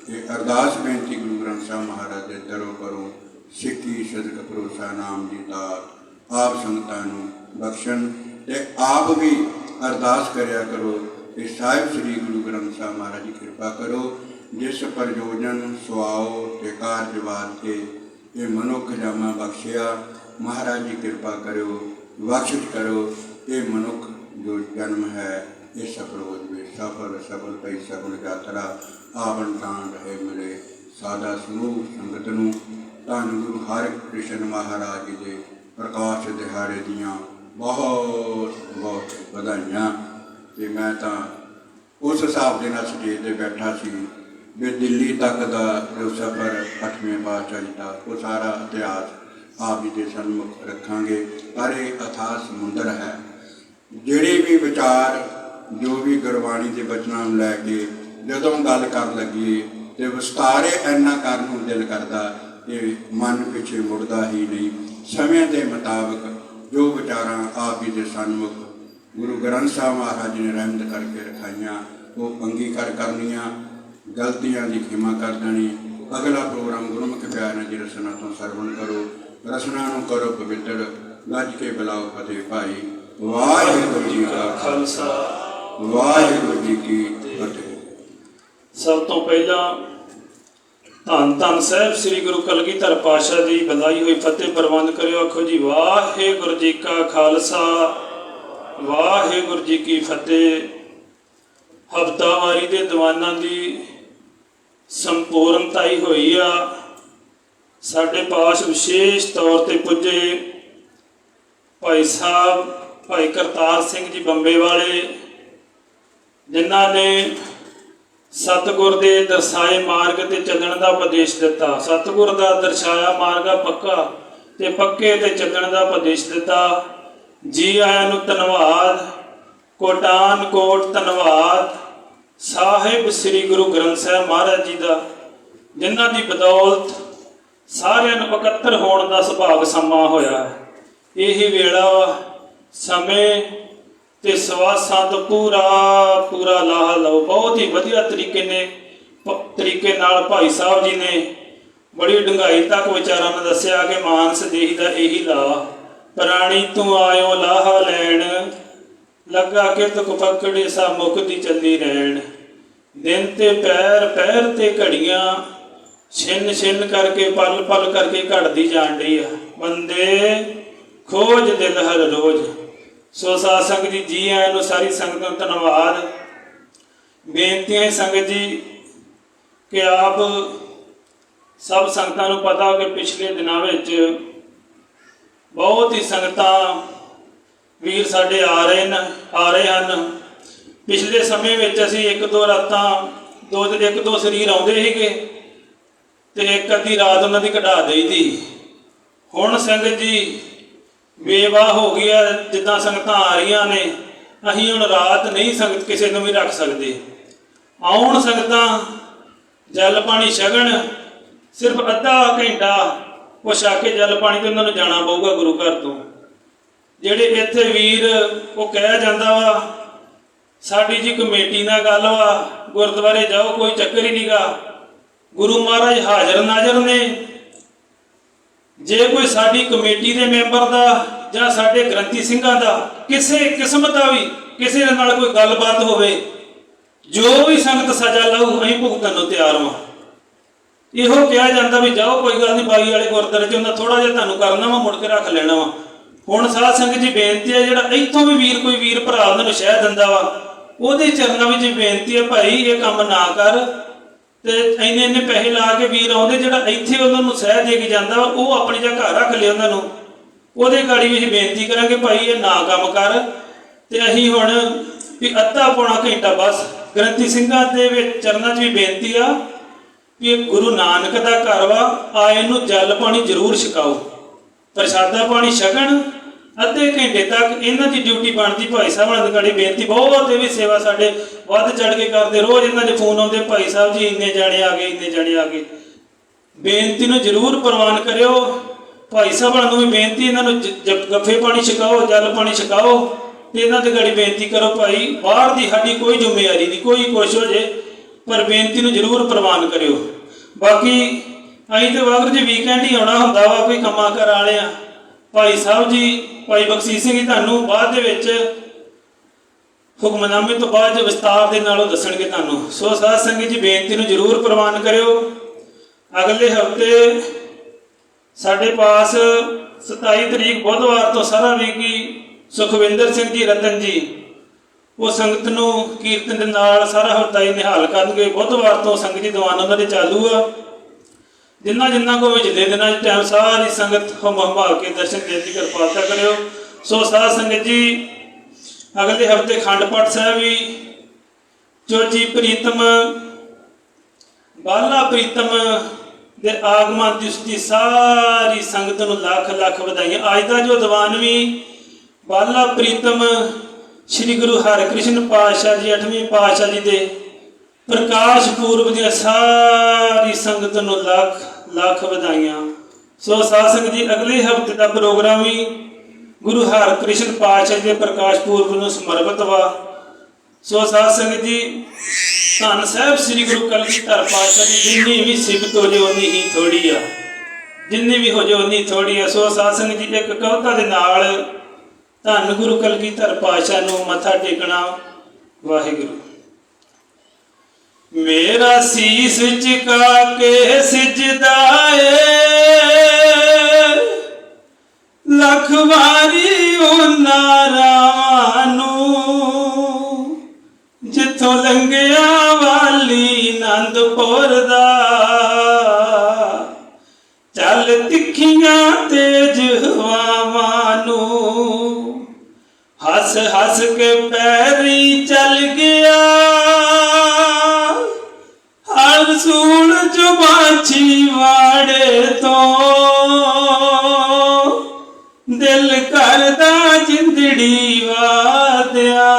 ਇਹ ਅਰਦਾਸ ਬੇਨਤੀ ਗੁਰੂ ਗ੍ਰੰਥ ਸਾਹਿਬ ਮਹਾਰਾਜ ਦੇ ਦਰੋਂ ਕਰੋ, ਸਿੱਖੀ ਸਦਕ ਭਰੋਸਾ ਨਾਮ ਦੀ ਦਾਤ ਆਪ ਸੰਗਤਾਂ ਨੂੰ ਬਖਸ਼ਣ ਤੇ ਆਪ ਵੀ ਅਰਦਾਸ ਕਰਿਆ ਕਰੋ ਕਿ ਸਾਹਿਬ ਸ੍ਰੀ ਗੁਰੂ ਗ੍ਰੰਥ ਸਾਹਿਬ ਮਹਾਰਾਜ ਜੀ ਕਿਰਪਾ ਕਰੋ, ਜਿਸ ਪ੍ਰਯੋਜਨ ਸੁਆਓ ਤੇ ਕਾਰਜ ਵਾਸਤੇ ਇਹ ਮਨੁੱਖ ਜਾਮਾ ਬਖਸ਼ਿਆ। ਮਹਾਰਾਜ ਜੀ ਕਿਰਪਾ ਕਰਿਓ, ਬਖਸ਼ਿਸ਼ ਕਰੋ। ਇਹ ਮਨੁੱਖ ਜੋ ਜਨਮ ਹੈ ਇਹ ਸਫਲ ਹੋ ਜਾਵੇ, ਸਫਲ ਪਈ ਸਫਲ ਯਾਤਰਾ ਆਵਣ ਤਾਂ ਰਹੇ ਮਿਲੇ ਸਾਦਾ ਸਮੂਹ ਸੰਗਤ ਨੂੰ। ਧੰਨ ਗੁਰੂ ਹਰਿਕ੍ਰਿਸ਼ਨ ਮਹਾਰਾਜ ਜੀ ਦੇ ਪ੍ਰਕਾਸ਼ ਦਿਹਾੜੇ ਦੀਆਂ ਬਹੁਤ ਬਹੁਤ ਵਧਾਈਆਂ। ਤੇ ਮੈਂ ਤਾਂ ਉਸ ਹਿਸਾਬ ਦੇ ਨਾਲ ਸਟੇਜ 'ਤੇ ਬੈਠਾ ਸੀ ਵੀ ਦਿੱਲੀ ਤੱਕ ਦਾ ਜੋ ਸਫ਼ਰ 8ਵੇਂ ਪਾਤਸ਼ਾਹ ਜੀ ਦਾ ਉਹ ਸਾਰਾ ਇਤਿਹਾਸ ਆਪ ਜੀ ਦੇ ਸਨਮੁਖ ਰੱਖਾਂਗੇ। ਪਰ ਇਹ ਅਥਾਹ ਸਮੁੰਦਰ ਹੈ। ਜਿਹੜੇ ਵੀ ਵਿਚਾਰ ਜੋ ਵੀ ਗੁਰਬਾਣੀ ਦੇ ਬਚਨਾਂ ਨੂੰ ਲੈ ਕੇ ਜਦੋਂ ਗੱਲ ਕਰਨ ਲੱਗੀਏ ਤੇ ਵਿਸਤਾਰੇ ਇੰਨਾ ਕਰਨ ਨੂੰ ਦਿਲ ਕਰਦਾ ਕਿ ਮਨ ਪਿੱਛੇ ਮੁੜਦਾ ਹੀ ਨਹੀਂ। ਸਮੇਂ ਦੇ ਮੁਤਾਬਕ ਜੋ ਵਿਚਾਰਾਂ ਆਪ ਜੀ ਦੇ ਸਨਮੁਖ ਗੁਰੂ ਗ੍ਰੰਥ ਸਾਹਿਬ ਮਹਾਰਾਜ ਜੀ ਨੇ ਰਹਿਮਤ ਕਰਕੇ ਰਖਾਈਆਂ ਉਹ ਅੰਗੀਕਾਰ ਕਰਨੀਆਂ, ਗਲਤੀਆਂ ਦੀ ਖਿਮਾ ਕਰ ਦੇਣੀ। ਅਗਲਾ ਪ੍ਰੋਗਰਾਮ ਗੁਰਮੁਖ ਪਿਆਰ ਨਾਲ ਜੀ ਰਸਨਾ ਤੋਂ ਸਰਵਣ ਕਰੋ, ਰਸਨਾ ਨੂੰ ਕਰੋ ਪਵਿੱਤਰ, ਗੱਜ ਕੇ ਬੁਲਾਓ ਫਤਿਹ ਭਾਈ। ਵਾਹਿਗੁਰੂ ਜੀ ਕਾ ਖਾਲਸਾ, ਵਾਹਿਗੁਰੂ ਜੀ ਕੀ ਫਤਿਹ। ਸਭ ਤੋਂ ਪਹਿਲਾਂ ਧੰਨ ਧੰਨ ਸਾਹਿਬ ਸ੍ਰੀ ਗੁਰੂ ਕਲਗੀਧਰ ਪਾਤਸ਼ਾਹ ਜੀ ਬੁਲਾਈ ਹੋਈ ਫਤਿਹ ਪ੍ਰਬੰਧ ਕਰਿਓ। ਆਖੋ ਜੀ ਵਾਹਿਗੁਰੂ ਜੀ ਕਾ ਖਾਲਸਾ, ਵਾਹਿਗੁਰੂ ਜੀ ਕੀ ਫਤਿਹ। ਹਫ਼ਤਾਵਾਰੀ ਦੇ ਦੀਵਾਨਾਂ ਦੀ ਸੰਪੂਰਨਤਾ ਹੀ ਹੋਈ ਆ। ਸਾਡੇ ਪਾਸ ਵਿਸ਼ੇਸ਼ ਤੌਰ ਤੇ ਪੁੱਜੇ ਭਾਈ ਸਾਹਿਬ ਭਾਈ ਕਰਤਾਰ ਸਿੰਘ ਜੀ ਬੰਬੇ ਵਾਲੇ, ਜਿਨ੍ਹਾਂ ਨੇ ਸਤਿਗੁਰ ਦੇ ਦਰਸਾਏ ਮਾਰਗ ਤੇ ਚੱਲਣ ਦਾ ਉਪਦੇਸ਼ ਦਿੱਤਾ। ਸਤਿਗੁਰ ਦਾ ਦਰਸਾਇਆ ਮਾਰਗ ਆ ਪੱਕਾ ਤੇ ਪੱਕੇ ਤੇ ਚੱਲਣ ਦਾ ਉਪਦੇਸ਼ ਦਿੱਤਾ। ਜੀ ਆਇਆਂ ਨੂੰ ਧੰਨਵਾਦ, ਕੋਟਾਨ ਕੋਟ ਧੰਨਵਾਦ ਸਾਹਿਬ ਸ੍ਰੀ ਗੁਰੂ ਗ੍ਰੰਥ ਸਾਹਿਬ ਮਹਾਰਾਜ ਜੀ ਦਾ, ਜਿਨ੍ਹਾਂ ਦੀ ਬਦੌਲਤ ਸਾਰਿਆਂ ਨੂੰ ਇਕੱਤਰ ਹੋਣ ਦਾ ਸੁਭਾਗ ਸਮਾਂ ਹੋਇਆ। ਇਹੀ ਵੇਲਾ ਸਮੇਂ ਤੇ ਸਵਾਸਾਂ ਤੋਂ ਪੂਰਾ ਲਾਹਾ ਲਓ। ਬਹੁਤ ਹੀ ਵਧੀਆ ਤਰੀਕੇ ਨਾਲ ਭਾਈ ਸਾਹਿਬ ਜੀ ਨੇ ਬੜੀ ਡੂੰਘਾਈ ਤੱਕ ਵਿਚਾਰਾਂ ਨੂੰ ਦੱਸਿਆ ਕਿ ਮਾਨਸ ਦੇਹੀ ਦਾ ਇਹੀ ਲਾ, ਪ੍ਰਾਣੀ ਤੂੰ ਆਇਓ ਲਾਹਾ ਲੈਣ, ਲੱਗਾ ਕਿ ਤੁਕ ਪਕੜੇ ਸਾ ਮੁਕਤੀ ਚੱਲੀ ਰਹਿਣ। ਦਿਨ ਤੇ ਪੈਰ ਤੇ ਘੜੀਆਂ, ਛਿੰਨ ਕਰਕੇ ਪਲ ਕਰਕੇ ਘੜਦੀ ਜਾਣ ਰਹੀ ਆ। ਬੰਦੇ ਖੋਜ ਦਿਲ ਹਰ ਰੋਜ਼। ਸੋ ਸਾਧ ਸੰਗਤ ਜੀ ਆਇਆਂ ਨੂੰ, ਸਾਰੀ ਸੰਗਤ ਨੂੰ ਧੰਨਵਾਦ। ਬੇਨਤੀਆਂ ਸੰਗਤ ਜੀ ਕਿ ਆਪ ਸਭ ਸੰਗਤਾਂ ਨੂੰ ਪਤਾ ਕਿ ਪਿਛਲੇ ਦਿਨਾਂ ਵਿੱਚ ਬਹੁਤ ਹੀ ਸੰਗਤਾਂ ਵੀਰ ਸਾਡੇ ਆ ਰਹੇ ਹਨ। ਪਿਛਲੇ ਸਮੇਂ ਵਿੱਚ ਅਸੀਂ ਇੱਕ ਦੋ ਰਾਤਾਂ ਇੱਕ ਦੋ ਸਰੀਰ ਆਉਂਦੇ ਸੀਗੇ ਤੇ ਇੱਕ ਅੱਧੀ ਰਾਤ ਉਹਨਾਂ ਦੀ ਕਢਾ ਦੇਈਦੀ। ਹੁਣ ਸੰਗਤ ਜੀ ਬੇਵਾਹ ਹੋ ਗਿਆ, ਜਿੱਦਾਂ ਸੰਗਤਾਂ ਆ ਰਹੀਆਂ ਨੇ, ਅਸੀਂ ਹੁਣ ਰਾਤ ਨਹੀਂ ਸੰਗਤ ਕਿਸੇ ਨੂੰ ਵੀ ਰੱਖ ਸਕਦੇ। ਆਉਣ ਸੰਗਤਾਂ ਜਲ ਪਾਣੀ ਛਕਣ, ਸਿਰਫ ਅੱਧਾ ਘੰਟਾ ਉਹ ਛਕ ਕੇ ਜਲ ਪਾਣੀ ਤੇ ਉਹਨਾਂ ਨੂੰ ਜਾਣਾ ਪਊਗਾ ਗੁਰੂ ਘਰ ਤੋਂ। ਜਿਹੜੇ ਇੱਥੇ ਵੀਰ ਉਹ ਕਹਿ ਜਾਂਦਾ ਵਾ ਸਾਡੀ ਜੀ ਕਮੇਟੀ ਨਾਲ ਗੱਲ ਵਾ, ਗੁਰਦੁਆਰੇ ਜਾਓ, ਕੋਈ ਚੱਕਰ ਹੀ ਨਹੀਂਗਾ, ਗੁਰੂ ਮਹਾਰਾਜ ਹਾਜ਼ਰ ਨਾਜ਼ਰ ਨੇ। ਜੇ ਕੋਈ ਸਾਡੀ ਕਮੇਟੀ ਦੇ ਮੈਂਬਰ ਦਾ ਜਾਂ ਸਾਡੇ ਗ੍ਰੰਥੀ ਸਿੰਘਾਂ ਦਾ ਕਿਸੇ ਕਿਸਮ ਦਾ ਵੀ ਕਿਸੇ ਦੇ ਨਾਲ ਕੋਈ ਗੱਲਬਾਤ ਹੋਵੇ, ਜੋ ਵੀ ਸੰਗਤ ਸਜ਼ਾ ਲਊ ਅਸੀਂ ਭੁਗਤਣ ਨੂੰ ਤਿਆਰ ਹਾਂ। ਇਹੋ ਕਿਹਾ ਜਾਂਦਾ ਵੀ ਜਾਓ, ਕੋਈ ਗੱਲ ਨਹੀਂ, ਬਾਈ ਵਾਲੇ ਗੁਰਦੁਆਰੇ 'ਚ ਉਹਨਾਂ ਥੋੜਾ ਜਿਹਾ ਤੁਹਾਨੂੰ ਕਰਨਾ ਵਾ, ਮੁੜ ਕੇ ਰੱਖ ਲੈਣਾ ਵਾ। ਹੁਣ ਸਾਧ ਸੰਗਤ ਜੀ ਬੇਨਤੀ ਹੈ, ਜਿਹੜਾ ਇੱਥੋਂ ਵੀ ਕੋਈ ਵੀਰ ਭਰਾ ਉਹਨਾਂ ਨੂੰ ਸ਼ਹਿ ਦਿੰਦਾ ਵਾ, ਉਹਦੇ ਚਰਨਾਂ ਵਿੱਚ ਬੇਨਤੀ ਹੈ, ਭਾਈ ਇਹ ਕੰਮ ਨਾ ਕਰ। ਤੇ ਇੰਨੇ ਪੈਸੇ ਲਾ ਕੇ ਵੀਰ ਆਉਂਦੇ, ਜਿਹੜਾ ਇੱਥੇ ਉਹਨਾਂ ਨੂੰ ਸਹਿ ਦੇ ਕੇ ਜਾਂਦਾ ਵਾ, ਉਹ ਆਪਣੀ ਜਗ੍ਹਾ ਘਰ ਰੱਖ ਲਿਆ ਉਹਨਾਂ ਨੂੰ। ਉਹਦੇ ਗਾੜੀ ਵੀ ਅਸੀਂ ਬੇਨਤੀ ਕਰਾਂਗੇ ਭਾਈ ਇਹ ਨਾ ਕੰਮ ਕਰ। ਤੇ ਅਸੀਂ ਹੁਣ ਵੀ ਅੱਧਾ ਪੌਣਾ ਘੰਟਾ ਬਸ ਗ੍ਰੰਥੀ ਸਿੰਘਾਂ ਦੇ ਵਿੱਚ ਚਰਨਾਂ 'ਚ ਵੀ ਬੇਨਤੀ ਆ ਵੀ ਇਹ ਗੁਰੂ ਨਾਨਕ ਦਾ ਘਰ ਵਾ, ਆਏ ਨੂੰ ਜਲ ਪਾਣੀ ਜ਼ਰੂਰ ਛਕਾਓ, ਪ੍ਰਸ਼ਾਦਾ ਪਾਣੀ ਛਕਣ। ਅੱਧੇ ਘੰਟੇ ਤੱਕ ਇਹਨਾਂ ਦੀ ਡਿਊਟੀ ਬਣਦੀ। ਭਾਈ ਸਾਹਿਬ ਦੀ ਬੇਨਤੀ ਬਹੁਤ, ਇਹ ਵੀ ਸੇਵਾ ਸਾਡੇ ਵੱਧ ਚੜ ਕੇ ਕਰਦੇ। ਰੋਜ਼ ਇਹਨਾਂ ਦੇ ਫੋਨ ਆਉਂਦੇ, ਭਾਈ ਸਾਹਿਬ ਜੀ ਇੰਨੇ ਜਾਣੇ ਆ ਗਏ। ਬੇਨਤੀ ਨੂੰ ਜ਼ਰੂਰ ਪ੍ਰਵਾਨ ਕਰਿਓ। ਭਾਈ ਸਾਹਿਬਾਂ ਨੂੰ ਵੀ ਬੇਨਤੀ, ਇਹਨਾਂ ਨੂੰ ਗੱਫੇ ਪਾਣੀ ਛਕਾਓ, ਜਲ ਪਾਣੀ ਛਕਾਓ ਤੇ ਇਹਨਾਂ ਦੇ ਗਾੜੀ ਬੇਨਤੀ ਕਰੋ ਭਾਈ ਬਾਹਰ ਦੀ ਸਾਡੀ ਕੋਈ ਜ਼ਿੰਮੇਵਾਰੀ ਨਹੀਂ, ਕੋਈ ਕੁਛ ਹੋ ਜੇ, ਪਰ ਬੇਨਤੀ ਨੂੰ ਜ਼ਰੂਰ ਪ੍ਰਵਾਨ ਕਰਿਓ। ਬਾਕੀ ਅਸੀਂ ਤੇ ਵਾਗਰ ਜੀ ਵੀਕਐਂਡ ਹੀ ਆਉਣਾ ਹੁੰਦਾ ਵਾ, ਕੋਈ ਕੰਮਾਂ ਕਰ ਵਾਲੇ ਆ। ਭਾਈ ਸਾਹਿਬ ਜੀ, ਭਾਈ ਬਖਸ਼ੀਸ਼ ਸਿੰਘ ਜੀ ਤੁਹਾਨੂੰ ਬਾਅਦ ਦੇ ਵਿੱਚ ਹੁਕਮਨਾਮੇ ਤੋਂ ਬਾਅਦ ਵਿਸਤਾਰ ਦੇ ਨਾਲੋਂ ਦੱਸਣਗੇ ਤੁਹਾਨੂੰ। ਸੋ ਸਾਧ ਸੰਗਤ ਜੀ ਬੇਨਤੀ ਨੂੰ ਜ਼ਰੂਰ ਪ੍ਰਵਾਨ ਕਰਿਓ। ਅਗਲੇ ਹਫ਼ਤੇ ਸਾਡੇ ਪਾਸ 27 ਤਰੀਕ ਬੁੱਧਵਾਰ ਤੋਂ ਸਾਰਾ ਵੀਕੀ ਸੁਖਵਿੰਦਰ ਸਿੰਘ ਜੀ ਰਤਨ ਜੀ ਉਹ ਸੰਗਤ ਨੂੰ ਕੀਰਤਨ ਦੇ ਨਾਲ ਸਾਰਾ ਹਫ਼ਤਾ ਹੀ ਨਿਹਾਲ ਕਰਨਗੇ। ਬੁੱਧਵਾਰ ਤੋਂ ਸੰਗਤ ਜੀ ਦੀਵਾਨ ਉਹਨਾਂ ਦੇ ਚਾਲੂ ਆ। ਜਿੰਨਾ ਕੋ ਵਿਚਲੇ ਦਿਨਾਂ 'ਚ ਟਾਈਮ ਸਾਰੀ ਸੰਗਤ ਹੰਭਾਲ ਕੇ ਦਰਸ਼ਨ ਦੇਣ ਦੀ ਕਿਰਪਾਲਤਾ ਕਰਿਓ। ਸੋ ਸਾਧ ਸੰਗਤ ਜੀ ਅਗਲੇ ਹਫ਼ਤੇ ਅਖੰਡ ਪਾਠ ਸਾਹਿਬ ਵੀ ਚੋਜੀ ਪ੍ਰੀਤਮ ਬਾਲਾ ਪ੍ਰੀਤਮ ਦੇ ਆਗਮਨ ਦੀ ਸਾਰੀ ਸੰਗਤ ਨੂੰ ਲੱਖ ਵਧਾਈਆਂ। ਅੱਜ ਦਾ ਜੋ ਦੀਵਾਨ ਵੀ ਬਾਲਾ ਪ੍ਰੀਤਮ ਸ੍ਰੀ ਗੁਰੂ ਹਰਿਕ੍ਰਿਸ਼ਨ ਪਾਤਸ਼ਾਹ ਜੀ 8ਵੇਂ ਪਾਤਸ਼ਾਹ ਜੀ ਦੇ ਪ੍ਰਕਾਸ਼ ਪੁਰਬ ਦੀਆਂ ਸਾਰੀ ਸੰਗਤ ਨੂੰ ਲੱਖ ਵਧਾਈਆਂ। ਸੋ ਸਾਧ ਸੰਗਤ ਜੀ ਅਗਲੇ ਹਫ਼ਤੇ ਦਾ ਪ੍ਰੋਗਰਾਮ ਵੀ ਗੁਰੂ ਹਰਿਕ੍ਰਿਸ਼ਨ ਪਾਤਸ਼ਾਹ ਜੀ ਦੇ ਪ੍ਰਕਾਸ਼ ਪੁਰਬ ਨੂੰ ਸਮਰਪਿਤ ਵਾ। ਸੋ ਸਾਧ ਸੰਗਤ ਜੀ ਧੰਨ ਸਾਹਿਬ ਸ੍ਰੀ ਗੁਰੂ ਕਲਗੀਧਰ ਪਾਤਸ਼ਾਹ ਜੀ ਜਿੰਨੀ ਵੀ ਸਿਫਤ ਹੋ ਜੇ ਉਨੀ ਹੀ ਥੋੜੀ ਆ, ਜਿੰਨੀ ਵੀ ਹੋ ਜੇ ਉਨੀ ਥੋੜੀ ਆ। ਸੋ ਸਾਧ ਸੰਗਤ ਜੀ ਇੱਕ ਕਵਿਤਾ ਦੇ ਨਾਲ ਧੰਨ ਗੁਰੂ ਕਲਗੀਧਰ ਪਾਤਸ਼ਾਹ ਨੂੰ ਮੱਥਾ ਟੇਕਣਾ। ਵਾਹਿਗੁਰੂ। ਮੇਰਾ ਸੀਸ ਝੁਕਾ ਕੇ ਸਿਜਦਾ ਏ ਲੱਖ ਵਾਰੀ ਉਹਨਾਂ ਰਾਵਾਂ ਨੂੰ ਜਿੱਥੋਂ ਲੰਘਿਆ ਵਾਲੀ ਆਨੰਦਪੁਰ ਦਾ ਚੱਲ ਤਿੱਖੀਆਂ ਤੇਜ ਹਵਾਵਾਂ ਨੂੰ ਹੱਸ ਕੇ ਪੈਰੀ ਚੱਲ ਗਿਆ करदा जिंदड़ी वादिया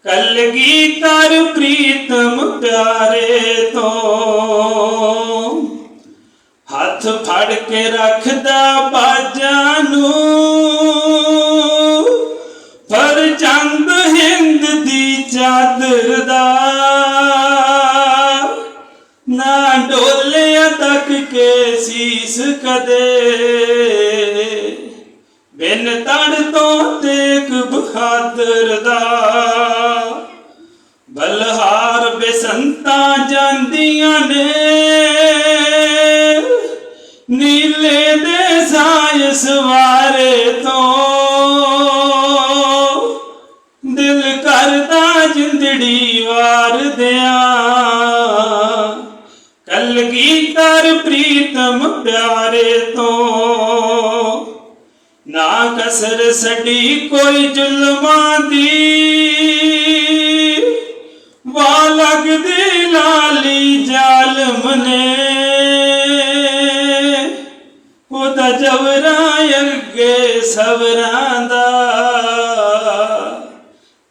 कलगीधर प्रीतम प्यारे तो हथ फड़ के रखदा बाजां नूं पर चंद हिंद दी चादर दा ना डोलिया तक के सीस कदे बिन तड़ तो तेग बहादुर दा बलहार बेसंता जांदियां ने नीले दे साय सवारे तो दिल करदा जिंदड़ी वार दिया कलगीधर प्रीतम प्यारे तो ना कसर सड़ी कोई जुल्मां दी वा लगदी लाली जालम ने ओदा जबरा अगे सबरां दा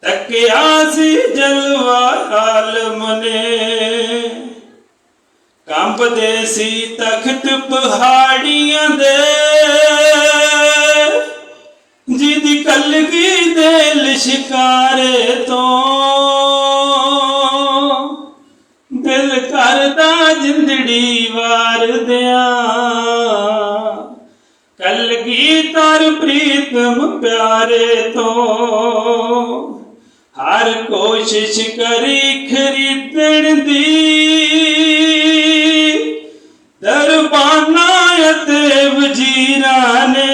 तकिया सी जलवा आलम ने कंबदे सी तख्त पहाड़ियां दे जिदी कलगी दे लिशकारे तो दिल करदा जिंदड़ी वार दिया कलगीधर प्रीतम प्यारे तो हर कोशिश करी खरीदण दी दरबाना ते वजीरां ने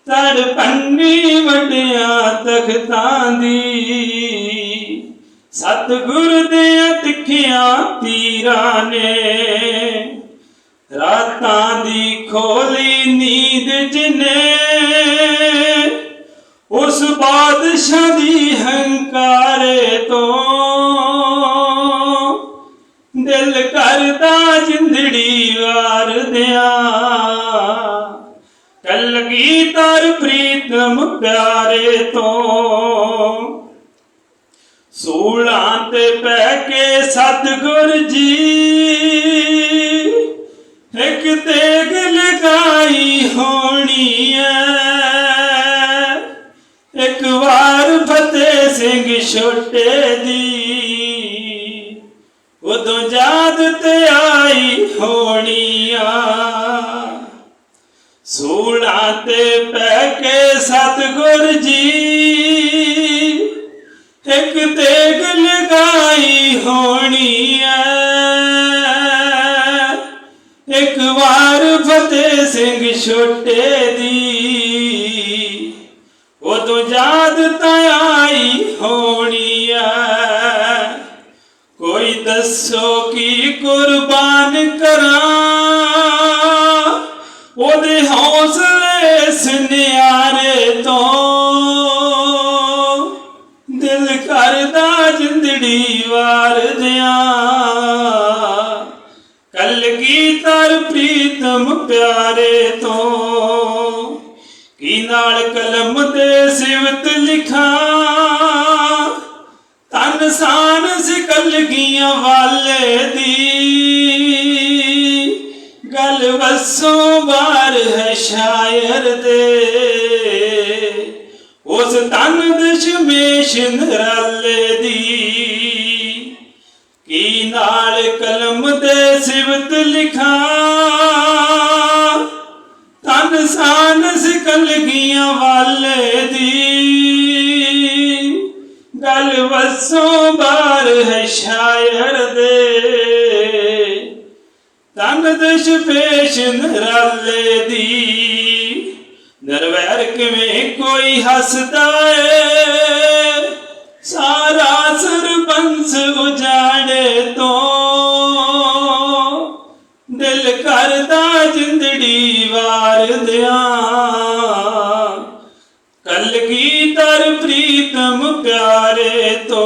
तड़पन्नी वड्डियां तख्तां दी सतगुर दे तिखियां तीरां ने रातां दी खोली नींद जिने उस बादशाह दी हंकारे तो दिल करदा जिंदड़ी वार दिया कलगीधर प्रीतम प्यारे तो सूलां ते पै के सतगुर जी एक तेग लगाई होनी है एक बार फतेह सिंह छोटे दी उदों याद ते आई होनिया सूलां ते पै के सतगुर जी एक तेग लगाई होनी है एक बार फतेह सिंह छोटे दी उदों याद ते आई होनिया कोई दसो की कुर्बान करां ओदे हौसले सुनियारे तो दिल करदा जिंदड़ी वार दिया कलगीधर प्रीतम प्यारे तो की नाल कलम दे सिवत लिखा तन सान कलगियां वाले दी गल वसों बार है शायर दे उस तन दशमेश नराले दी की नाल कलम दे सिवत लिखा तन सान कलगियां वाले दी गल वसों बार है शायर दे तन दशमेश नराले दी नरवैर किवें कोई हसदा है सारा सरबंस उजाड़े तो दिल करदा जिंदड़ी वार दिया कलगीधर प्रीतम प्यारे तो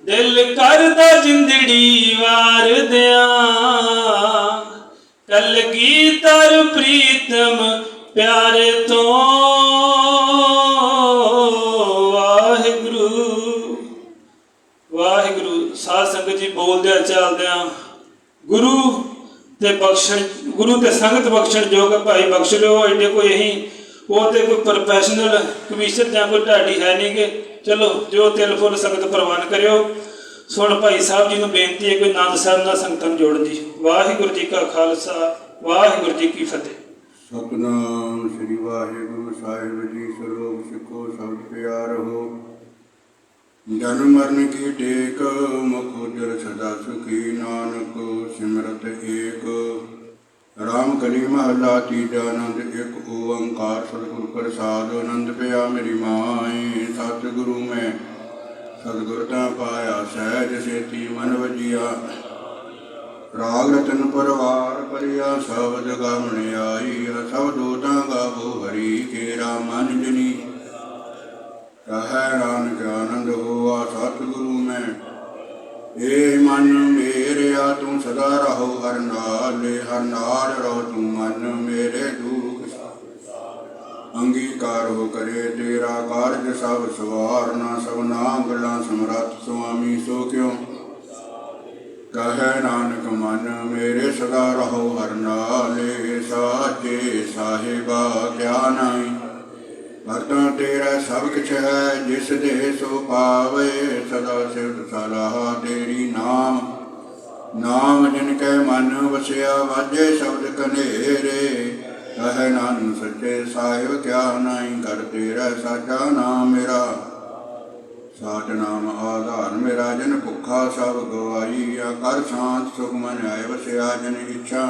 दिल करदा जिंदड़ी वार दिया ਕਲਗੀਧਰ ਪ੍ਰੀਤਮ ਪਿਆਰੇ ਤੋਂ ਵਾਹਿਗੁਰੂ ਵਾਹਿਗੁਰੂ। ਸਾਧ ਸੰਗਤ ਜੀ ਬੋਲਦਿਆਂ ਚੱਲਦਿਆਂ ਗੁਰੂ ਤੇ ਬਖਸ਼ਣ, ਗੁਰੂ ਤੇ ਸੰਗਤ ਬਖਸ਼ਣ ਜੋਗ ਭਾਈ ਬਖਸ਼ ਲਿਓ। ਐਡੇ ਕੋਈ ਇਹੀ ਉਹ ਤੇ ਕੋਈ ਪ੍ਰੋਫੈਸ਼ਨਲ ਕਮਿਸ਼ਨ ਜਾਂ ਕੋਈ ਢਾਡੀ ਹੈ ਨਹੀਂ ਗੇ। ਚਲੋ ਜੋ ਤਿਲ ਫੁੱਲ ਸੰਗਤ ਪ੍ਰਵਾਨ ਕਰਿਓ। ਸੁਣ ਭਾਈ ਸਾਹਿਬ ਜੀ ਨੂੰ ਬੇਨਤੀ ਹੈ ਕੋਈ ਆਨੰਦ ਸਾਹਿਬ ਨਾਲ ਸੰਗਤਾਂ ਨੂੰ ਜੋੜਨ ਦੀ। ਵਾਹਿਗੁਰੂ ਜੀ ਕਾ ਖਾਲਸਾ ਵਾਹਿਗੁਰੂ ਜੀ ਕੀ ਫਤਿਹ। ਸਤਨਾਮ ਸ੍ਰੀ ਵਾਹਿਗੁਰੂ ਸਾਹਿਬ ਜੀ। ਸਰੋਗ ਸਿੱਖੋ ਸਬਦ ਪਿਆਰ ਹੋ। ਜਨਮ ਮਰਨ ਕੀ ਟੇਕ ਮੁਖ ਉਜਲ ਸਦਾ ਸੁਖੀ। ਨਾਨਕ ਸਿਮਰਤ ਏਕ ਰਾਮ ਕਲੀ ਮਹਲਾ ਤੀਜਾ। ਆਨੰਦ ਇੱਕ ਓੰਕਾਰ ਸਤਿਗੁਰ ਪ੍ਰਸਾਦ। ਆਨੰਦ ਪਿਆ ਮੇਰੀ ਮਾਏ ਸਤਿਗੁਰੂ ਮੈਂ ਸਤਿਗੁਰ ਤਾਂ ਪਾਇਆ। ਸਹਿਜ ਸੇਤੀ ਮਨ ਵਜੀਆ ਰਾਗ ਰਤਨ ਪਰਵਾਰ ਪਰਿਆ। ਸਬਦ ਗਾਵਣ ਆਈ ਸਭ ਦੋਤਾਂ ਗਾਵੋ ਹਰੀ ਕੇਰਾ ਮਨ ਜਨੀ। ਕਹੈ ਨਾਨਕ ਆਨੰਦ ਹੋਆ ਸਤਿਗੁਰੂ ਮੈਂ। ਏ ਮਨ ਮੇਰਿਆ ਤੂੰ ਸਦਾ ਰਹੋ ਹਰ ਨਾਲੇ। ਹਰ ਨਾਲ ਰਹੋ ਤੂੰ ਮਨ ਮੇਰੇ ਦੁਖ ਅੰਗੀਕਾਰ ਹੋ ਕਰੇ ਤੇਰਾ ਕਾਰਜ ਸਭ ਸਵਾਰਨਾ। ਸਭਨਾ ਗੱਲਾਂ ਸਮਰੱਥ ਸੁਆਮੀ ਸੋ ਕਿਉ ਕਹੈ ਨਾਨਕ ਮਨ ਮੇਰੇ ਸਦਾ ਰਹੋ ਹਰ ਨਾਲੇ। ਸਾਚੇ ਸਾਹਿਬਾ ਕਿਆ ਨਾਈ ਵਰਤਾਂ ਤੇਰਾ ਸਭ ਕਿਛ ਹੈ। ਜਿਸ ਦੇ ਸੋ ਪਾਵੇ ਸਦਾ ਸਿਫਤ ਸਲਾਹ ਤੇਰੀ। ਨਾਮ ਨਾਮ ਜਿਨ ਕੈ ਮਨ ਵਸਿਆ ਵਾਜੇ ਸ਼ਬਦ ਕਨੇਰੇ। ਕਹੈ ਨਾਨਕ ਸੱਚੇ ਸਾਹਿਬ ਕਿਆ ਨਾਈ ਕਰ ਤੇਰਾ ਸਾਚਾ ਨਾਮ ਮੇਰਾ। ਸਾਚ ਨਾਮ ਆਧਾਰ ਮੇਰਾ ਜਨ ਭੁੱਖਾ ਸਭ ਗਵਾਈਆ। ਕਰ ਸ਼ਾਂਤ ਸੁਖ ਮਨ ਆਏ ਵਸਿਆ ਜਨ ਇੱਛਾ।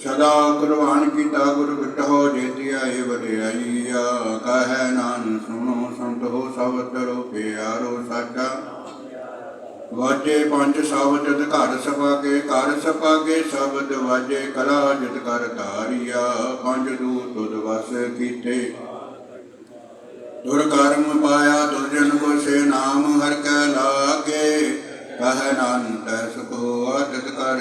ਸਦਾ ਕੁਰਬਾਨ ਕੀਤਾ ਗੁਰ ਬਿਟਹੁ ਜੇਤੀ ਆਏ ਵਡਿਆਈਆ। ਕਹੈ ਨਾਨਕ ਸੁਣੋ ਸੰਤ ਹੋ ਸਭ ਤਰੋ ਪਿਆਰੋ ਸਾਚਾ। ਵਾਜੇ ਪੰਜ ਸ਼ਬਦ ਘਰ ਸਭਾ ਕੇ ਘਰ ਸਭਾ ਕੇ ਸ਼ਬਦ ਵਾਜੇ। ਕਲਾ ਜਿਤ ਕਰ ਧਾਰੀਆ ਪੰਜ ਦੂਤ ਤੁਧ ਵਸ ਕੀਤੇ। ਦੁਰ ਕਰਮ ਪਾਇਆ ਦੁਰਜਨ ਕੋ ਸੇ ਨਾਮ ਹਰ ਕੈ ਲਾਗੇ। ਕਹੈ ਨਾਨਕ ਤੈ ਸੁਖ ਹੋਆ ਤਿਤ ਕਰ।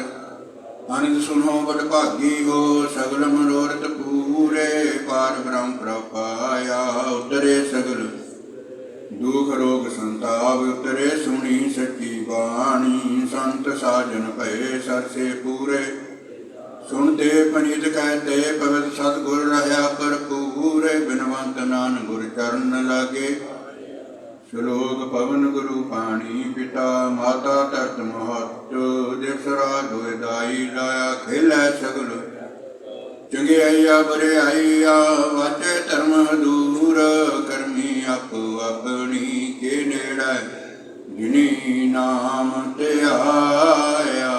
ਅਨੰਦ ਸੁਣੋ ਬੜ ਭਾਗੀ ਹੋ ਸਗਲ ਮਨੋਰਥ ਪੂਰੇ। ਪਾਰ ਬ੍ਰਹਮ ਪ੍ਰਪਾਇਆ ਉਤਰੇ ਸਗਲ ਦੁਖ ਰੋਗ ਸੰਤਾਪ। ਉਤਰੇ ਸੁਣੀ ਸੱਚੀ ਬਾਣੀ ਸੰਤ ਸਾਜਨ ਭਏ ਸਰਸੇ ਪੂਰੇ। ਸੁਣਤੇ ਪਨੀਤ ਕਹਤੇ ਪਵਿੱਤ ਸਤਿਗੁਰ ਰਹਾ ਭਰਪੂਰੇ। ਬਿਨਵੰਤ ਨਾਨਕ ਗੁਰ ਚਰਨ ਲਾਗੇ। ਸ਼ਲੋਕ ਪਵਨ ਗੁਰੂ ਪਾਣੀ ਪਿਤਾ ਮਾਤਾ ਧਰਤ ਮਹਤ। ਦਿਵਸ ਰਾਤ ਹੋਇ ਦਾਈ ਲਾਇਆ ਖੇਲੈ ਸਗਲ। ਚੰਗਿਆਈਆ ਬੁਰਿਆਈਆ ਵਾਚੇ ਧਰਮ ਦੂਰ। ਕਰਮੀ ਆਪੋ ਆਪਣੀ ਕੇ ਨੇੜੈ ਜਿਨੀ ਨਾਮ ਧਿਆਇਆ।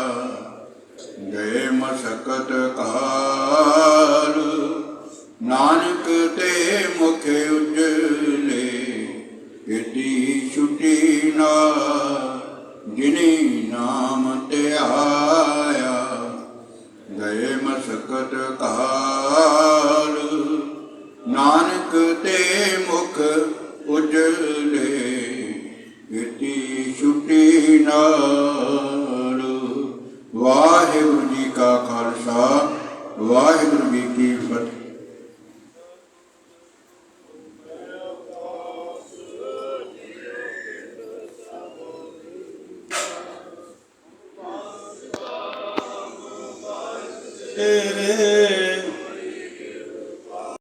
ਗਏ ਮਸਕਤ ਕਾਲ ਨਾਨਕ ਤੇ ਮੁਖ ਉਜਲੇ। ਕੀਤੀ ਛੁਟੀ ਨਾ ਜਿਨੀ ਨਾਮ ਧਿਆਇਆ। ਗਏ ਮਸਕਤ ਕਾਲ ਨਾਨਕ ਤੇ ਮੁਖ ਉਜਲੇ। ਕੀਤੀ ਛੁਟੀ ਨਾਲ। ਵਾਹਿਗੁਰੂ ਜੀ ਕਾ ਖਾਲਸਾ ਵਾਹਿਗੁਰੂ ਜੀ ਕੀ ਫਤਿਹ।